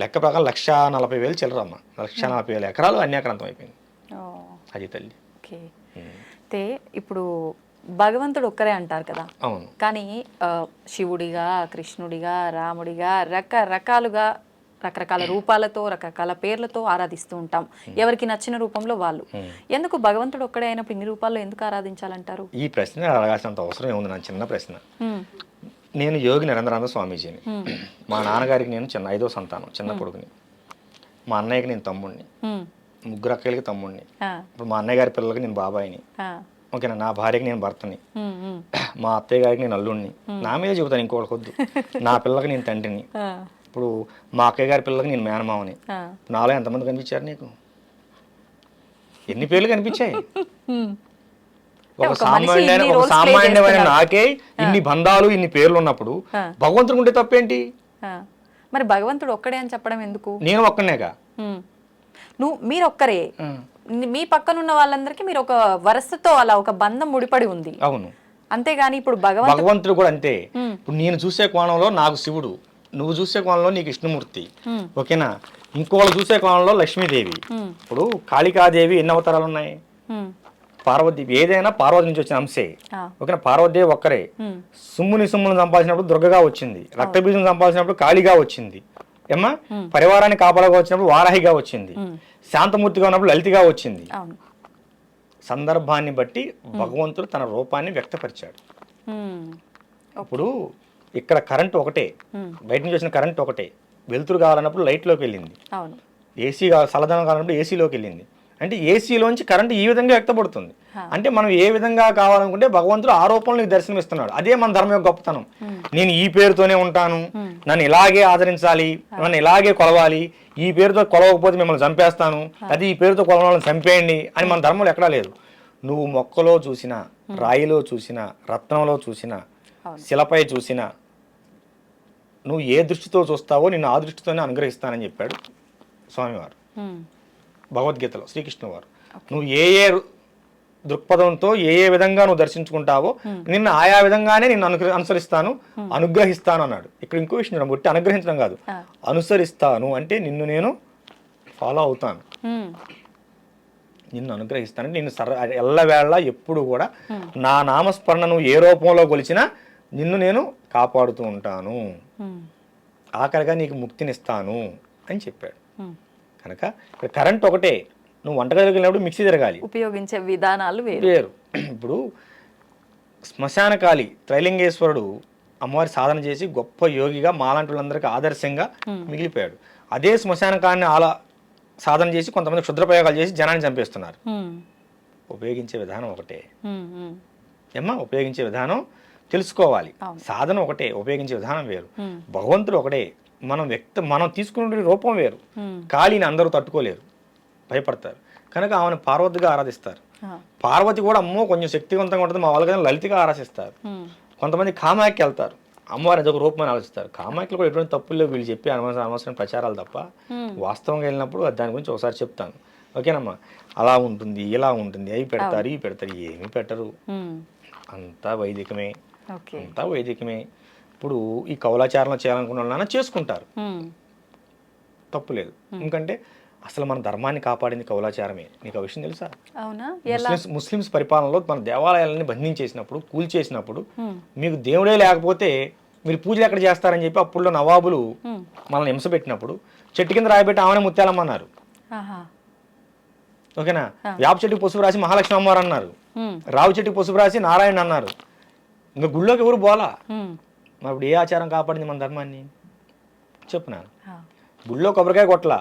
లెక్క ప్రకారం 1,40,000 చిల్లరమ్మ, 1,40,000 ఎకరాలు అన్యాక్రాంతం అయిపోయింది. అది తల్లి. అయితే ఇప్పుడు భగవంతుడు ఒక్కరే అంటారు కదా. అవును, కానీ శివుడిగా, కృష్ణుడిగా, రాముడిగా రకరకాల రూపాలతో రకరకాల పేర్లతో ఆరాధిస్తూ ఉంటాం, ఎవరికి నచ్చిన రూపంలో వాళ్ళు. ఎందుకు భగవంతుడు ఒక్కడే అయినప్పుడు ఇన్ని రూపాల్లో ఎందుకు ఆరాధించాలంటారు? ఈ ప్రశ్న అడగాల్సినంత అవసరం ఏముంది? నా చిన్న ప్రశ్న. నేను యోగి నరేంద్రానంద స్వామీజీని. మా నాన్నగారికి నేను 5వ సంతానం, చిన్న కొడుకుని. మా అన్నయ్యకి నేను తమ్ముడిని, 3 అక్కలకి తమ్ముడిని. ఇప్పుడు మా అన్నయ్య గారి పిల్లలకి నేను బాబాయిని. ఓకేనా? నా భార్యకి నేను భర్తని, మా అత్తయ్య గారికి నేను అల్లుడిని. నా మీద చెబుతాను, ఇంకోటి వద్దు. నా పిల్లలకి నేను తండ్రిని. ఇప్పుడు మా అక్కయ్య గారి పిల్లలకి నేను మేనమావని. నాలో ఎంతమంది కనిపించారు నీకు? ఎన్ని పేర్లు కనిపించాయి? ఒక సామాన్యమైన నాకే ఇన్ని బంధాలు, ఇన్ని పేర్లు ఉన్నప్పుడు భగవంతుడు ఉంటే తప్పేంటి? మరి భగవంతుడు ఒక్కడే అని చెప్పడం ఎందుకు? నేను ఒక్కనేగా. మీరు ఒక్కరే, మీ పక్కన ఉన్న వాళ్ళందరికీ మీరు ఒక వరసతో అలా ఒక బంధం ముడిపడి ఉంది. అవును, అంతేగాని ఇప్పుడు భగవంతుడు కూడా అంతే. ఇప్పుడు నేను చూసే కోణంలో నాకు శివుడు, నువ్వు చూసే కోణంలో నీకు విష్ణుమూర్తి, ఓకేనా? ఇంకోళ్ళు చూసే కోణంలో లక్ష్మీదేవి. ఇప్పుడు కాళికాదేవి ఎన్ని అవతారాలు ఉన్నాయి? పార్వతీదేవి. ఏదైనా పార్వతి నుంచి వచ్చిన అంశే, ఓకేనా? పార్వతీదేవి ఒక్కరే. సుమ్ముని సంపాదించినప్పుడు దుర్గగా వచ్చింది, రక్తబీజం సంపాదించినప్పుడు కాళిగా వచ్చింది, ఏమ్మా? పరివారాన్ని కాపాడగా వచ్చినప్పుడు వారాహిగా వచ్చింది, శాంతమూర్తిగా ఉన్నప్పుడు లలితగా వచ్చింది. సందర్భాన్ని బట్టి భగవంతుడు తన రూపాన్ని వ్యక్తపరిచాడు. ఇప్పుడు ఇక్కడ కరెంట్ ఒకటే, బయట నుంచి వచ్చిన కరెంట్ ఒకటే. వెలుతురు కావాలన్నప్పుడు లైట్లోకి వెళ్ళింది, ఏసీ చల్లదనం కావాలన్నప్పుడు ఏసీలోకి వెళ్ళింది. అంటే ఏసీలోంచి కరెంట్ ఈ విధంగా వ్యక్తపడుతుంది. అంటే మనం ఏ విధంగా కావాలనుకుంటే భగవంతుడు ఆ రూపంలో నీకు దర్శనం ఇస్తున్నాడు. అదే మన ధర్మం యొక్క గొప్పతనం. నేను ఈ పేరుతోనే ఉంటాను, నన్ను ఇలాగే ఆదరించాలి, నన్ను ఇలాగే కొలవాలి, ఈ పేరుతో కొలవకపోతే మిమ్మల్ని చంపేస్తాను, అది ఈ పేరుతో కొలవాలని చంపేయండి అని మన ధర్మంలో ఎక్కడా లేదు. నువ్వు మొక్కలో చూసినా, రాయిలో చూసినా, రత్నంలో చూసినా, శిలపై చూసినా, నువ్వు ఏ దృష్టితో చూస్తావో నిన్ను ఆ దృష్టితోనే అనుగ్రహిస్తానని చెప్పాడు స్వామివారు భగవద్గీతలో, శ్రీకృష్ణ వారు. నువ్వు ఏ ఏ దృక్పథంతో ఏ ఏ విధంగా నువ్వు దర్శించుకుంటావో నిన్ను ఆయా విధంగానే నిన్ను అనుసరిస్తాను, అనుగ్రహిస్తాను అన్నాడు. ఇక్కడ ఇంకో విషయం, బట్టి అనుగ్రహించడం కాదు, అనుసరిస్తాను అంటే నిన్ను నేను ఫాలో అవుతాను, నిన్ను అనుగ్రహిస్తాను. నిన్ను ఎల్లవేళ ఎప్పుడు కూడా నా నామస్మరణ నువ్వు ఏ రూపంలో కొలిచినా నిన్ను నేను కాపాడుతూ ఉంటాను, ఆఖరిగా నీకు ముక్తినిస్తాను అని చెప్పాడు. కనుక ఇక్కడ కరెంట్ ఒకటే. నువ్వు వంటగదిలోకి వెళ్ళినప్పుడు మిక్సీ తిరగాలి, ఉపయోగించే విధానాలు వేరు. ఇప్పుడు శ్మశానకాళి త్రైలింగేశ్వరుడు అమ్మవారి సాధన చేసి గొప్ప యోగిగా మాలాంటి వాళ్ళందరికీ ఆదర్శంగా మిగిలిపోయాడు. అదే శ్మశానకాన్ని సాధన చేసి కొంతమంది క్షుద్రప్రయోగాలు చేసి జనాన్ని చంపేస్తున్నారు. ఉపయోగించే విధానం ఒకటే ఏమ్మా, ఉపయోగించే విధానం తెలుసుకోవాలి. సాధన ఒకటే, ఉపయోగించే విధానం వేరు. భగవంతుడు ఒకటే, మనం తీసుకునే రూపం వేరు. కాళీని అందరూ తట్టుకోలేరు, భయపడతారు. కనుక ఆమెను పార్వతిగా ఆరాధిస్తారు. పార్వతి కూడా అమ్మో కొంచెం శక్తివంతంగా ఉంటుంది, మా వాళ్ళకి లలితగా ఆరాధిస్తారు. కొంతమంది కామాఖ్య వెళ్తారు, అమ్మవారి అదొక రూపమని ఆలోచిస్తారు. కామాఖ్యలు కూడా ఎటువంటి తప్పులు లేవు, వీళ్ళు చెప్పి అనవసరం ప్రచారాలు తప్ప. వాస్తవంగా వెళ్ళినప్పుడు దాని గురించి ఒకసారి చెప్తాను, ఓకేనమ్మా? అలా ఉంటుంది, ఇలా ఉంటుంది, అవి పెడతారు, ఇవి పెడతారు, ఏమీ పెట్టరు, అంతా వైదికమే, అంతా వైదికమే. ఇప్పుడు ఈ కౌలాచారంలో చేయాలనుకున్న వాళ్ళైనా చేసుకుంటారు, తప్పులేదు. ఎందుకంటే అసలు మన ధర్మాన్ని కాపాడింది కౌలాచారమే. నీకు ఆ విషయం తెలుసా? ముస్లిమ్స్ పరిపాలనలో మన దేవాలయాలని బంధించేసినప్పుడు, కూల్చేసినప్పుడు, మీకు దేవుడే లేకపోతే మీరు పూజలు ఎక్కడ చేస్తారని చెప్పి అప్పుడులో నవాబులు మనల్ని హింస పెట్టినప్పుడు చెట్టు కింద రాయబెట్టి ఆమెనే ముత్యాలమ్మన్నారు, ఓకేనా? వేప చెట్టుకి పసుపు రాసి మహాలక్ష్మి అమ్మవారు అన్నారు, రావు చెట్టుకి పసుపు రాసి నారాయణ అన్నారు. ఇంకా గుళ్ళోకి ఎవరు పోలా. మరి ఇప్పుడు ఏ ఆచారం కాపాడింది మన ధర్మాన్ని చెప్పునా? గుళ్ళో కొబ్బరికాయ కొట్టలా,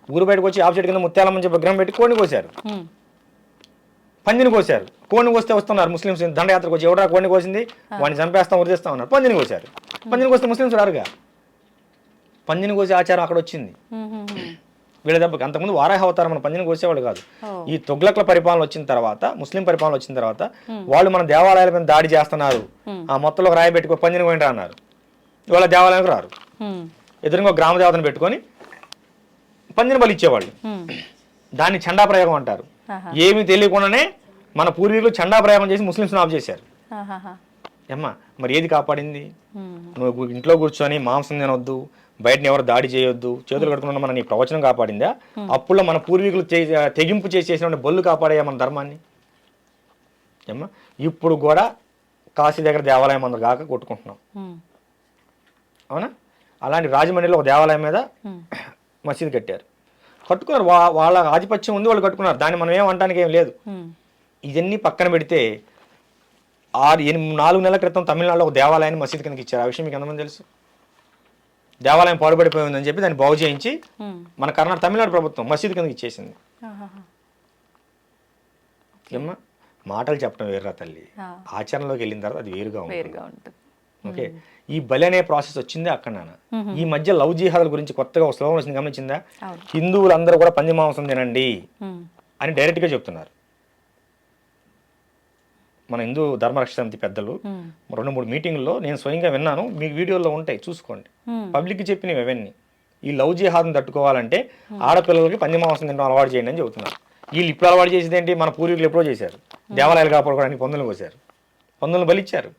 ఊరు బయటకు వచ్చి ఆపు చెట్టు కింద ముత్యాలమ్మని చెప్పి విగ్రహం పెట్టి కోడిని కోసారు, పందిని కోసారు. కోడిని కోస్తే వస్తున్నారు ముస్లిమ్స్ దండయాత్రకు వచ్చి, ఎవడా కోడిని కోసింది వాడిని చంపేస్తాం వదిలేస్తాం అన్నారు. పందిని కోసారు. పందిని కోస్తే ముస్లిమ్స్ రారుగా, పందిని కోసే ఆచారం అక్కడ వచ్చింది వీళ్ళ దెబ్బకి. అంతకుముందు వారాహ అవతారం మన పందిని కోసేవాళ్ళు కాదు. ఈ తొగ్లక్ల పరిపాలన వచ్చిన తర్వాత, ముస్లిం పరిపాలన వచ్చిన తర్వాత వాళ్ళు మన దేవాలయాల మీద దాడి చేస్తున్నారు, ఆ మొత్తంలో రాయి పెట్టుకో పందిని పోయిన అన్నారు. ఇవాళ దేవాలయానికి రారు, ఎదురుగా గ్రామ దేవతను పెట్టుకొని పందిని బలి ఇచ్చేవాళ్ళు. దాన్ని చండా ప్రయోగం అంటారు. ఏమీ తెలియకుండానే మన పూర్వీకులు చండా ప్రయోగం చేసి ముస్లింస్ని ఆఫ్ చేశారు. అమ్మా మరి ఏది కాపాడింది? నువ్వు ఇంట్లో కూర్చొని మాంసం తినొద్దు, బయటని ఎవరు దాడి చేయొద్దు, చేతులు కట్టుకున్న మన నీ ప్రవచనం కాపాడిందా? అప్పుడు మన పూర్వీకులు తెగింపు చేసేసిన బొల్లు కాపాడాయా మన ధర్మాన్ని? అమ్మా ఇప్పుడు కూడా కాశీ దగ్గర దేవాలయం అందరు కాక కొట్టుకుంటున్నాం, అవునా? అలాంటి రాజమండ్రిలో ఒక దేవాలయం మీద మసీదు కట్టారు, కట్టుకున్నారు. వాళ్ళ ఆధిపత్యం ఉంది, వాళ్ళు కట్టుకున్నారు, దాన్ని మనం ఏమంటానికి ఏం లేదు. ఇవన్నీ పక్కన పెడితే 4 నెలల క్రితం తమిళనాడులో ఒక దేవాలయాన్ని మసీదు కిందకి ఇచ్చారు. ఆ విషయం మీకు ఎంతమంది తెలుసు? దేవాలయం పాడుపడిపోయిందని చెప్పి దాన్ని బాగు చేయించి మన తమిళనాడు ప్రభుత్వం మసీదు కిందకి ఇచ్చేసింది. ఏమ్మా మాటలు చెప్పడం వేరురా తల్లి, ఆచరణలోకి వెళ్ళిన తర్వాత అది వేరుగా ఉంటుంది. ఓకే, ఈ బలి అనే ప్రాసెస్ వచ్చిందే అక్కడ. నాన్న ఈ మధ్య లవ్ జిహాదుల గురించి కొత్తగా ఒక స్లోగన్ వచ్చింది, గమనించిందా? హిందువులందరూ కూడా పంది మాంసం తినండి అని డైరెక్ట్ గా చెప్తున్నారు. మన హిందూ ధర్మరక్షణ సమితి పెద్దలు 2-3 మీటింగ్లో నేను స్వయంగా విన్నాను, మీకు వీడియోలో ఉంటాయి చూసుకోండి. పబ్లిక్కి చెప్పినవి అవన్నీ. ఈ లవ్ జిహాద్ని తట్టుకోవాలంటే ఆడపిల్లలకి పంది మాంసం తినడం అలవాటు చేయండి అని చెబుతున్నారు. వీళ్ళు ఇప్పుడు అలవాటు చేసేది ఏంటి? మన పూర్వీకులు ఎప్పుడో చేశారు, దేవాలయాలు కాపాడుకోవడానికి పందులు కోసారు. పందులను బలిచ్చారు.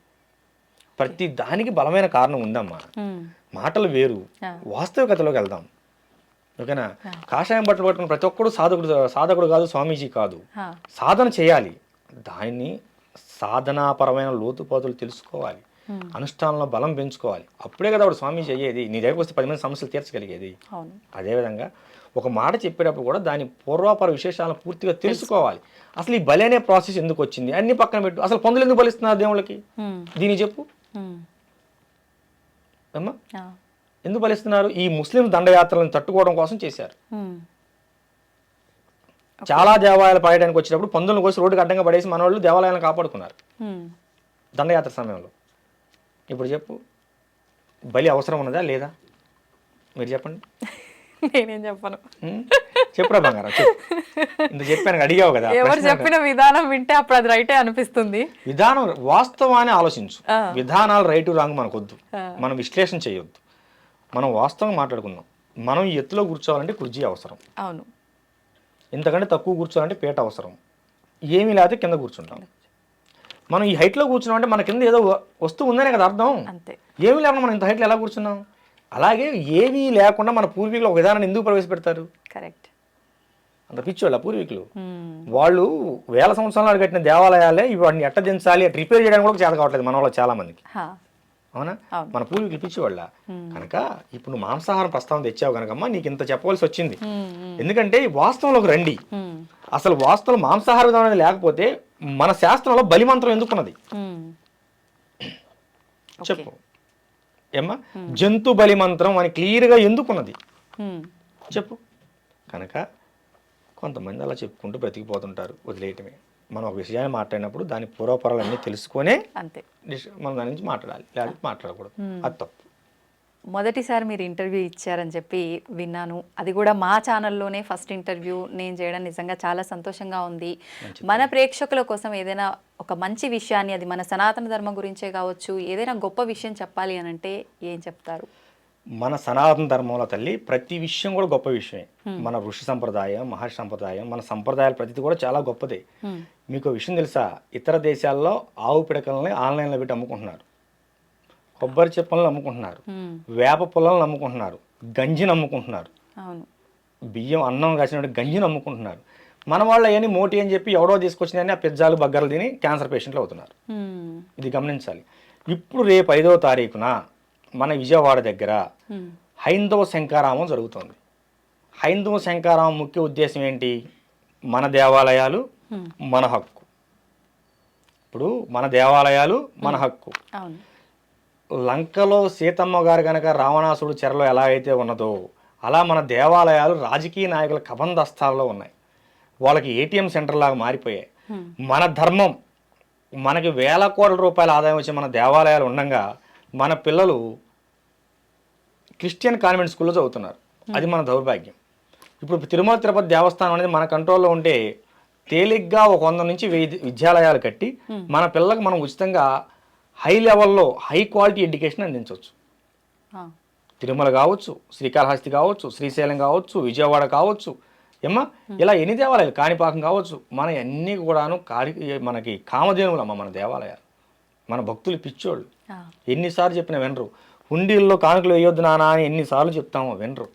ప్రతి దానికి బలమైన కారణం ఉందమ్మా. మాటలు వేరు, వాస్తవికతలోకి వెళ్దాం. ఓకేనా? కాషాయం బట్టలు పట్టుకుని ప్రతి ఒక్కడు సాధకుడు కాదు, స్వామీజీ కాదు. సాధన చేయాలి, దాన్ని సాధనాపరమైన లోతుపాతులు తెలుసుకోవాలి, అనుష్ఠానంలో బలం పెంచుకోవాలి. అప్పుడే కదా వాడు స్వామీజీ అయ్యేది. నీ దగ్గరకు వస్తే 10 మంది సమస్యలు తీర్చగలిగేది. అదేవిధంగా ఒక మాట చెప్పేటప్పుడు కూడా దాని పూర్వాపర విశేషాలను పూర్తిగా తెలుసుకోవాలి. అసలు ఈ బలి అనే ప్రాసెస్ ఎందుకు వచ్చింది అన్ని పక్కన పెట్టు. అసలు పందులు ఎందుకు బలిస్తున్నారు దేవుళ్ళకి, దీన్ని చెప్పు అమ్మా. ఎందుకు బలిస్తున్నారు? ఈ ముస్లిం దండయాత్రలను తట్టుకోవడం కోసం చేశారు. చాలా దేవాలయాలు పాయడానికి వచ్చినప్పుడు పందులను కోసి రోడ్డుకి అడ్డంగా పడేసి మన వాళ్ళు దేవాలయాలను కాపాడుకున్నారు దండయాత్ర సమయంలో. ఇప్పుడు చెప్పు, బలి అవసరం ఉన్నదా లేదా? మీరు చెప్పండి. నేనేం చెప్పను. చెప్పురా బంగారం, ఇంత చెప్పాను, అడిగావు కదా. ఎవరు చెప్పిన విధానం వింటే అప్పుడు అది రైటే అనిపిస్తుంది. విధానం వాస్తవాన్ని ఆలోచించు. విధానాలు రైటు రాంగ్ మనకొద్దు, మనం విశ్లేషణ చేయొద్దు. మనం వాస్తవంగా మాట్లాడుకుందాం. మనం ఈ ఎత్తులో కూర్చోవాలంటే కుర్చీ అవసరం. అవును. ఇంతకంటే తక్కువ కూర్చోవాలంటే పీట అవసరం. ఏమీ లేకపోతే కింద కూర్చుంటాం. మనం ఈ హైట్లో కూర్చున్నాం అంటే మన కింద ఏదో వస్తువు ఉందనే కదా అర్థం. అంతే. ఏమీ లేకుండా మనం ఇంత హైట్లో ఎలా కూర్చున్నాం? అలాగే ఏమీ లేకుండా మన పూర్వీకులు ఒక విధానాన్ని ఎందుకు ప్రవేశపెడతారు? కరెక్ట్. అంత పిచ్చోళ్ళ పూర్వీకులు. వాళ్ళు వేల సంవత్సరాలు కట్టిన దేవాలయాలే వాటిని ఎట్ట దించాలి, రిపేర్ చేయడానికి కూడా చేత కావట్లేదు మన వాళ్ళు చాలా మందికి. అవునా? మన పూర్వీకులు పిచ్చివాళ్ళ. కనుక ఇప్పుడు నువ్వు మాంసాహారం ప్రస్తావన తెచ్చావు కనుకమ్మా నీకు ఇంత చెప్పవలసి వచ్చింది. ఎందుకంటే వాస్తవంలోకి రండి. అసలు వాస్తవం మాంసాహార విధానం అనేది లేకపోతే మన శాస్త్రంలో బలిమంత్రం ఎందుకున్నది చెప్పు ఏమ్మా? జంతు బలి మంత్రం అని క్లియర్గా ఎందుకున్నది చెప్పు. కనుక కొంతమంది అలా చెప్పుకుంటూ బ్రతికిపోతుంటారు, వదిలేయటమే. మనం ఒక విషయాన్ని మాట్లాడినప్పుడు దాని పూర్వపరాలన్నీ తెలుసుకొనే అంతే మనం దాని నుంచి మాట్లాడాలి, లేకపోతే మాట్లాడకూడదు. అది తప్పు. మొదటిసారి మీరు ఇంటర్వ్యూ ఇచ్చారని చెప్పి విన్నాను. అది కూడా మా ఛానల్లోనే ఫస్ట్ ఇంటర్వ్యూ నేను చేయడం నిజంగా చాలా సంతోషంగా ఉంది. మన ప్రేక్షకుల కోసం ఏదైనా ఒక మంచి విషయాన్ని, అది మన సనాతన ధర్మం గురించే కావచ్చు, ఏదైనా గొప్ప విషయం చెప్పాలి అని అంటే ఏం చెప్తారు? మన సనాతన ధర్మంలో తల్లి ప్రతి విషయం కూడా గొప్ప విషయమే. మన ఋషి సంప్రదాయం, మహర్షి సంప్రదాయం, మన సంప్రదాయాలు ప్రతిది కూడా చాలా గొప్పదే. మీకు విషయం తెలుసా? ఇతర దేశాల్లో ఆవు పిడకలని ఆన్లైన్లో పెట్టి అమ్ముకుంటున్నారు, కొబ్బరి చెప్పలను అమ్ముకుంటున్నారు, వేప పొలాలను అమ్ముకుంటున్నారు, గంజిని అమ్ముకుంటున్నారు, బియ్యం అన్నం కాసినట్టు గంజిని అమ్ముకుంటున్నారు. మన వాళ్ళు అవన్నీ మోటి అని చెప్పి ఎవడో తీసుకొచ్చినాయని ఆ పిజ్జాలు బగ్గర్లు తిని క్యాన్సర్ పేషెంట్లు అవుతున్నారు. ఇది గమనించాలి. ఇప్పుడు రేపు 5వ తారీఖున మన విజయవాడ దగ్గర హైందవ శంకారామం జరుగుతుంది. హైందవ శంకారామం ముఖ్య ఉద్దేశం ఏంటి? మన దేవాలయాలు మన హక్కు. ఇప్పుడు మన దేవాలయాలు మన హక్కు. లంకలో సీతమ్మ గారు కనుక రావణాసుడు చెరలో ఎలా అయితే ఉన్నదో అలా మన దేవాలయాలు రాజకీయ నాయకుల కబంధస్థాల్లో ఉన్నాయి. వాళ్ళకి ఏటీఎం సెంటర్ లాగా మారిపోయాయి. మన ధర్మం, మనకి వేల కోట్ల రూపాయల ఆదాయం వచ్చే మన దేవాలయాలు ఉండగా మన పిల్లలు క్రిస్టియన్ కాన్వెంట్ స్కూల్లో చదువుతున్నారు. అది మన దౌర్భాగ్యం. ఇప్పుడు తిరుమల తిరుపతి దేవస్థానం అనేది మన కంట్రోల్లో ఉంటే తేలిగ్గా ఒక 100 నుంచి 1000 విద్యాలయాలు కట్టి మన పిల్లలకు మనం ఉచితంగా హై లెవెల్లో హై క్వాలిటీ ఎడ్యుకేషన్ అందించవచ్చు. తిరుమల కావచ్చు, శ్రీకాళహస్తి కావచ్చు, శ్రీశైలం కావచ్చు, విజయవాడ కావచ్చు, ఏమ్మా ఇలా ఎన్ని దేవాలయాలు, కాణిపాకం కావచ్చు, మన అన్నీ కూడాను మనకి కామధేనువులమ్మ మన దేవాలయాలు. మన భక్తులు పిచ్చోళ్ళు. ఎన్నిసార్లు చెప్పినా వినరు. హుండీల్లో కానుకలు వేయొద్దు నానా అని ఎన్నిసార్లు చెప్తామో వినరు.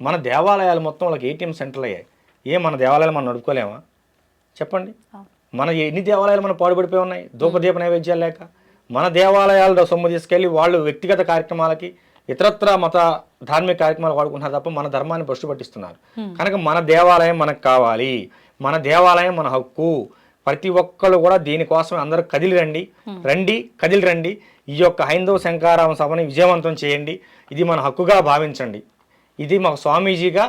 మన దేవాలయాలు మొత్తం వాళ్ళకి ఏటీఎం సెంటర్లు అయ్యాయి. మన దేవాలయాలు మనం నడుపుకోలేమా చెప్పండి? మన ఎన్ని దేవాలయాలు మనం పాడుపడిపోయి ఉన్నాయి ధూపదీప నైవేద్యాలు లేక. మన దేవాలయాలు సొమ్ము తీసుకెళ్ళి వాళ్ళు వ్యక్తిగత కార్యక్రమాలకి ఇతరత్ర మత ధార్మిక కార్యక్రమాలు వాడుకుంటున్నారు తప్ప మన ధర్మాన్ని భ్రష్టు పట్టిస్తున్నారు. కనుక మన దేవాలయం మనకు కావాలి, మన దేవాలయం మన హక్కు. ప్రతి ఒక్కళ్ళు కూడా దీనికోసం అందరూ కదిలి రండి. ఈ యొక్క హైందవ శంకారామ సభని విజయవంతం చేయండి. ఇది మన హక్కుగా భావించండి. ఇది మాకు స్వామీజీగా,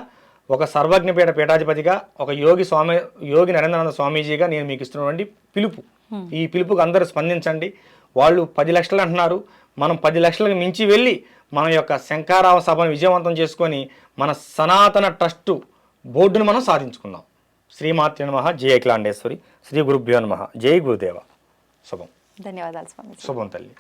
ఒక సర్వజ్ఞపీఠ పీఠాధిపతిగా, ఒక యోగి నరేంద్రానంద స్వామీజీగా నేను మీకు ఇస్తున్నటువంటి పిలుపు. ఈ పిలుపుకి అందరూ స్పందించండి. వాళ్ళు 10 లక్షలు అంటున్నారు, మనం 10 లక్షలకు మించి వెళ్ళి మన యొక్క శంకారామ సభను విజయవంతం చేసుకొని మన సనాతన ట్రస్టు బోర్డును మనం సాధించుకుందాం. శ్రీమాత్రే నమః. జయ అఖిలాండేశ్వరి. శ్రీ గురుభ్యో నమః. జై గురుదేవ. శుభం. ధన్యవాదాలు స్వామి. శుభం తల్లి.